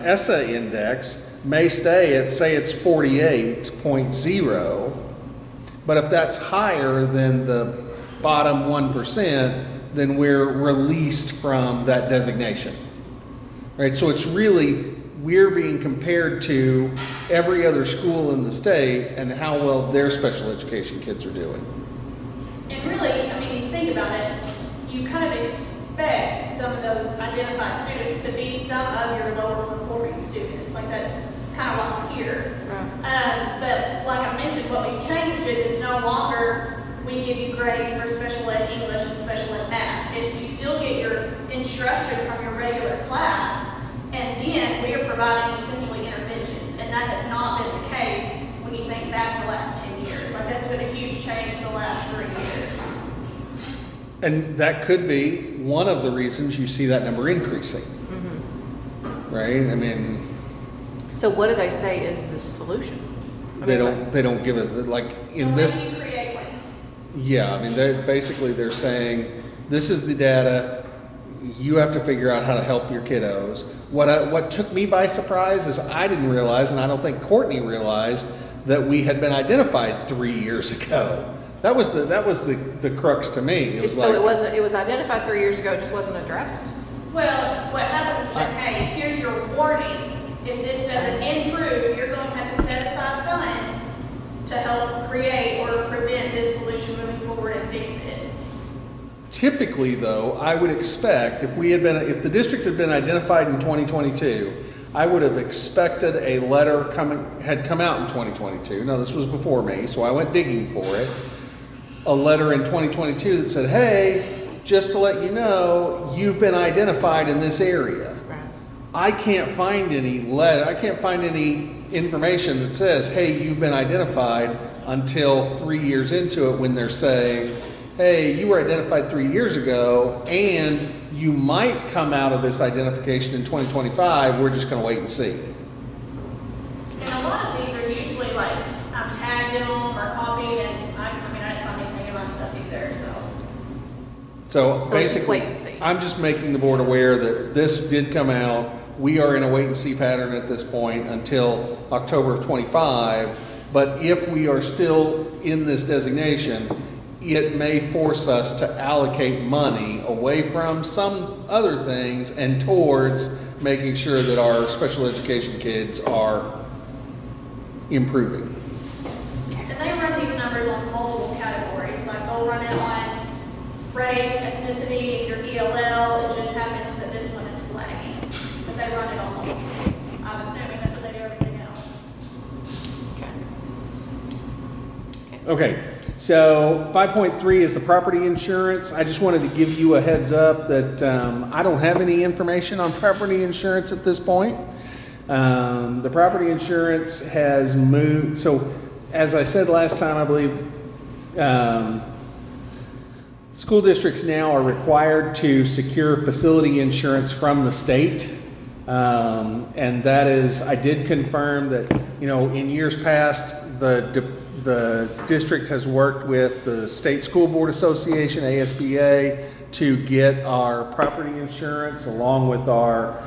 ESSA index may stay at, say it's 48.0, but if that's higher than the bottom 1%, then we're released from that designation. Right? So it's really, we're being compared to every other school in the state and how well their special education kids are doing. And really, I mean, you think about it, you kind of expect some of those identified students to be some of your lower performing students. Like that's kind of why we're here. Right. But like I mentioned, what we've changed is it's no longer we give you grades for special ed English and special ed math. It's you still get your instruction from your regular class, and then we are providing essentially interventions. And that has not been the case when you think back the last 10 years. Like that's been a huge change the last 3 years. And that could be one of the reasons you see that number increasing. Mm-hmm. Right? I mean, So what do they say is the solution? they don't give it, like in Well, this. maybe you create one. Yeah, I mean, they're saying, this is the data, you have to figure out how to help your kiddos. What took me by surprise is I didn't realize, and I don't think Courtney realized, that we had been identified 3 years ago. That was the crux to me. It was So it was identified 3 years ago, it just wasn't addressed? Well, what happens is, okay, here's your warning. If this doesn't improve, you're going to have to set aside funds to help create or prevent this solution moving forward and fix it. Typically, though, I would expect if the district had been identified in 2022, I would have expected a letter had come out in 2022. Now, this was before me, so I went digging for it. A letter in 2022 that said, hey, just to let you know, you've been identified in this area. Right. I can't find any information that says, hey, you've been identified until 3 years into it when they're saying, hey, you were identified 3 years ago and you might come out of this identification in 2025. We're just going to wait and see. And a lot of these are usually like, I'm tagged in them or copied, and I didn't find anything in my stuff either, so. So So let's just basically, wait and see. I'm just making the board aware that this did come out. We are in a wait and see pattern at this point until October of 25. But if we are still in this designation, it may force us to allocate money away from some other things and towards making sure that our special education kids are improving. And they run these numbers on multiple categories, like they'll run it on race, ethnicity, your ELL, it just happens that this one is flagging. But they run it on multiple. I'm assuming that's what they do everything else. Okay, so 5.3 is the property insurance. I just wanted to give you a heads up that I don't have any information on property insurance at this point. The property insurance has moved, so as I said last time, I believe school districts now are required to secure facility insurance from the state. And that is, I did confirm that, you know, in years past, the district has worked with the State School Board Association, ASBA, to get our property insurance along with our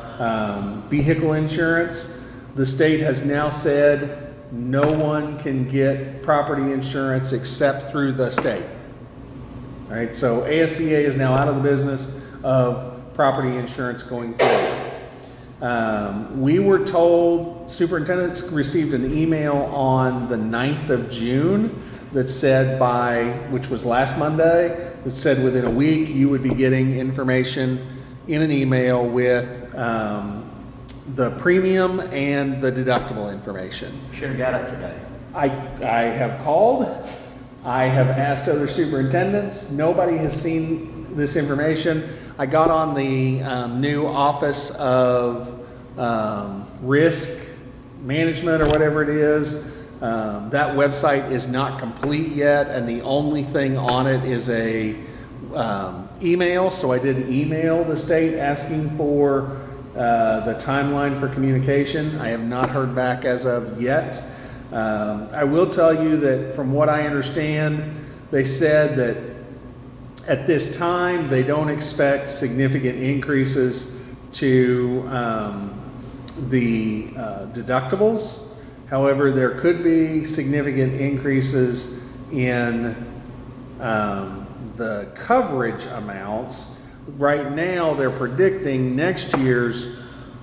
vehicle insurance. The state has now said no one can get property insurance except through the state. All right, so ASBA is now out of the business of property insurance going forward. We were told, superintendents received an email on the 9th of June that said which was last Monday, that said within a week you would be getting information in an email with the premium and the deductible information. Should have got it today. I have called, I have asked other superintendents, nobody has seen this information. I got on the new Office of Risk Management or whatever it is. That website is not complete yet, and the only thing on it is a email. So I did email the state asking for the timeline for communication. I have not heard back as of yet. I will tell you that from what I understand, they said that at this time, they don't expect significant increases to the deductibles. However, there could be significant increases in the coverage amounts. Right now, they're predicting next year's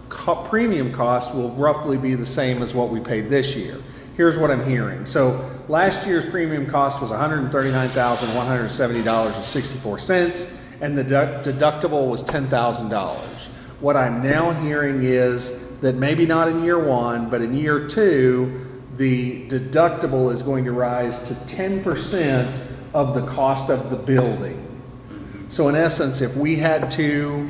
premium cost will roughly be the same as what we paid this year. Here's what I'm hearing. So last year's premium cost was $139,170.64, and the deductible was $10,000. What I'm now hearing is that maybe not in year one, but in year two, the deductible is going to rise to 10% of the cost of the building. So in essence, if we had to,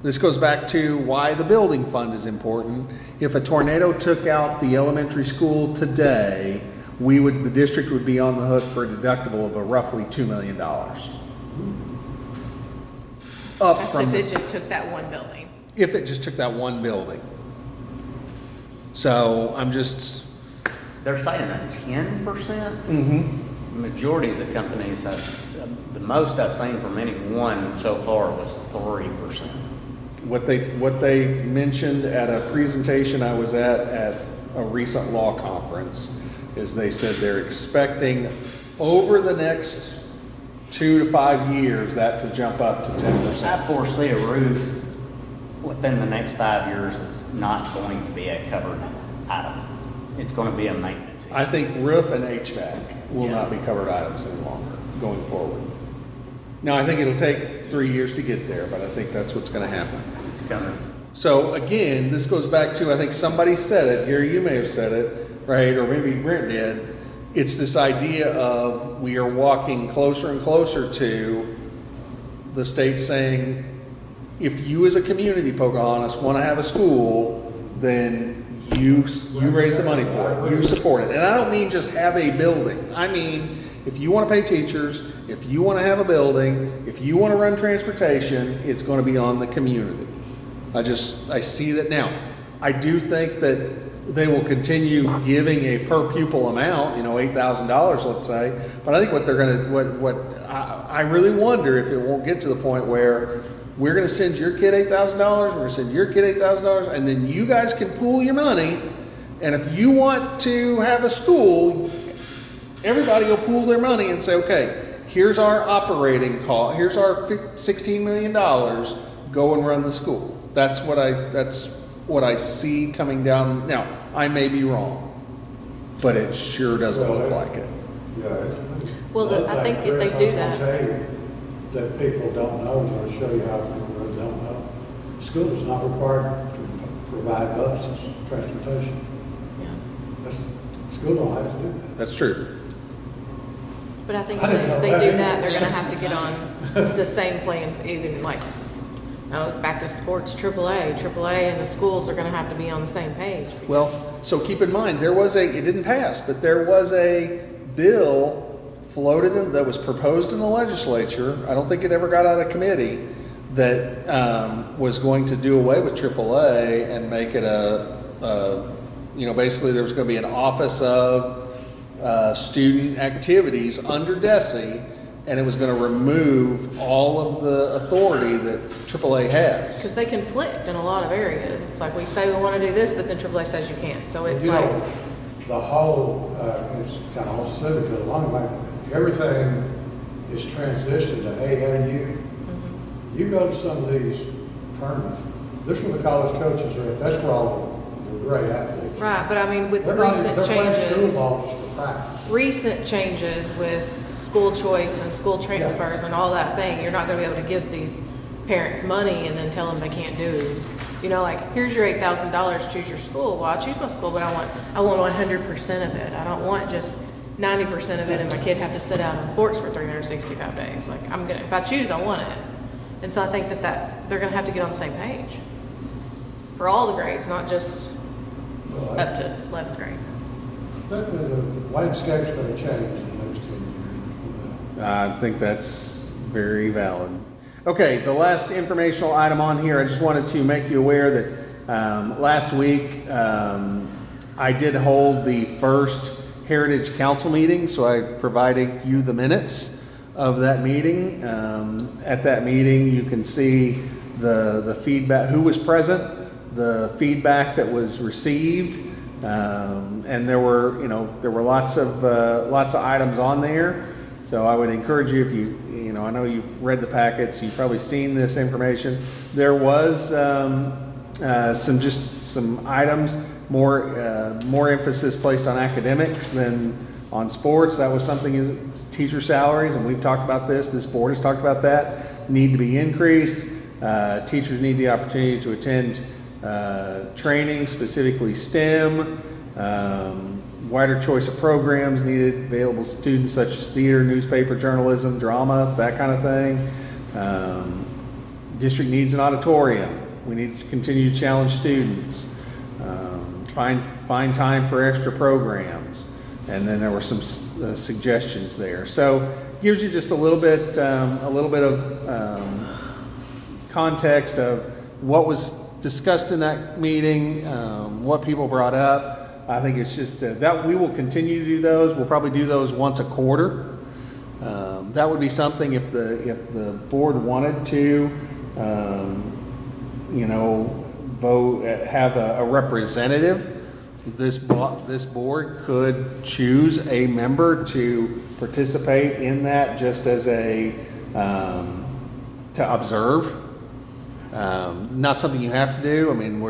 this goes back to why the building fund is important. If a tornado took out the elementary school today, the district would be on the hook for a deductible of roughly $2 million. That's if it just took that one building. If it just took that one building. So They're saying a 10%? Mm-hmm. Majority of the companies the most I've seen from anyone so far was 3%. What they mentioned at a presentation I was at a recent law conference is they said they're expecting over the next 2 to 5 years that to jump up to 10%. I foresee a roof within the next 5 years is not going to be a covered item. It's going to be a maintenance issue. I think roof and HVAC will not be covered items any longer going forward. Now, I think it'll take 3 years to get there, but I think that's what's going to happen. It's coming. So again, this goes back to, I think somebody said it, Gary, you may have said it, right? Or maybe Brent did. It's this idea of we are walking closer and closer to the state saying, if you as a community, Pocahontas, want to have a school, then you raise the money for it, you support it. And I don't mean just have a building. I mean, if you want to pay teachers, if you want to have a building, if you want to run transportation, it's going to be on the community. I see that now. I do think that they will continue giving a per pupil amount, you know, $8,000, let's say. But I think what they're gonna, I really wonder if it won't get to the point where we're gonna send your kid $8,000, we're gonna send your kid $8,000, and then you guys can pool your money. And if you want to have a school, everybody will pool their money and say, okay, here's our operating cost, here's our $16 million, go and run the school. That's what I see coming down. Now, I may be wrong, but it sure doesn't look like it. Yeah. Well, I think if they do that- I was gonna tell you that people don't know, and I'll show you how people really don't know. School is not required to provide buses, transportation. School don't have to do that. That's true. But I think I if didn't know they that. do that, they're gonna have to get on the same plan, even like, back to sports, AAA and the schools are gonna have to be on the same page. Well, so keep in mind, it didn't pass, but there was a bill floated that was proposed in the legislature. I don't think it ever got out of committee, that was going to do away with AAA and make it basically there was going to be an office of student activities under DESE, and it was going to remove all of the authority that AAA has. Because they conflict in a lot of areas. It's like we say we want to do this, but then AAA says you can't. So it's You like, know, the whole, it's kind of all civic, but along the way, everything is transitioned to AAU. You go to some of these tournaments, this is where the college coaches are at, that's where all the great athletes. right, but I mean, with They're not, recent they're playing school changes, ball just for practice. recent changes with school choice and school transfers and all that thing, you're not gonna be able to give these parents money and then tell them they can't do, like, here's your $8,000, choose your school. Well, I choose my school, but I want 100% of it. I don't want just 90% of it and my kid have to sit out in sports for 365 days. Like, if I choose, I want it. And so I think that they're gonna have to get on the same page for all the grades, not just Well, up to 11th grade. the landscape's going to change in the next 10 years. I think that's very valid. Okay, the last informational item on here, I just wanted to make you aware that last week I did hold the first Heritage Council meeting, so I provided you the minutes of that meeting. At that meeting, you can see the feedback, who was present, the feedback that was received, and there were lots of items on there. So I would encourage you, if I know you've read the packets, you've probably seen this information. There was some items, more emphasis placed on academics than on sports. That was something, is teacher salaries, and we've talked about this. This board has talked about that, need to be increased. Teachers need the opportunity to attend training, specifically STEM. Wider choice of programs needed, available students such as theater, newspaper, journalism, drama, that kind of thing. District needs an auditorium. We need to continue to challenge students. Find time for extra programs. And then there were some suggestions there. So gives you just a little bit of context of what was discussed in that meeting, what people brought up. I think it's just that we will continue to do those. We'll probably do those once a quarter. That would be something if the board wanted to, vote, have a representative. This board could choose a member to participate in that, just as to observe. Not something you have to do. I mean,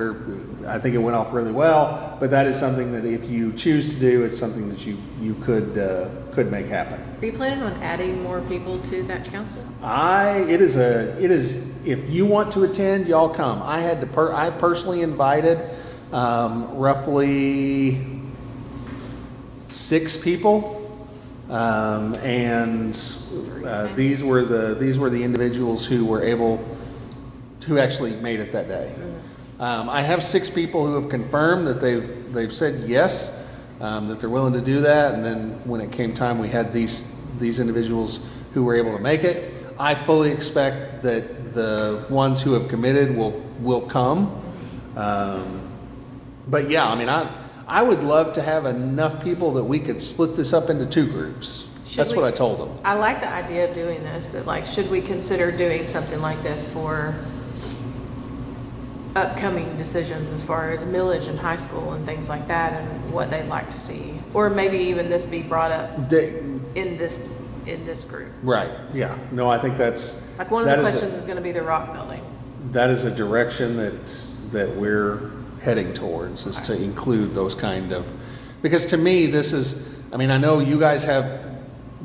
I think it went off really well, but that is something that if you choose to do, it's something that you could make happen. Are you planning on adding more people to that council? It is if you want to attend, y'all come. I personally invited roughly 6 people, and these were the individuals who actually made it that day. I have 6 people who have confirmed that they've said yes, that they're willing to do that, and then when it came time, we had these individuals who were able to make it. I fully expect that the ones who have committed will come. But yeah, I mean, I would love to have enough people that we could split this up into 2 groups. That's what I told them. I like the idea of doing this, but like, should we consider doing something like this for upcoming decisions as far as millage in high school and things like that and what they'd like to see? Or maybe even this be brought up in this group. Right, yeah. No, I think that's. Like one of the questions is gonna be the rock building. That is a direction that we're heading towards, is to include those kind of, because to me, this is, I mean, I know you guys have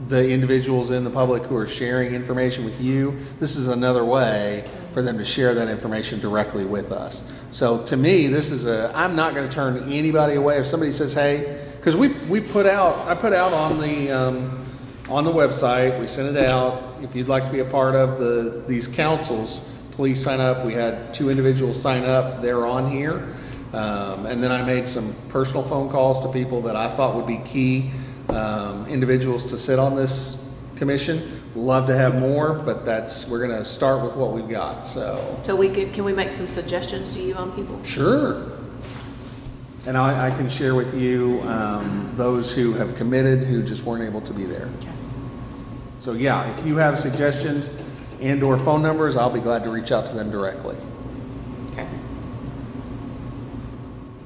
the individuals in the public who are sharing information with you. This is another way for them to share that information directly with us. So to me, this is I'm not gonna turn anybody away. If somebody says, hey, because I put out on the website, we sent it out. If you'd like to be a part of these councils, please sign up. We had 2 individuals sign up. They're on here. And then I made some personal phone calls to people that I thought would be key individuals to sit on this commission. Love to have more, but we're gonna start with what we've got, so. So can we make some suggestions to you on people? Sure. And I can share with you those who have committed, who just weren't able to be there. Okay. So yeah, if you have suggestions and or phone numbers, I'll be glad to reach out to them directly. Okay.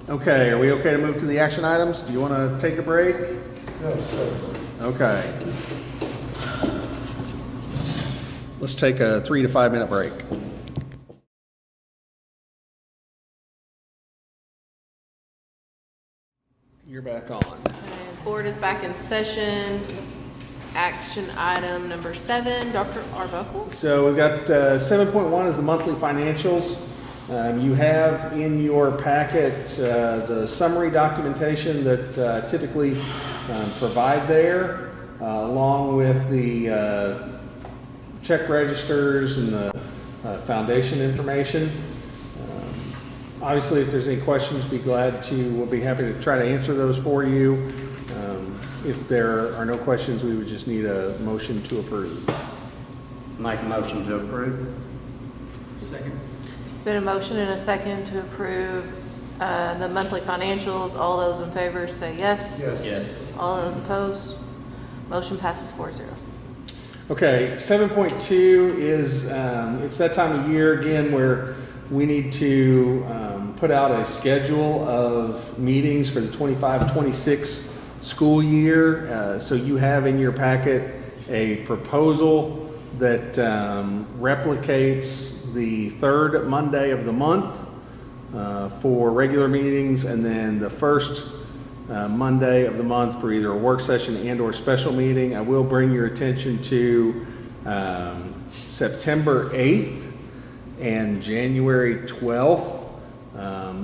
Okay, are we okay to move to the action items? Do you want to take a break? Okay. Let's take a 3 to 5 minute break. You're back on. And board is back in session. Action item number 7, Dr. Arbuckle. So we've got 7.1 is the monthly financials. You have in your packet the summary documentation that typically provide there, along with the check registers and the foundation information. Obviously, if there's any questions, we'll be happy to try to answer those for you. If there are no questions, we would just need a motion to approve. Make a motion to approve. Second. Been a motion and a second to approve the monthly financials. All those in favor say yes. Yes. All those opposed, motion passes 4-0. Okay, 7.2 is, it's that time of year again where we need to put out a schedule of meetings for the 25-26 school year. So you have in your packet a proposal that replicates the 3rd Monday of the month for regular meetings, and then the first Monday of the month for either a work session and or special meeting. I will bring your attention to September 8th and January 12th.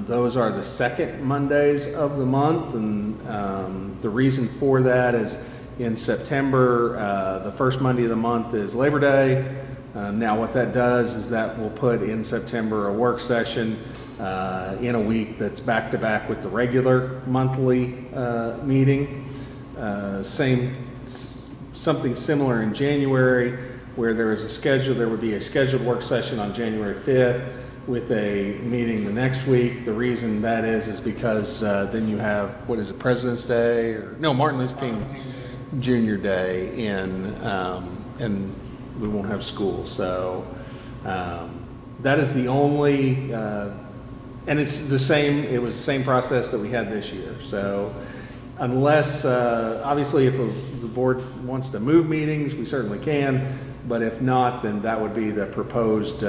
Those are the second Mondays of the month, and the reason for that is in September, the first Monday of the month is Labor Day. Now what that does is that will put in September a work session in a week that's back to back with the regular monthly meeting. Something similar in January, where there would be a scheduled work session on January 5th with a meeting the next week. The reason that is because then you have, what is it, President's Day, Martin Luther King Junior Day, and we won't have school. So that is the only, and it's the same, it was the same process that we had this year. So unless, obviously if the board wants to move meetings, we certainly can, but if not, then that would be the proposed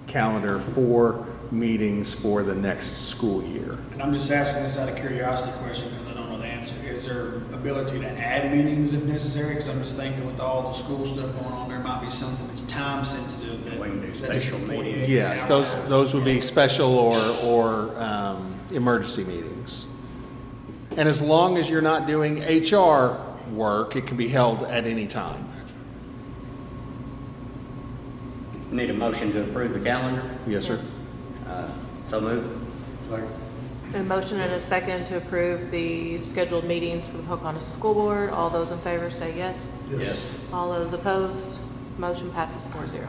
calendar for meetings for the next school year. And I'm just asking this out of curiosity question because I don't know the answer. Is there ability to add meetings if necessary? Because I'm just thinking with all the school stuff going on, there might be something that's time sensitive that We can do that just special 48 meetings. Yes, hours. those would be special or emergency meetings. And as long as you're not doing HR work, it can be held at any time. Need a motion to approve the calendar? Yes, sir. So moved. A motion and a second to approve the scheduled meetings for the Pocahontas School Board. All those in favor say yes. Yes. All those opposed, motion passes 4-0.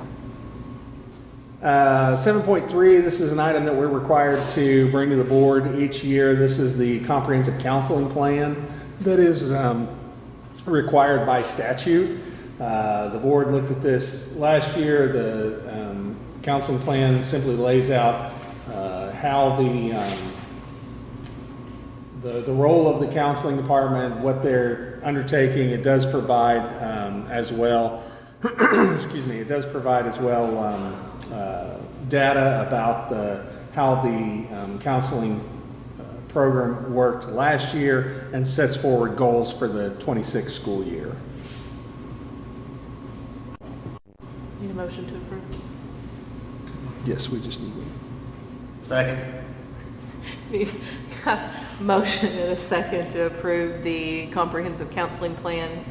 7.3, this is an item that we're required to bring to the board each year. This is the comprehensive counseling plan that is required by statute. The board looked at this last year. The counseling plan simply lays out how the role of the counseling department, what they're undertaking. It does provide as well, excuse me, it does provide as well data about how the counseling program worked last year and sets forward goals for the 26 school year. Need a motion to approve? Yes, we just need one. Second. Motion and a second to approve the comprehensive counseling plan.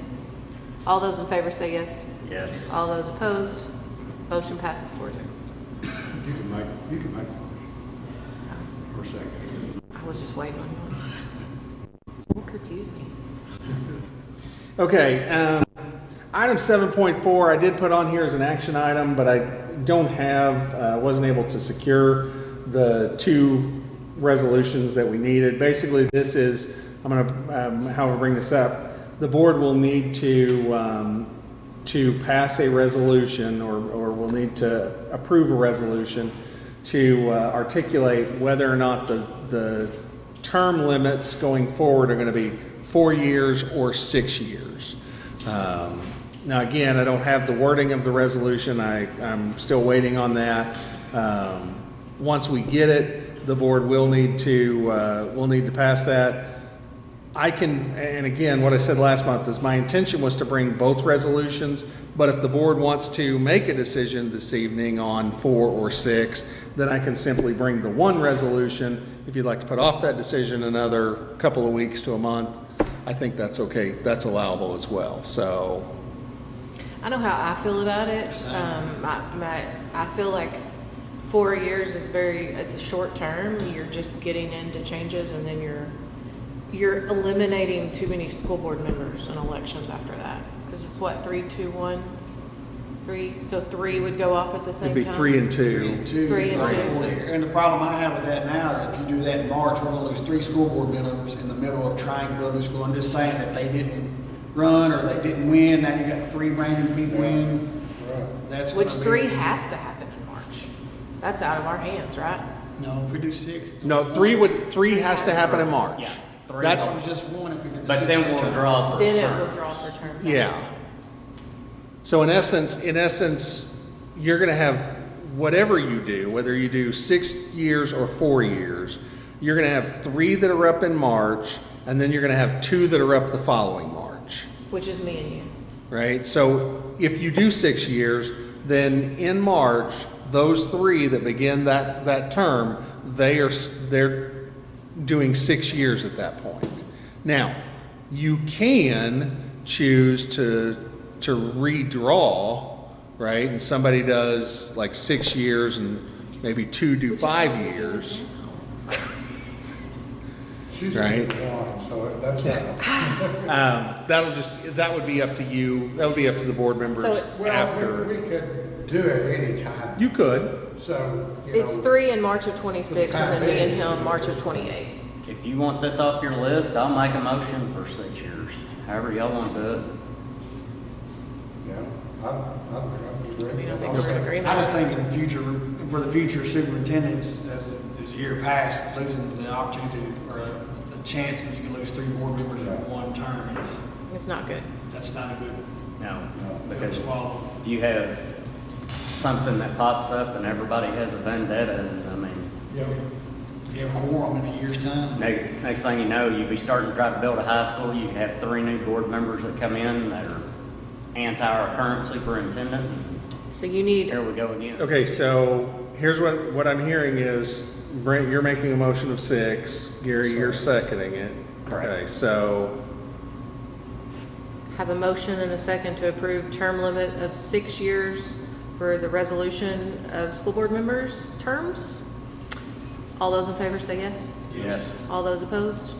All those in favor say yes. Yes. All those opposed, motion passes 4-0. You can make the motion. For second. I was just waiting on you. Don't confuse me. Okay, item 7.4, I did put on here as an action item, but I don't have, wasn't able to secure the 2 resolutions that we needed. Basically, this is, I'm gonna, how I bring this up, the board will need to pass a resolution or will need to approve a resolution to articulate whether or not the term limits going forward are going to be 4 years or 6 years. Now again, I don't have the wording of the resolution. I'm still waiting on that. Once we get it, the board will need to pass that. I can, and again, what I said last month is my intention was to bring both resolutions, but if the board wants to make a decision this evening on 4 or 6, then I can simply bring the one resolution. If you'd like to put off that decision another couple of weeks to a month, I think that's okay. That's allowable as well. So I know how I feel about it. I feel like 4 years is it's a short term. You're just getting into changes, and then you're eliminating too many school board members and elections after that. Because it's what, 3, 2, 1, 3? So 3 would go off at the same time? it'd be 3 and 2. 3 and 2. And the problem I have with that now is if you do that in March, we're gonna lose 3 school board members in the middle of trying to build a new school. I'm just saying that they didn't run or they didn't win, now you got 3 brand new people in. That's Which gonna be- 3 has to happen in March. That's out of our hands, right? No, if we do 6. No, 3 has to happen in March. Yeah, 3. That's, That was just 1 if we did the But 6 then term. we'll draw for Then it terms. will draw for terms. yeah. So in essence, you're going to have whatever you do, whether you do 6 years or 4 years, you're going to have 3 that are up in March, and then you're going to have 2 that are up the following March, Which is me and you. right? So if you do 6 years, then in March, those 3 that begin that term, they're doing 6 years at that point. Now, you can choose to redraw, right? And somebody does like 6 years and maybe 2 do 5 years. She's Right. one, so that's not. That would be up to you. That would be up to the board members So it's- Well, after. we could do it anytime. You could. So, you know. It's 3 in March of 26, and then me and him, March of 28. If you want this off your list, I'll make a motion for 6 years, however y'all want to do it. Yeah, I'd I mean, I think agree. we're in agreement. I just think in the future, for the future superintendents, as the year passed, losing the opportunity or the chance that you can lose 3 board members in one term is, It's not good. that's not a good No, good because swallow. if you have something that pops up and everybody has a vendetta, and I mean, You have a quorum in a year's time. next thing you know, you'll be starting to try to build a high school, you have 3 new board members that come in that are anti our current superintendent. So you need, Here we go again. Okay, so here's what I'm hearing is, Brent, you're making a motion of 6. Gary, you're seconding it. Correct. Okay, so have a motion and a second to approve term limit of 6 years for the resolution of school board members' terms. All those in favor say yes. Yes. All those opposed,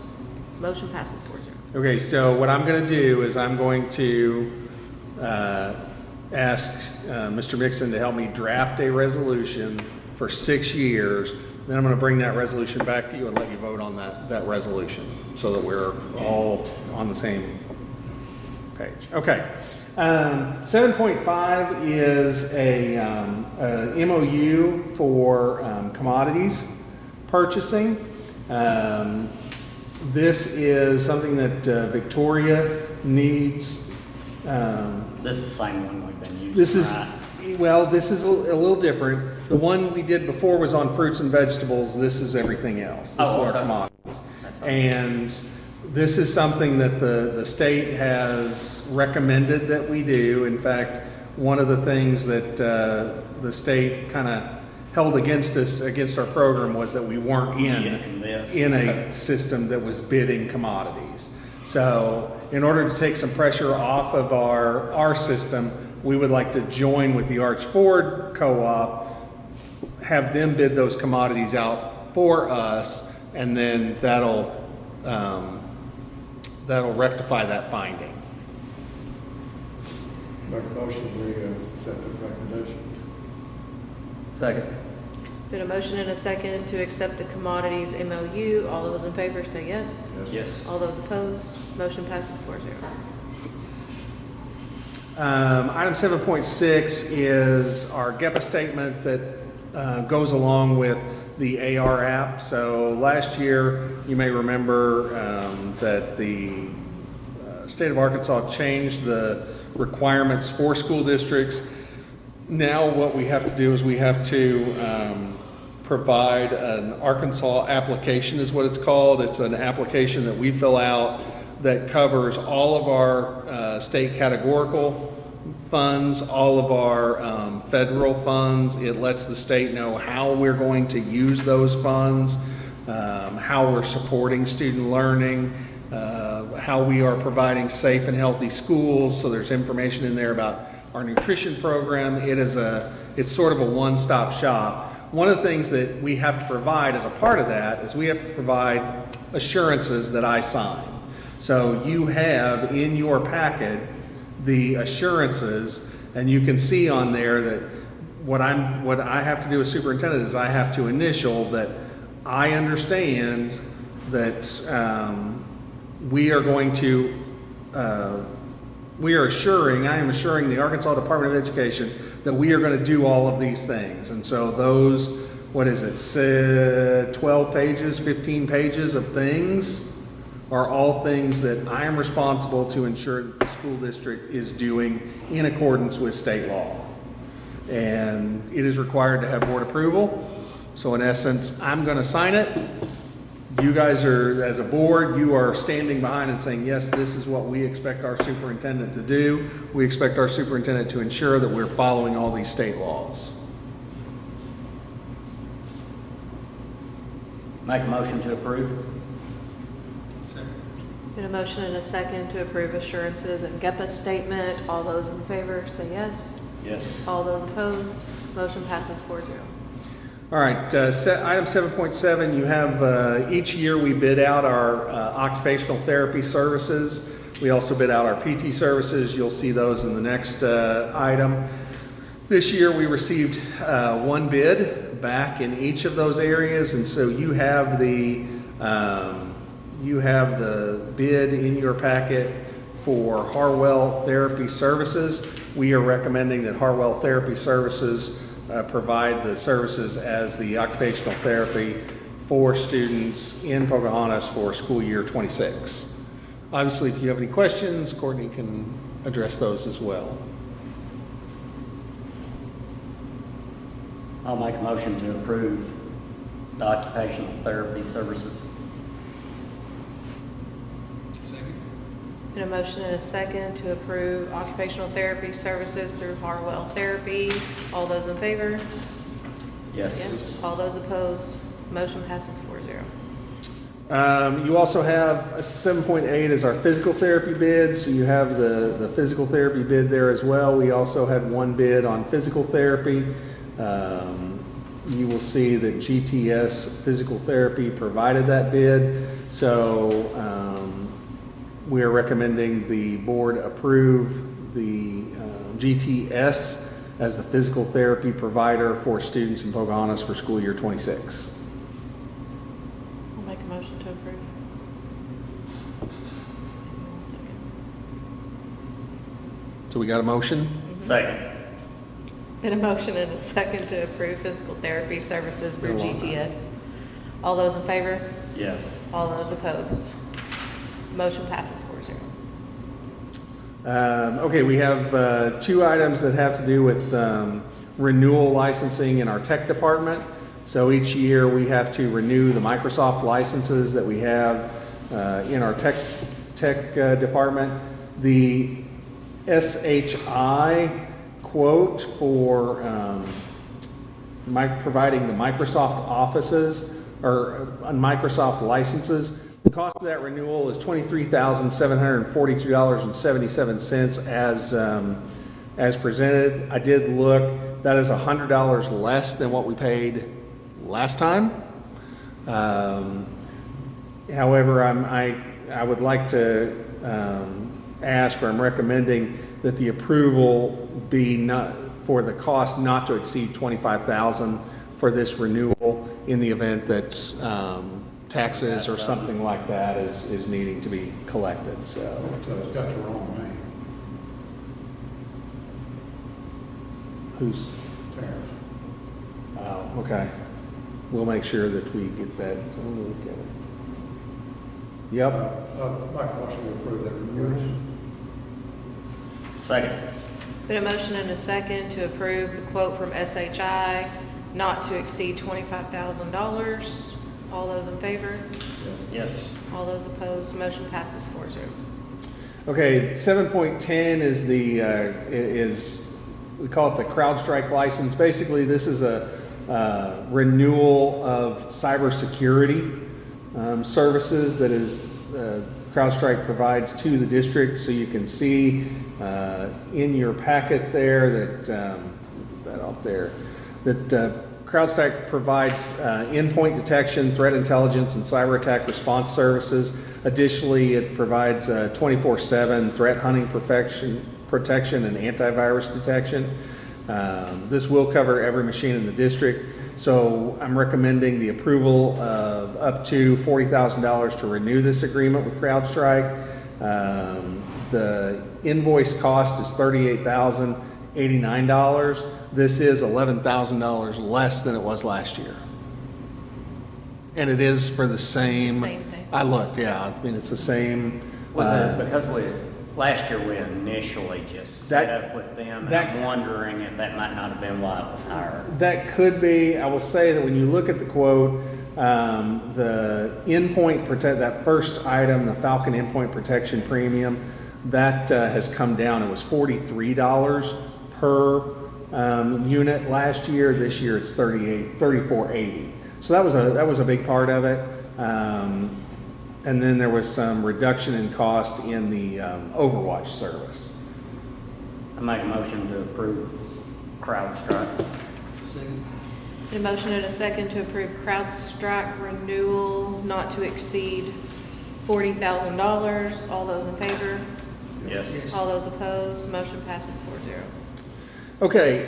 motion passes 4-0. okay, so what I'm going to do is I'm going to asked Mr. Mixon to help me draft a resolution for 6 years. Then I'm going to bring that resolution back to you and let you vote on that resolution so that we're all on the same page. Okay. 7.5 is a MOU for commodities purchasing. This is something that Victoria needs. This is the same one we've been using. This is, right? well, this is a little different. The one we did before was on fruits and vegetables. This is everything else. This is our okay. commodities. That's right. And this is something that the state has recommended that we do. In fact, one of the things that the state kind of held against us, against our program, was that we weren't in a system that was bidding commodities. So in order to take some pressure off of our system, we would like to join with the Arch Ford Co-op, have them bid those commodities out for us, and then that'll rectify that finding. Make a motion, we accept the recommendation. Second. Been a motion and a second to accept the commodities MOU. All those in favor say yes. Yes. All those opposed, motion passes 4-0. Item 7.6 is our GEPA statement that goes along with the AR app. So last year, you may remember that the state of Arkansas changed the requirements for school districts. Now what we have to do is we have to provide an Arkansas application, is what it's called. It's an application that we fill out that covers all of our state categorical funds, all of our federal funds. It lets the state know how we're going to use those funds, how we're supporting student learning, how we are providing safe and healthy schools. So there's information in there about our nutrition program. It's sort of a one-stop shop. One of the things that we have to provide as a part of that is we have to provide assurances that I sign. So you have in your packet the assurances, and you can see on there that what I have to do as superintendent is I have to initial that I understand that we are going to I am assuring the Arkansas Department of Education that we are going to do all of these things. And so those, 12 pages, 15 pages of things are all things that I am responsible to ensure that the school district is doing in accordance with state law. And it is required to have board approval. So in essence, I'm going to sign it. You guys are, as a board, you are standing behind and saying, yes, this is what we expect our superintendent to do. We expect our superintendent to ensure that we're following all these state laws. Make a motion to approve. Been a motion and a second to approve assurances and GEPA statement. All those in favor say yes. Yes. All those opposed, motion passes 4-0. All right, item 7.7, you have, each year we bid out our occupational therapy services. We also bid out our PT services. You'll see those in the next item. This year we received one bid back in each of those areas, and so you have the bid in your packet for Harwell Therapy Services. We are recommending that Harwell Therapy Services provide the services as the occupational therapy for students in Pocahontas for school year 26. Obviously, if you have any questions, Courtney can address those as well. I'll make a motion to approve the occupational therapy services. Been a motion and a second to approve occupational therapy services through Harwell Therapy. All those in favor? Yes. All those opposed, motion passes 4-0. You also have 7.8 is our physical therapy bid, so you have the physical therapy bid there as well. We also had one bid on physical therapy. You will see that GTS Physical Therapy provided that bid, so we are recommending the board approve the GTS as the physical therapy provider for students in Pocahontas for school year 26. I'll make a motion to approve. So we got a motion? Second. And a motion and a second to approve physical therapy services through Been a long time. GTS. All those in favor? Yes. All those opposed? Motion passes 4-0. Okay, we have 2 items that have to do with renewal licensing in our tech department. So each year we have to renew the Microsoft licenses that we have in our tech department. The SHI quote for providing the Microsoft offices or Microsoft licenses, the cost of that renewal is $23,743.77 as presented. I did look, that is $100 less than what we paid last time. However, I would like to ask, or I'm recommending that the approval be not for the cost not to exceed $25,000 for this renewal in the event that taxes or something like that is needing to be collected. So So it's got the wrong name, who's? Terrence. Okay. We'll make sure that we get that. So let me look at it. Yep. Make a motion to approve that request. Second. Been a motion and a second to approve the quote from SHI not to exceed $25,000. All those in favor? Yes. All those opposed? Motion passes 4-0. Okay, 7.10 is we call it the CrowdStrike license. Basically, this is a renewal of cybersecurity services that is CrowdStrike provides to the district. So you can see in your packet there that CrowdStrike provides endpoint detection, threat intelligence, and cyber attack response services. Additionally, it provides 24/7 threat hunting protection and antivirus detection. This will cover every machine in the district. So I'm recommending the approval of up to $40,000 to renew this agreement with CrowdStrike. The invoice cost is $38,089. This is $11,000 less than it was last year. And it is for the same. Same thing. I looked, yeah. I mean, it's the same. Was it because last year we initially just set up with them, and I'm wondering if that might not have been why it was higher. That could be. I will say that when you look at the quote, the that first item, the Falcon endpoint protection premium, that has come down. It was $43 per unit last year. This year it's $34.80. So that was a big part of it. And then there was some reduction in cost in the Overwatch service. I make a motion to approve CrowdStrike. A motion and a second to approve CrowdStrike renewal not to exceed $40,000. All those in favor? Yes. All those opposed? Motion passes 4-0. Okay,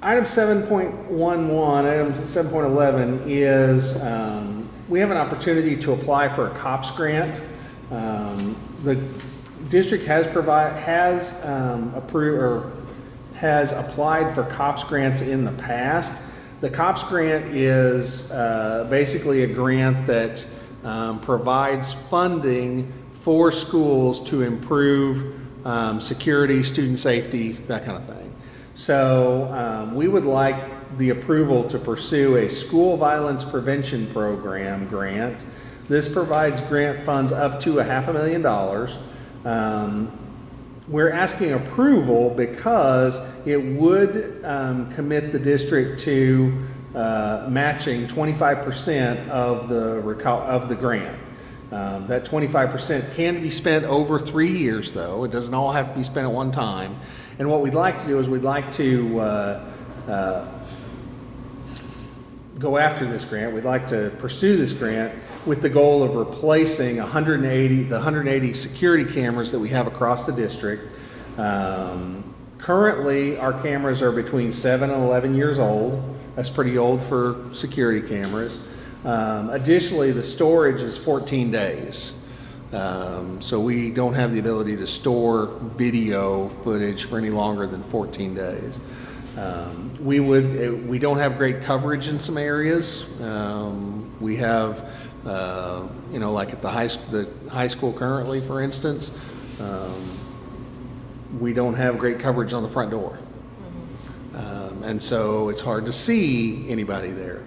item 7.11, item 7.11 is we have an opportunity to apply for a COPS grant. The district has applied for COPS grants in the past. The COPS grant is basically a grant that provides funding for schools to improve security, student safety, that kind of thing. So we would like the approval to pursue a school violence prevention program grant. This provides grant funds up to $500,000. We're asking approval because it would commit the district to matching 25% of the grant. That 25% can be spent over 3 years, though. It doesn't all have to be spent at one time. And what we'd like to do is we'd like to go after this grant. We'd like to pursue this grant with the goal of replacing the 180 security cameras that we have across the district. Currently, our cameras are between 7 and 11 years old. That's pretty old for security cameras. Additionally, the storage is 14 days. So we don't have the ability to store video footage for any longer than 14 days. We don't have great coverage in some areas. We have, like at the high school currently, for instance, we don't have great coverage on the front door. And so it's hard to see anybody there.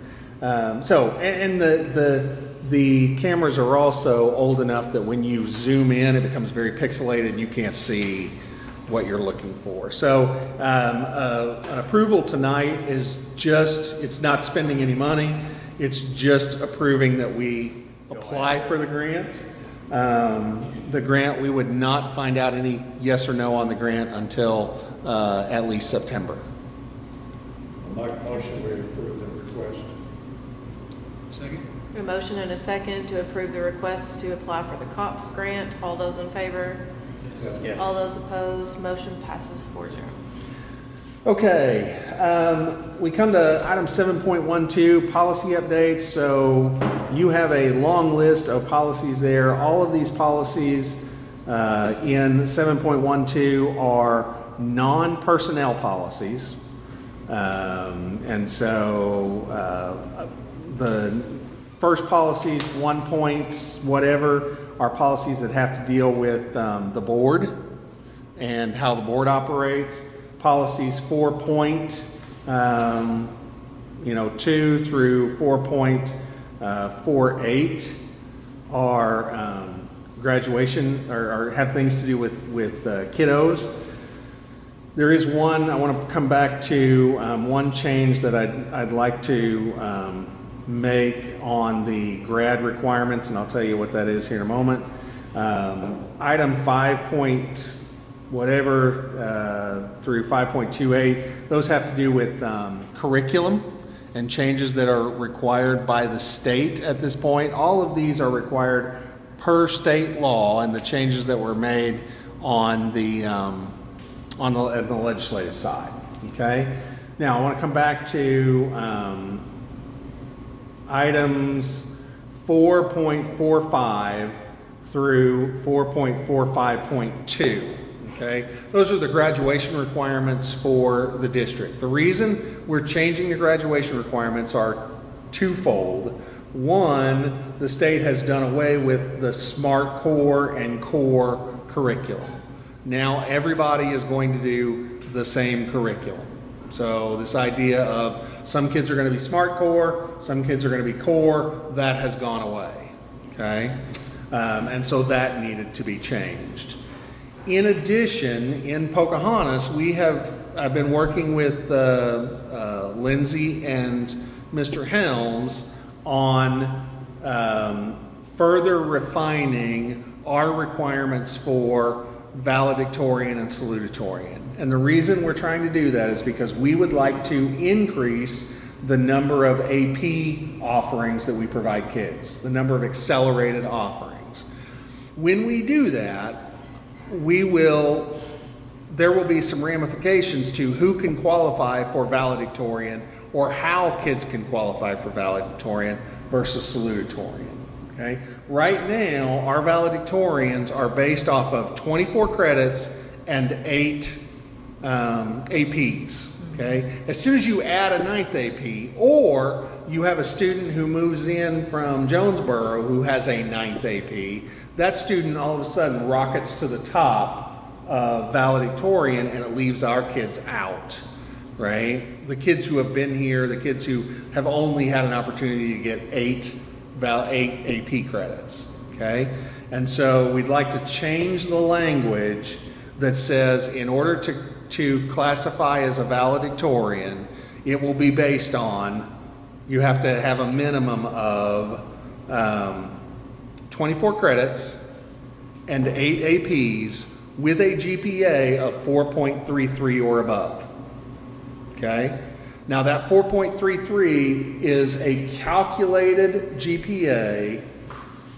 The cameras are also old enough that when you zoom in, it becomes very pixelated and you can't see what you're looking for. So an approval tonight is it's not spending any money. It's just approving that we apply for the grant. The grant, we would not find out any yes or no on the grant until at least September. I'll make a motion, we approve the request. Second? A motion and a second to approve the request to apply for the COPS grant. All those in favor? Yes. All those opposed? Motion passes 4-0. Okay, we come to item 7.12, policy updates. So you have a long list of policies there. All of these policies in 7.12 are non-personnel policies. And so the first policies, 1 point whatever, are policies that have to deal with the board and how the board operates. Policies 4.2 through 4.48 are graduation or have things to do with kiddos. There is one, I want to come back to one change that I'd like to make on the grad requirements, and I'll tell you what that is here in a moment. Item 5. Whatever through 5.28, those have to do with curriculum and changes that are required by the state at this point. All of these are required per state law, and the changes that were made on the legislative side. Okay. Now I want to come back to items 4.45 through 4.45.2. Okay, those are the graduation requirements for the district. The reason we're changing the graduation requirements are twofold. One, the state has done away with the SMART core and core curriculum. Now everybody is going to do the same curriculum. So this idea of some kids are going to be SMART core, some kids are going to be core, that has gone away. Okay, and so that needed to be changed. In addition, in Pocahontas, I've been working with Lindsay and Mr. Helms on further refining our requirements for valedictorian and salutatorian. And the reason we're trying to do that is because we would like to increase the number of AP offerings that we provide kids, the number of accelerated offerings. When we do that, there will be some ramifications to who can qualify for valedictorian or how kids can qualify for valedictorian versus salutatorian. Okay? Right now, our valedictorians are based off of 24 credits and 8 APs. Okay? As soon as you add a 9th AP, or you have a student who moves in from Jonesboro who has a 9th AP, that student all of a sudden rockets to the top of valedictorian, and it leaves our kids out, right? The kids who have been here, the kids who have only had an opportunity to get 8 AP credits, okay? And so we'd like to change the language that says in order to classify as a valedictorian, it will be based on, you have to have a minimum of 24 credits and 8 APs with a GPA of 4.33 or above. Okay? Now that 4.33 is a calculated GPA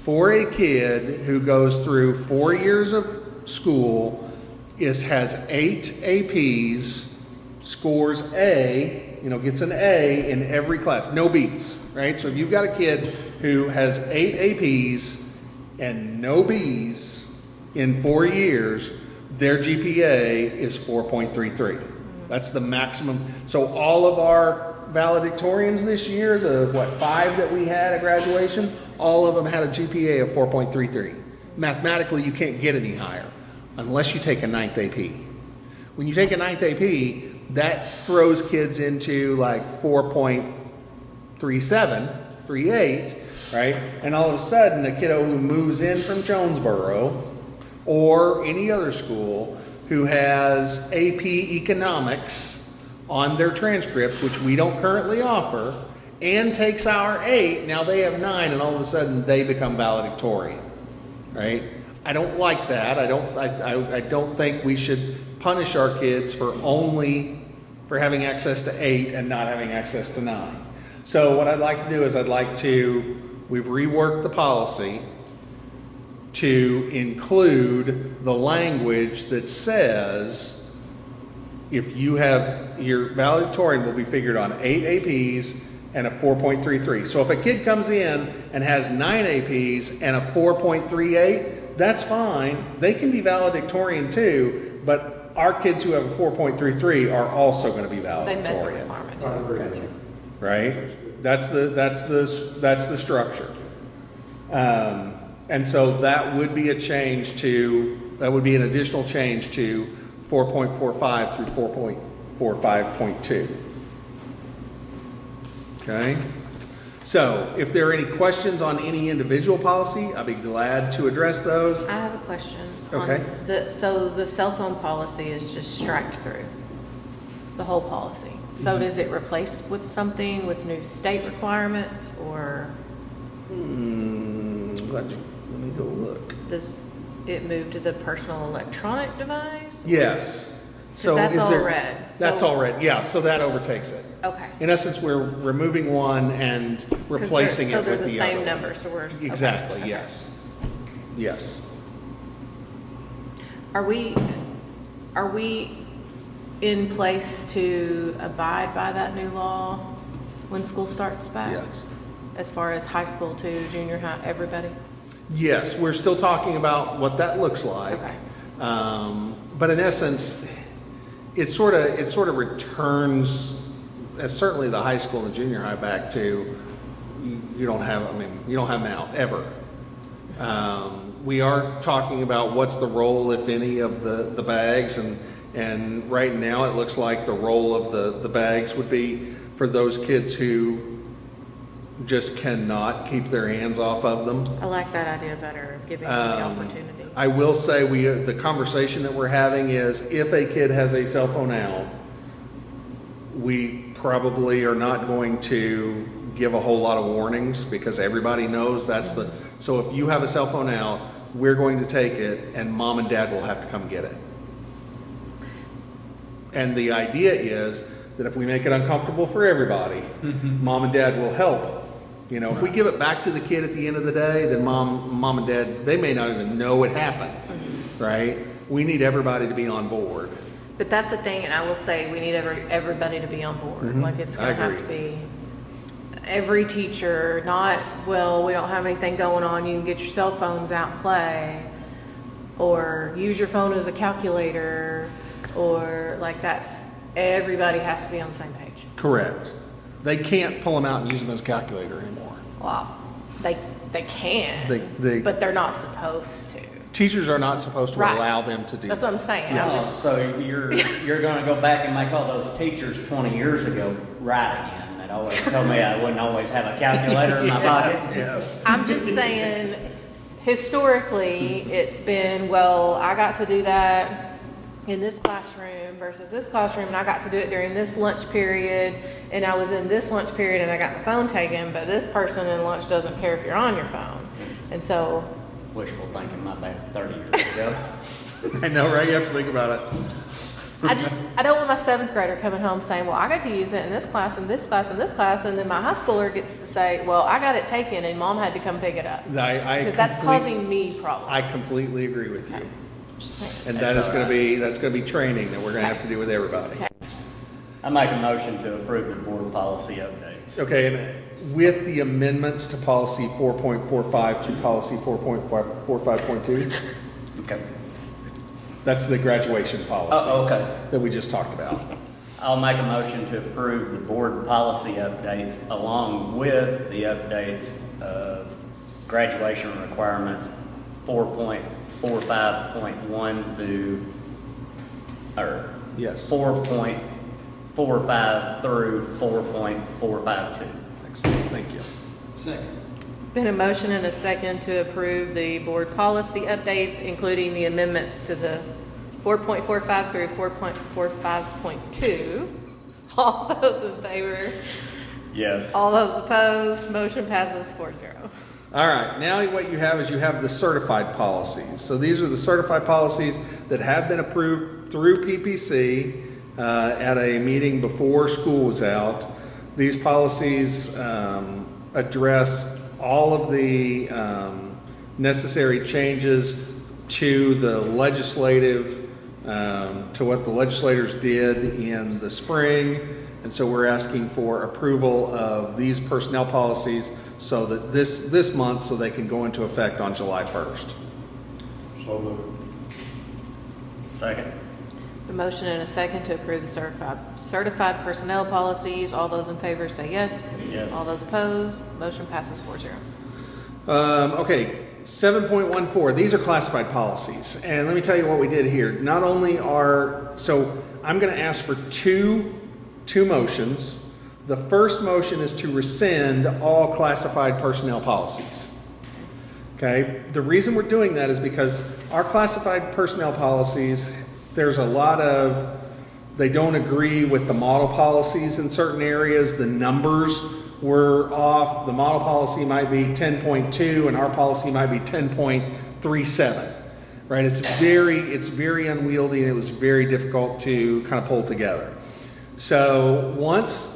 for a kid who goes through 4 years of school has 8 APs, scores A, gets an A in every class, no Bs, right? So if you've got a kid who has 8 APs and no Bs in 4 years, their GPA is 4.33. That's the maximum. So all of our valedictorians this year, the 5 that we had at graduation, all of them had a GPA of 4.33. Mathematically, you can't get any higher unless you take a 9th AP. When you take a 9th AP, that throws kids into like 4.37, 38, right? And all of a sudden, a kiddo who moves in from Jonesboro or any other school who has AP Economics on their transcript, which we don't currently offer, and takes our 8, now they have 9, and all of a sudden they become valedictorian, right? I don't like that. I don't think we should punish our kids for having access to 8 and not having access to 9. So what I'd like to do is we've reworked the policy to include the language that says if you have, your valedictorian will be figured on 8 APs and a 4.33. So if a kid comes in and has 9 APs and a 4.38, that's fine. They can be valedictorian too, but our kids who have a 4.33 are also going to be They met the valedictorian. requirement. Right? That's the structure. And so that would be an additional change to 4.45 through 4.45.2. Okay? So if there are any questions on any individual policy, I'd be glad to address those. I have a question. Okay. So the cell phone policy is just striked through, the whole policy. So does it replace with something with new state requirements, or Let me go look. does it move to the personal electronic device? Yes. 'Cause that's all red. That's So- all red, yeah, so that overtakes it. Okay. In essence, we're removing one and 'Cause replacing it with they're the other. the same number, so we're. okay, Exactly, okay. yes. Yes. Are we in place to abide by that new law when school starts back? Yes. As far as high school to junior high, everybody? Yes, we're still talking about what that looks like. Okay. But in essence, it sort of returns, certainly the high school and junior high, back to, you don't have them out ever. We are talking about what's the role, if any, of the bags, and right now it looks like the role of the bags would be for those kids who just cannot keep their hands off of them. I like that idea better, giving them the opportunity. I will say the conversation that we're having is if a kid has a cell phone out, we probably are not going to give a whole lot of warnings because everybody knows so if you have a cell phone out, we're going to take it and mom and dad will have to come get it. And the idea is that if we make it uncomfortable for everybody, mom and dad will help. If we give it back to the kid at the end of the day, then mom and dad, they may not even know it happened, right? We need everybody to be on board. But that's the thing, and I will say, we need everybody to be on board. Like, it's I gonna have agree. to be every teacher, not, well, we don't have anything going on, you can get your cell phones out and play, or use your phone as a calculator, or like everybody has to be on the same page. Correct. They can't pull them out and use them as a calculator anymore. Well, they can, They- but they're not supposed to. Teachers are not supposed to Right. allow them to do That's that. what I'm saying. Yeah. I'm Oh, just- so you're gonna go back and make all those teachers 20 years ago right again that always told me I wouldn't always have a calculator in my pocket? Yes. I'm just saying, historically, it's been, well, I got to do that in this classroom versus this classroom, and I got to do it during this lunch period, and I was in this lunch period and I got the phone taken, but this person in lunch doesn't care if you're on your phone. And so, Wishful thinking, my bad, 30 years ago. I know, right? You have to think about it. I don't want my 7th grader coming home saying, well, I got to use it in this class and this class and this class, and then my high schooler gets to say, well, I got it taken and mom had to come pick it up. Because Because that's causing me problems. I completely agree with you. And that's gonna be training that we're gonna have to do with everybody. I make a motion to approve the board policy updates. Okay, and with the amendments to policy 4.45 through policy 4.45.2, Okay. that's the graduation policies. Oh, okay. That we just talked about. I'll make a motion to approve the board policy updates along with the updates of graduation requirements 4.45.1 through, or Yes. 4.45 through 4.452. Excellent, thank you. Second. Been a motion and a second to approve the board policy updates, including the amendments to the 4.45 through 4.45.2. All those in favor? Yes. All those opposed? Motion passes 4-0. All right, now what you have is you have the certified policies. So these are the certified policies that have been approved through PPC at a meeting before school was out. These policies address all of the necessary changes to the legislative, to what the legislators did in the spring. And so we're asking for approval of these personnel policies so that this month, so they can go into effect on July 1st. So moved. Second. The motion and a second to approve the certified personnel policies. All those in favor say yes. Yes. All those opposed? Motion passes 4-0. Okay, 7.14, these are classified policies. And let me tell you what we did here. Not only so I'm gonna ask for two motions. The first motion is to rescind all classified personnel policies. Okay, the reason we're doing that is because our classified personnel policies, there's a lot of, they don't agree with the model policies in certain areas. The numbers were off. The model policy might be 10.2 and our policy might be 10.37, right? It's very unwieldy and it was very difficult to kind of pull together. So once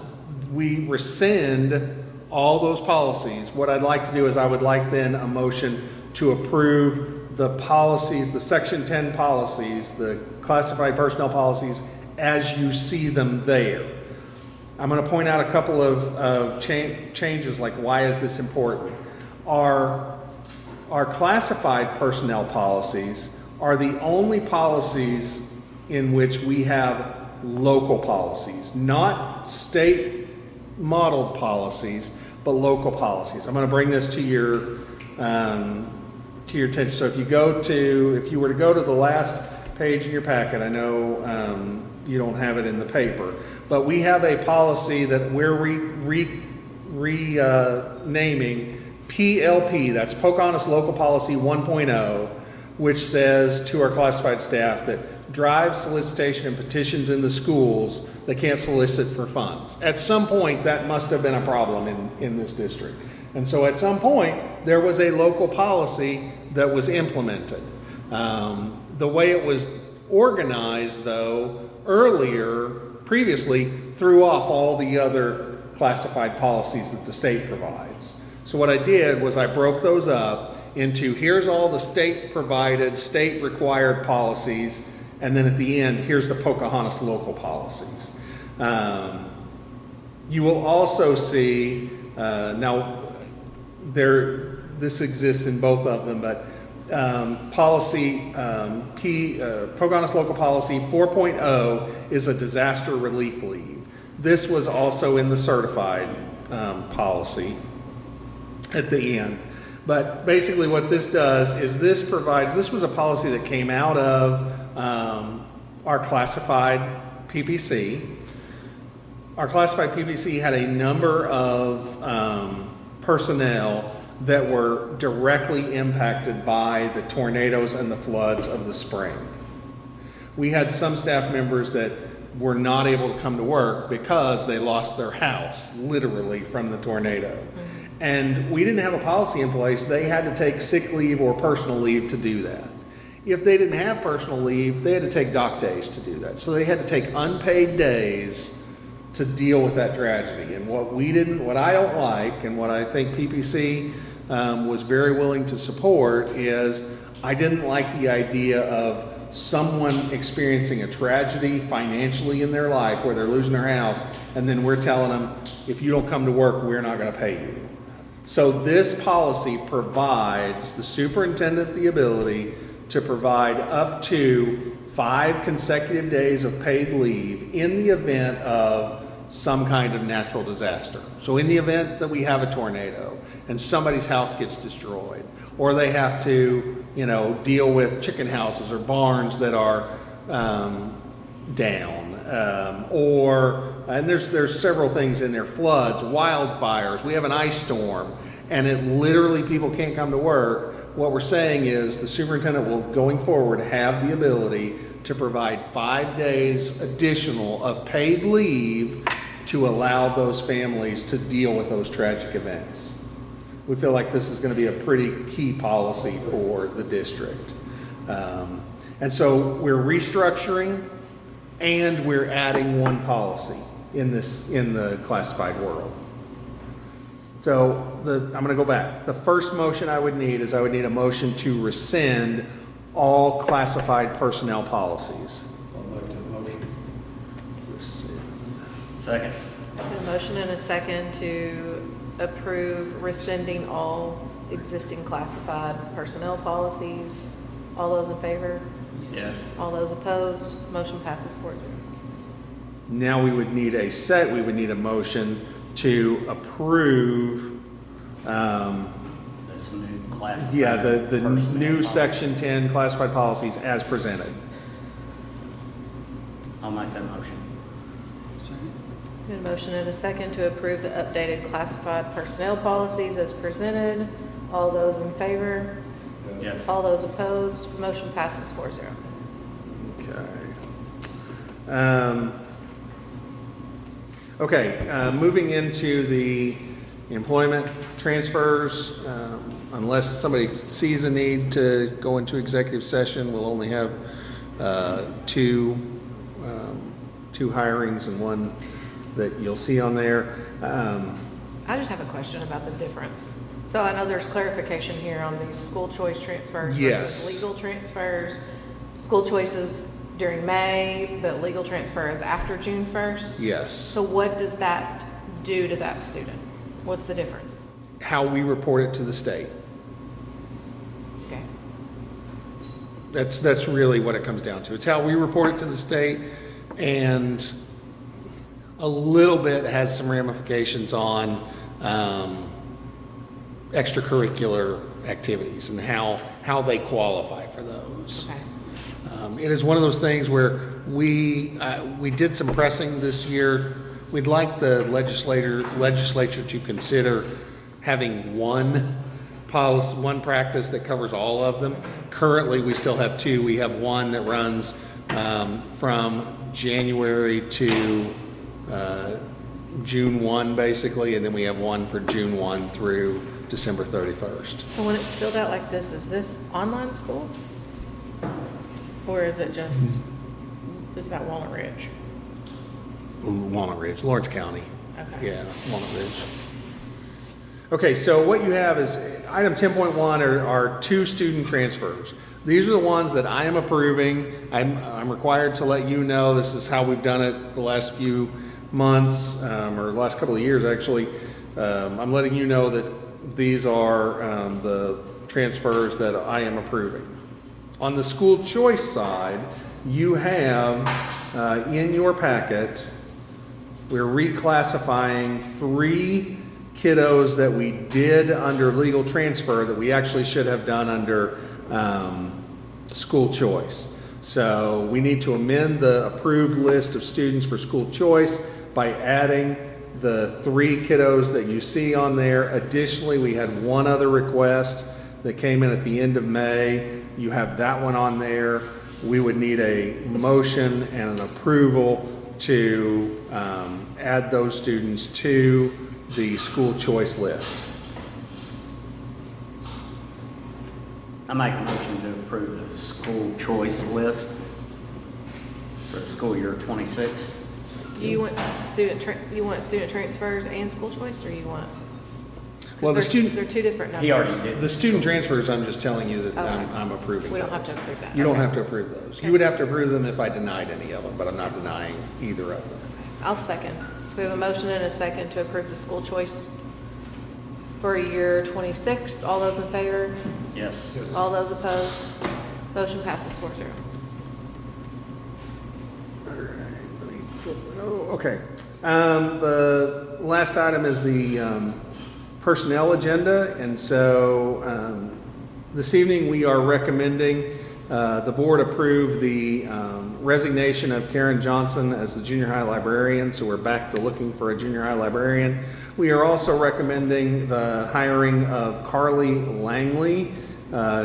we rescind all those policies, what I'd like to do is I would like then a motion to approve the policies, the section 10 policies, the classified personnel policies as you see them there. I'm going to point out a couple of changes, like why is this important? Our classified personnel policies are the only policies in which we have local policies, not state modeled policies, but local policies. I'm going to bring this to your attention. So if you were to go to the last page in your packet, I know you don't have it in the paper, but we have a policy that we're renaming PLP, that's Pocahontas Local Policy 1.0, which says to our classified staff that drive solicitation and petitions in the schools, they can't solicit for funds. At some point, that must have been a problem in this district. And so at some point, there was a local policy that was implemented. The way it was organized, though, previously, threw off all the other classified policies that the state provides. So what I did was I broke those up into here's all the state-provided, state-required policies, and then at the end, here's the Pocahontas local policies. You will also see, this exists in both of them, but Pocahontas local policy 4.0 is a disaster relief leave. This was also in the certified policy at the end. But basically what this does is this was a policy that came out of our classified PPC. Our classified PPC had a number of personnel that were directly impacted by the tornadoes and the floods of the spring. We had some staff members that were not able to come to work because they lost their house, literally, from the tornado. And we didn't have a policy in place. They had to take sick leave or personal leave to do that. If they didn't have personal leave, they had to take dock days to do that. So they had to take unpaid days to deal with that tragedy. And what I don't like, and what I think PPC was very willing to support, is I didn't like the idea of someone experiencing a tragedy financially in their life where they're losing their house, and then we're telling them, if you don't come to work, we're not going to pay you. So this policy provides the superintendent the ability to provide up to 5 consecutive days of paid leave in the event of some kind of natural disaster. So in the event that we have a tornado and somebody's house gets destroyed, or they have to, deal with chicken houses or barns that are down, and there's several things in there, floods, wildfires, we have an ice storm, and it literally, people can't come to work. What we're saying is the superintendent will, going forward, have the ability to provide 5 days additional of paid leave to allow those families to deal with those tragic events. We feel like this is going to be a pretty key policy for the district. And so we're restructuring and we're adding one policy in the classified world. So I'm going to go back. The first motion I would need is I would need a motion to rescind all classified personnel policies. I'll make that motion. Rescind. Second. A motion and a second to approve rescinding all existing classified personnel policies. All those in favor? Yes. All those opposed? Motion passes 4-0. Now we would need a motion to approve, This new class. the new section 10 classified policies as presented. I'll make that motion. A motion and a second to approve the updated classified personnel policies as presented. All those in favor? Yes. All those opposed? Motion passes 4-0. Okay. Moving into the employment transfers, unless somebody sees a need to go into executive session, we'll only have two hirings and one that you'll see on there. I just have a question about the difference. So I know there's clarification here on these school choice transfers Yes. versus legal transfers. School choice is during May, but legal transfer is after June 1st. Yes. So what does that do to that student? What's the difference? How we report it to the state. Okay. That's really what it comes down to. It's how we report it to the state, and a little bit has some ramifications on extracurricular activities and how they qualify for those. Okay. It is one of those things where we did some pressing this year. We'd like the legislature to consider having one policy, one practice that covers all of them. Currently, we still have two. We have one that runs from January to June 1, basically, and then we have one for June 1 through December 31st. So when it's filled out like this, is this online school? Or is it just, is that Walnut Ridge? Walnut Ridge, Lawrence County. Okay. Yeah, Walnut Ridge. Okay, so what you have is item 10.1 are 2 student transfers. These are the ones that I am approving. I'm required to let you know this is how we've done it the last few months, or the last couple of years actually. I'm letting you know that these are the transfers that I am approving. On the school choice side, you have in your packet, we're reclassifying 3 kiddos that we did under legal transfer that we actually should have done under school choice. So we need to amend the approved list of students for school choice by adding the 3 kiddos that you see on there. Additionally, we had one other request that came in at the end of May. You have that one on there. We would need a motion and an approval to add those students to the school choice list. I make a motion to approve the school choice list for school year 26. Do you want student transfers and school choice, or you want? Well, the student, They're two different numbers. He already did. the student transfers, I'm just telling you that Okay. I'm approving We don't have those. to approve that. You don't Okay. have to approve those. Okay. You would have to approve them if I denied any of them, but I'm not denying either of them. I'll second. So we have a motion and a second to approve the school choice for year 26. All those in favor? Yes. All those opposed? Motion passes 4-0. Oh, okay. The last item is the personnel agenda, and so this evening we are recommending the board approve the resignation of Karen Johnson as the junior high librarian, so we're back to looking for a junior high librarian. We are also recommending the hiring of Carly Langley.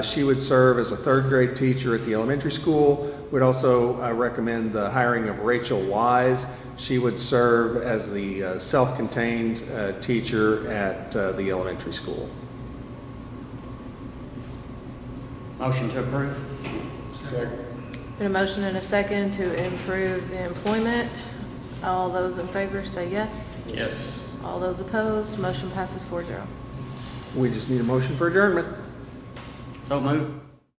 She would serve as a third grade teacher at the elementary school. We'd also recommend the hiring of Rachel Wise. She would serve as the self-contained teacher at the elementary school. Motion to approve? Been a motion and a second to improve the employment. All those in favor say yes. Yes. All those opposed, motion passes 4-0. We just need a motion for adjournment. So move.